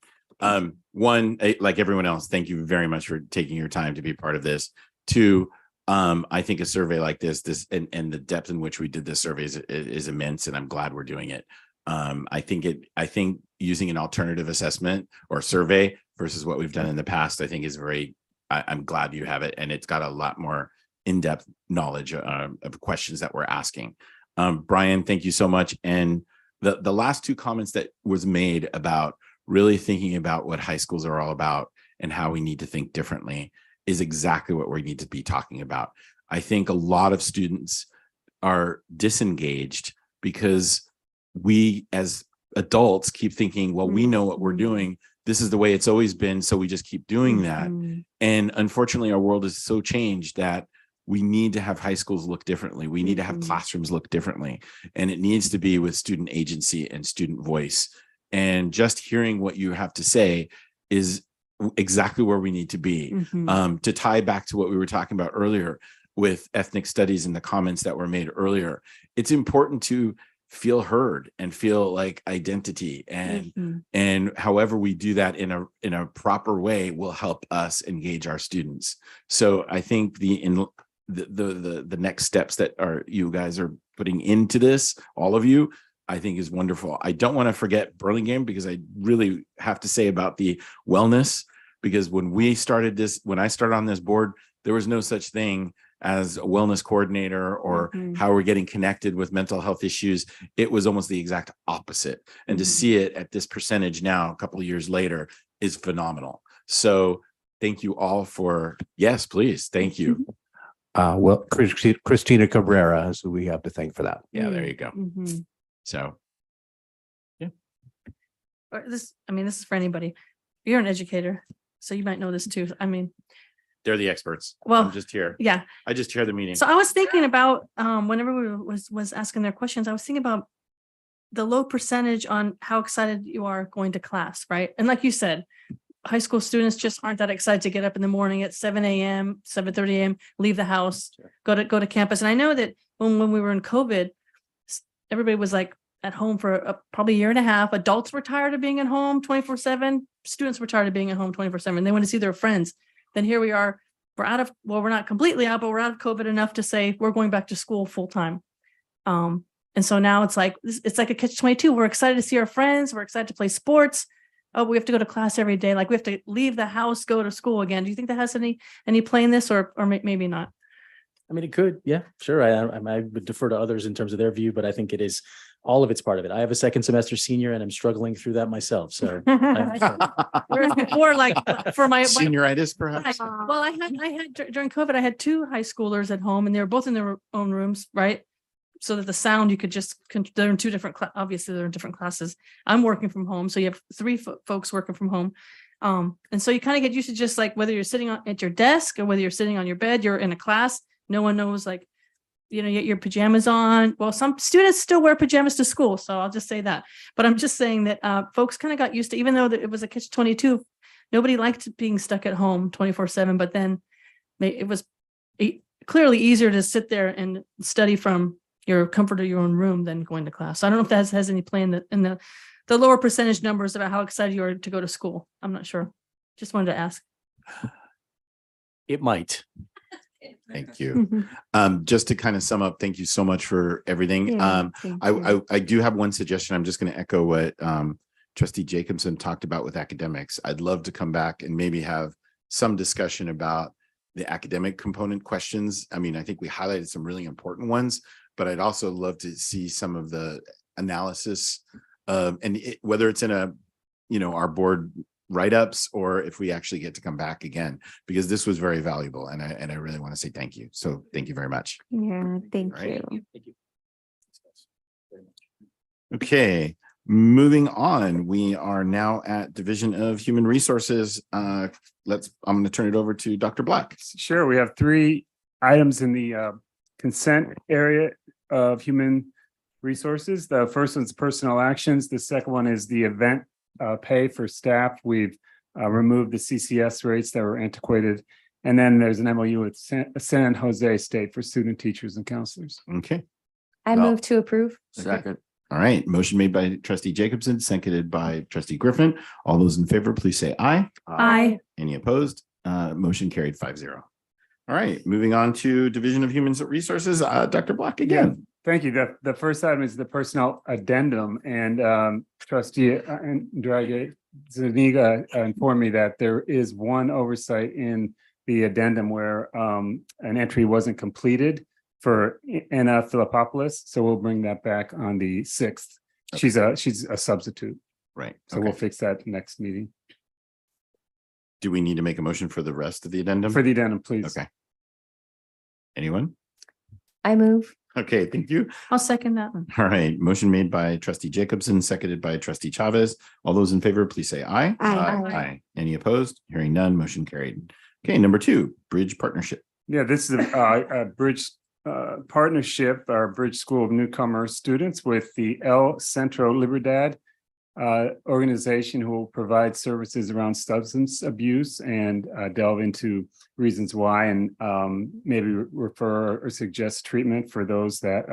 One, like everyone else, thank you very much for taking your time to be part of this. Two, I think a survey like this and the depth in which we did this survey is immense, and I'm glad we're doing it. I think using an alternative assessment or survey versus what we've done in the past, I think is I'm glad you have it, and it's got a lot more in-depth knowledge of questions that we're asking. Brian, thank you so much. And the last two comments that was made about really thinking about what high schools are all about and how we need to think differently is exactly what we need to be talking about. I think a lot of students are disengaged because we as adults keep thinking, well, we know what we're doing. This is the way it's always been. So we just keep doing that. Mhm. And unfortunately, our world is so changed that we need to have high schools look differently. We need to have Mhm. classrooms look differently. And it needs to be with student agency and student voice. And just hearing what you have to say is exactly where we need to be. Mhm. To tie back to what we were talking about earlier with ethnic studies and the comments that were made earlier, it's important to feel heard and feel like identity, and Mhm. and however we do that in a proper way will help us engage our students. So I think the next steps that you guys are putting into this, all of you, I think is wonderful. I don't want to forget Burlingame, because I really have to say about the wellness, because when I started on this board, there was no such thing as a wellness coordinator or Mhm. how we're getting connected with mental health issues. It was almost the exact opposite. And to Mhm. see it at this percentage now, a couple of years later, is phenomenal. So thank you all for, yes, please. Thank you. Well, Christina Cabrera is who we have to thank for that. Yeah, there you go. Mhm. So Or this is for anybody. You're an educator, so you might know this too. they're the experts. Well, I'm just here. yeah. I just chair the meeting. So I was thinking about, whenever we was asking their questions, I was thinking about the low percentage on how excited you are going to class, right? And like you said, high school students just aren't that excited to get up in the morning at 7 a.m., 7:30 a.m., leave the house, go to campus. And I know that when we were in COVID, everybody was like at home for probably a year and a half. Adults were tired of being at home 24/7. Students were tired of being at home 24/7. They want to see their friends. Then here we are, we're not completely out, but we're out of COVID enough to say we're going back to school full time. And so now it's like a catch-22. We're excited to see our friends. We're excited to play sports. Oh, we have to go to class every day. Like we have to leave the house, go to school again. Do you think that has any play in this, or maybe not? It could. Yeah, sure. I would defer to others in terms of their view, but I think all of it's part of it. I have a second semester senior and I'm struggling through that myself. So Whereas before, like for my senioritis, perhaps. Well, I had during COVID, I had two high schoolers at home, and they were both in their own rooms, right? So that the sound you could they're in two different obviously they're in different classes. I'm working from home, so you have three folks working from home, and so you kind of get used to just like whether you're sitting at your desk or whether you're sitting on your bed, you're in a class. No one knows, like, you get your pajamas on. Well, some students still wear pajamas to school, so I'll just say that. But I'm just saying that folks kind of got used to, even though it was a catch-22, nobody liked being stuck at home 24/7. But then it was clearly easier to sit there and study from your comfort of your own room than going to class. So I don't know if that has any play in the lower percentage numbers about how excited you are to go to school. I'm not sure. Just wanted to ask. It might. Thank you. Just to kind of sum up, thank you so much for everything. Yeah, thank you. I do have one suggestion. I'm just going to echo what Trustee Jacobson talked about with academics. I'd love to come back and maybe have some discussion about the academic component questions. I mean, I think we highlighted some really important ones, but I'd also love to see some of the analysis of, whether it's in our board write-ups, or if we actually get to come back again, because this was very valuable, and I really want to say thank you. So thank you very much. Yeah, thank Right. you. Okay, moving on. We are now at Division of Human Resources. I'm going to turn it over to Dr. Black. Sure. We have 3 items in the consent area of human resources. The first one's personnel actions. The second one is the event pay for staff. We've removed the CCS rates that were antiquated. And then there's an MOU with San Jose State for student teachers and counselors. Okay. I move to approve. Second. All right. Motion made by Trustee Jacobson, seconded by Trustee Griffin. All those in favor, please say aye. Aye. Any opposed? Motion carried 5-0. All right. Moving on to Division of Human Resources. Dr. Black again. Thank you. The first item is the personnel addendum, and Trustee Andrade Zuniga informed me that there is one oversight in the addendum where an entry wasn't completed for Anna Philippopoulos. So we'll bring that back on the 6th. Okay. She's a substitute. Right. So we'll fix that next meeting. Do we need to make a motion for the rest of the addendum? For the addendum, please. Okay. Anyone? I move. Okay, thank you. I'll second that one. All right, motion made by Trustee Jacobson, seconded by Trustee Chavez. All those in favor, please say aye. Aye. Any opposed? Hearing none, motion carried. Okay, number 2, bridge partnership. Yeah, this is a bridge partnership, our Bridge School of Newcomer students with the El Centro Libertad organization, who will provide services around substance abuse and delve into reasons why, and maybe refer or suggest treatment for those that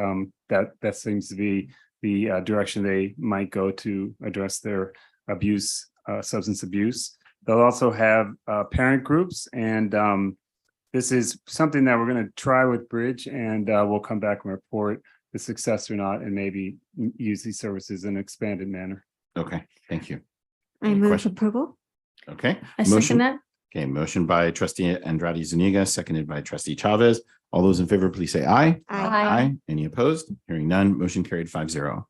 that seems to be the direction they might go to address their abuse, substance abuse. They'll also have parent groups, and this is something that we're going to try with Bridge, and we'll come back and report the success or not, and maybe use these services in an expanded manner. Okay, thank you. I Any move questions? approval. Okay. I second that. Okay, motion by Trustee Andrade Zuniga, seconded by Trustee Chavez. All those in favor, please say aye. Aye. Any opposed? Hearing none, motion carried 5-0.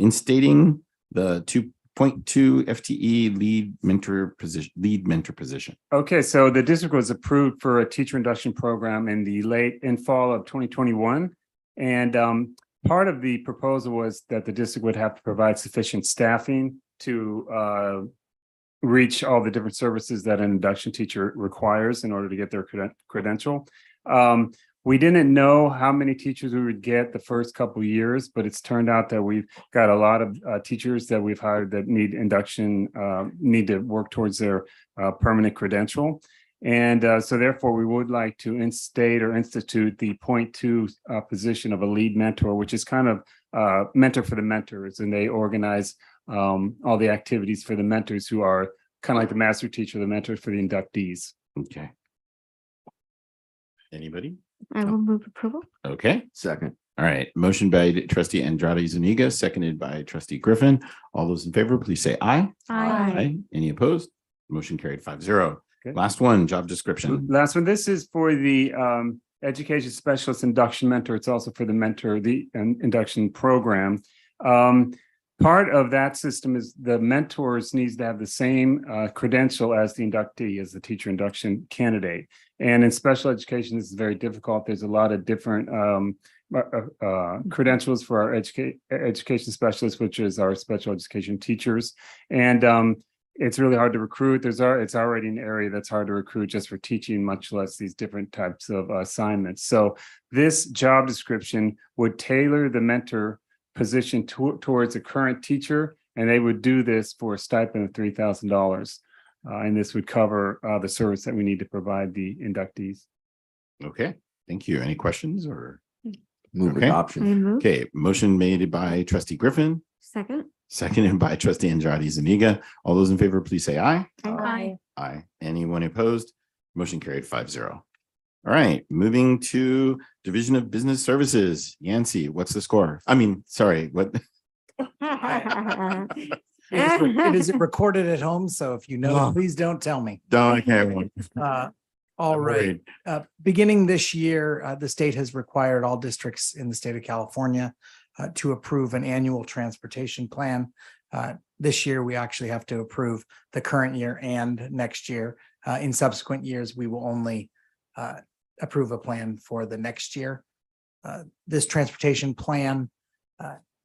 Instating the 2.2 FTE lead mentor position. Okay, so the district was approved for a teacher induction program in fall of 2021. And part of the proposal was that the district would have to provide sufficient staffing to reach all the different services that an induction teacher requires in order to get their credential. We didn't know how many teachers we would get the first couple of years, but it's turned out that we've got a lot of teachers that we've hired that need induction, need to work towards their permanent credential. And so therefore, we would like to instate or institute the 0.2 position of a lead mentor, which is kind of mentor for the mentors, and they organize all the activities for the mentors, who are kind of like the master teacher, the mentor for the inductees. Okay. Anybody? I will move approval. Okay. Second. All right. Motion by Trustee Andrade Zuniga, seconded by Trustee Griffin. All those in favor, please say aye. Aye. Any opposed? Motion carried 5-0. Okay. Last one, job description. Last one. This is for the education specialist induction mentor. It's also for the mentor, the induction program. Part of that system is the mentors needs to have the same credential as the inductee, as the teacher induction candidate. And in special education, this is very difficult. There's a lot of different credentials for our education specialists, which is our special education teachers. And it's really hard to recruit. It's already an area that's hard to recruit just for teaching, much less these different types of assignments. So this job description would tailor the mentor position towards a current teacher, and they would do this for a stipend of $3,000. And this would cover the service that we need to provide the inductees. Okay, thank you. Any questions or? Move Okay. adoption. I move. Okay, motion made by Trustee Griffin, Second. seconded by Trustee Andrade Zuniga. All those in favor, please say aye. Aye. Aye. Anyone opposed? Motion carried 5-0. All right, moving to Division of Business Services. Yancy, what's the score? I mean, sorry, what? It is recorded at home, so if you know, Oh. please don't tell me. Don't care. Uh, All right. Beginning this year, the state has required all districts in the state of California to approve an annual transportation plan. This year, we actually have to approve the current year and next year. In subsequent years, we will only approve a plan for the next year. This transportation plan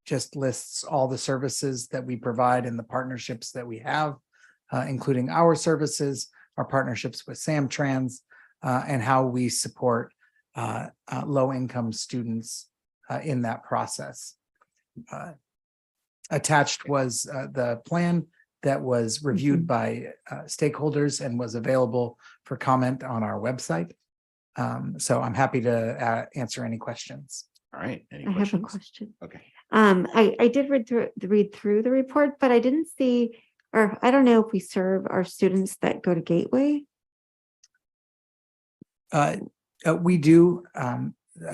just lists all the services that we provide and the partnerships that we have, including our services, our partnerships with Samtrans, and how we support low-income students in that process. Attached was the plan that was reviewed by stakeholders and was available for comment on our website. So I'm happy to answer any questions. All right. Any I have a questions? question. Okay. I did read through the report, but I didn't see, or I don't know if we serve our students that go to Gateway. We do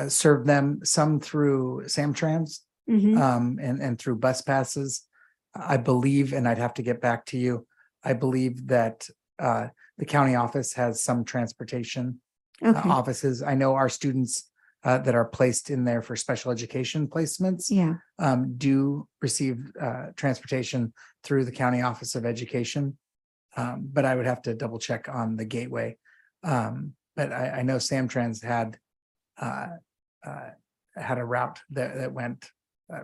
serve them, some through Samtrans and through bus passes. I believe, and I'd have to get back to you, I believe that the county office has some transportation offices. I know our students that are placed in there for special education placements do receive transportation through the county office of education. But I would have to double check on the Gateway. But I know Samtrans had a route that went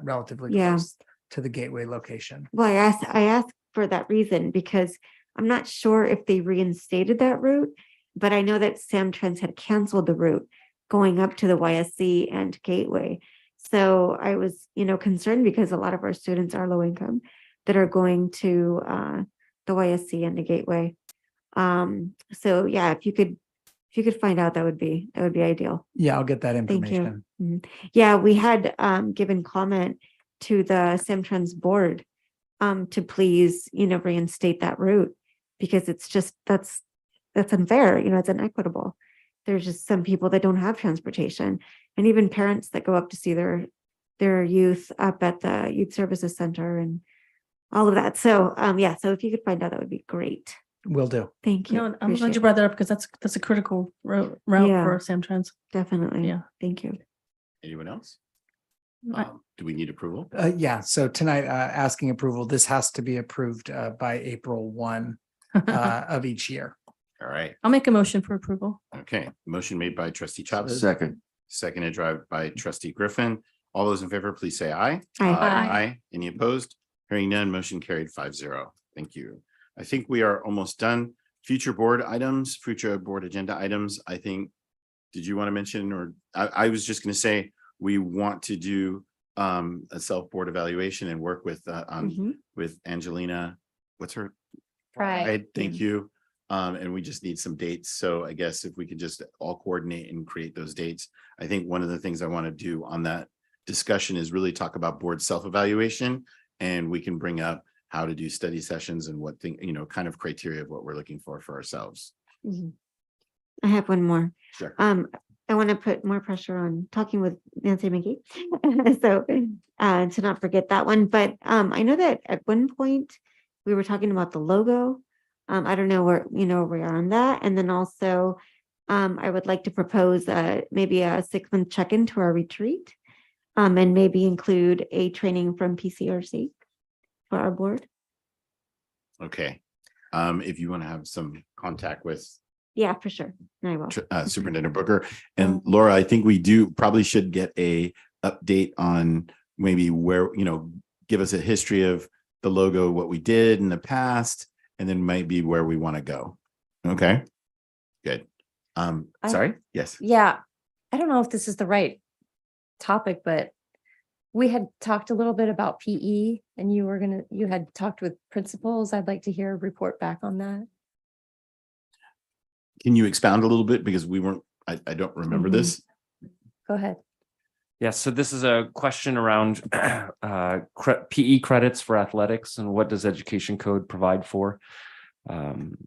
relatively close to the Gateway location. Well, I asked for that reason because I'm not sure if they reinstated that route, but I know that Samtrans had canceled the route going up to the YSC and Gateway. So I was, concerned because a lot of our students are low income that are going to the YSC and the Gateway. So yeah, if you could find out, that would be ideal. Yeah, I'll get that Thank you. information. Mhm. Yeah, we had given comment to the Samtrans board to please, reinstate that route because it's just that's unfair, it's inequitable. There's just some people that don't have transportation and even parents that go up to see their youth up at the youth services center and all of that. So so if you could find out, that would be great. Will do. Thank you. No, I'm glad Appreciate you it. brought that up because that's a critical route Yeah. for Samtrans. Definitely. Yeah. Thank you. Anyone else? I- Do we need approval? Yeah, so tonight, asking approval, this has to be approved by April 1 of each year. All right. I'll make a motion for approval. Okay. Motion made by trustee Chavez. Second. Seconded by trustee Griffin. All those in favor, please say aye. Aye. Aye. Any opposed? Hearing none, motion carried 5-0. Thank you. I think we are almost done. Future board agenda items. I think, did you want to mention, or I was just going to say, we want to do a self-board evaluation and work with with Angelina. What's her? Right. Thank you. And we just need some dates. So I guess if we could just all coordinate and create those dates. I think one of the things I want to do on that discussion is really talk about board self-evaluation, and we can bring up how to do study sessions and what thing, kind of criteria of what we're looking for ourselves. Mhm. I have one more. Sure. I want to put more pressure on talking with Nancy McGee. So to not forget that one, but I know that at one point we were talking about the logo. I don't know where, we are on that. And then also I would like to propose maybe a 6-month check-in to our retreat and maybe include a training from PCRC for our board. Okay. If you want to have some contact with Yeah, for sure. I will. Superintendent Booker and Laura, I think we probably should get a update on maybe where, give us a history of the logo, what we did in the past, and then maybe where we want to go. Okay, good. Sorry. Yes. Yeah. I don't know if this is the right topic, but we had talked a little bit about PE and you had talked with principals. I'd like to hear a report back on that. Can you expound a little bit, because we weren't, I don't remember this. Go ahead. Yeah, so this is a question around PE credits for athletics and what does education code provide for? Do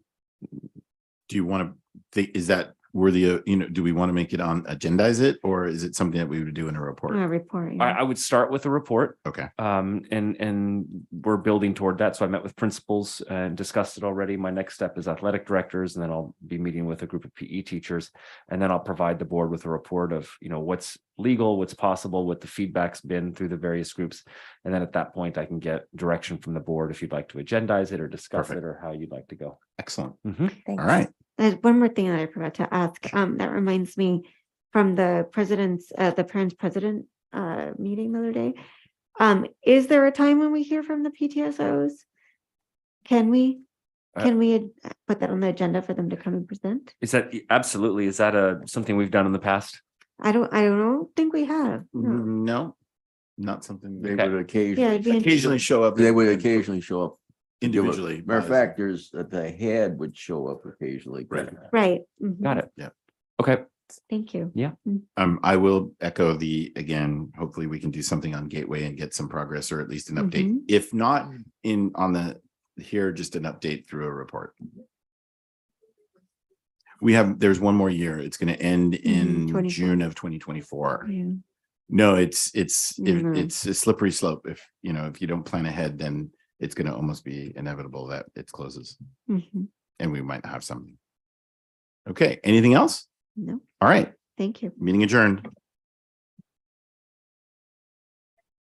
you want to think, is that were the, do we want to make it on, agendize it, or is it something that we would do in a report? A report. I would start with a report. Okay. And we're building toward that. So I met with principals and discussed it already. My next step is athletic directors, and then I'll be meeting with a group of PE teachers. And then I'll provide the board with a report of, what's legal, what's possible, what the feedback's been through the various groups. And then at that point, I can get direction from the board if you'd like to agendize it or discuss it, or how you'd like to go. Excellent. Mhm. All right. There's one more thing that I forgot to ask. That reminds me from the parents president meeting the other day. Is there a time when we hear from the PTSOs? Can we put that on the agenda for them to come and present? Is that absolutely, is that something we've done in the past? I don't think we have. No. No, not something They Okay. would Yeah, it'd be occasionally show up. They would occasionally show up individually. Matter of fact, there's the head would show up occasionally. right. Mhm. Got it. Yeah. Okay. Thank you. Yeah. I will echo again, hopefully we can do something on Gateway and get some progress, or at least an update. Mhm. If not here, just an update through a report. There's one more year. It's going to end in 24. June of 2024. Yeah. No, it's a slippery slope. If you don't plan ahead, then it's going to almost be inevitable that it closes, Mhm. and we might have something. Okay. Anything else? No. All right. Thank you. Meeting adjourned.